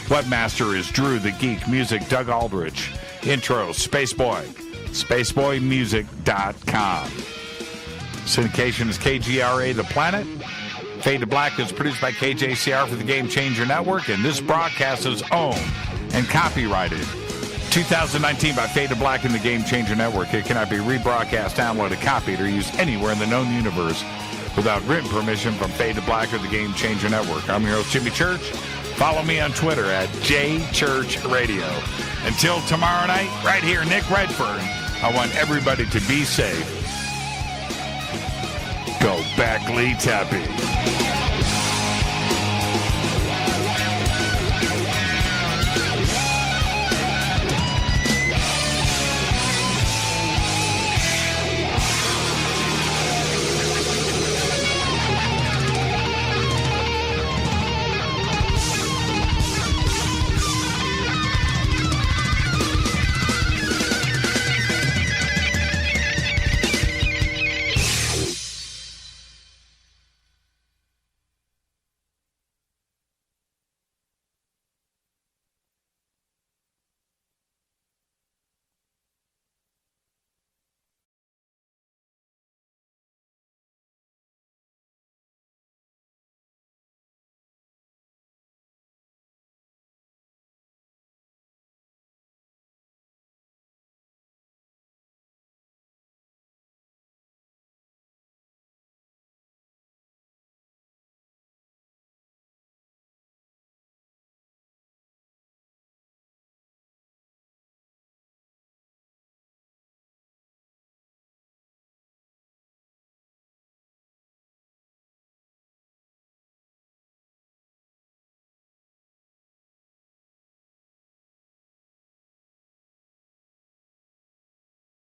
Webmaster is Drew the Geek. Music, Doug Aldrich. Intro, Spaceboy. SpaceboyMusic.com. Syndication is KGRA The Planet. Fade to Black is produced by KJCR for the Game Changer Network, and this broadcast is owned and copyrighted 2019 by Fade to Black and the Game Changer Network. It cannot be rebroadcast, downloaded, copied, or used anywhere in the known universe without written permission from Fade to Black or the Game Changer Network. I'm your host, Jimmy Church. Follow me on Twitter at JChurchRadio. Until tomorrow night, right here, Nick Redfern, I want everybody to be safe. Go back, Lee Tappy.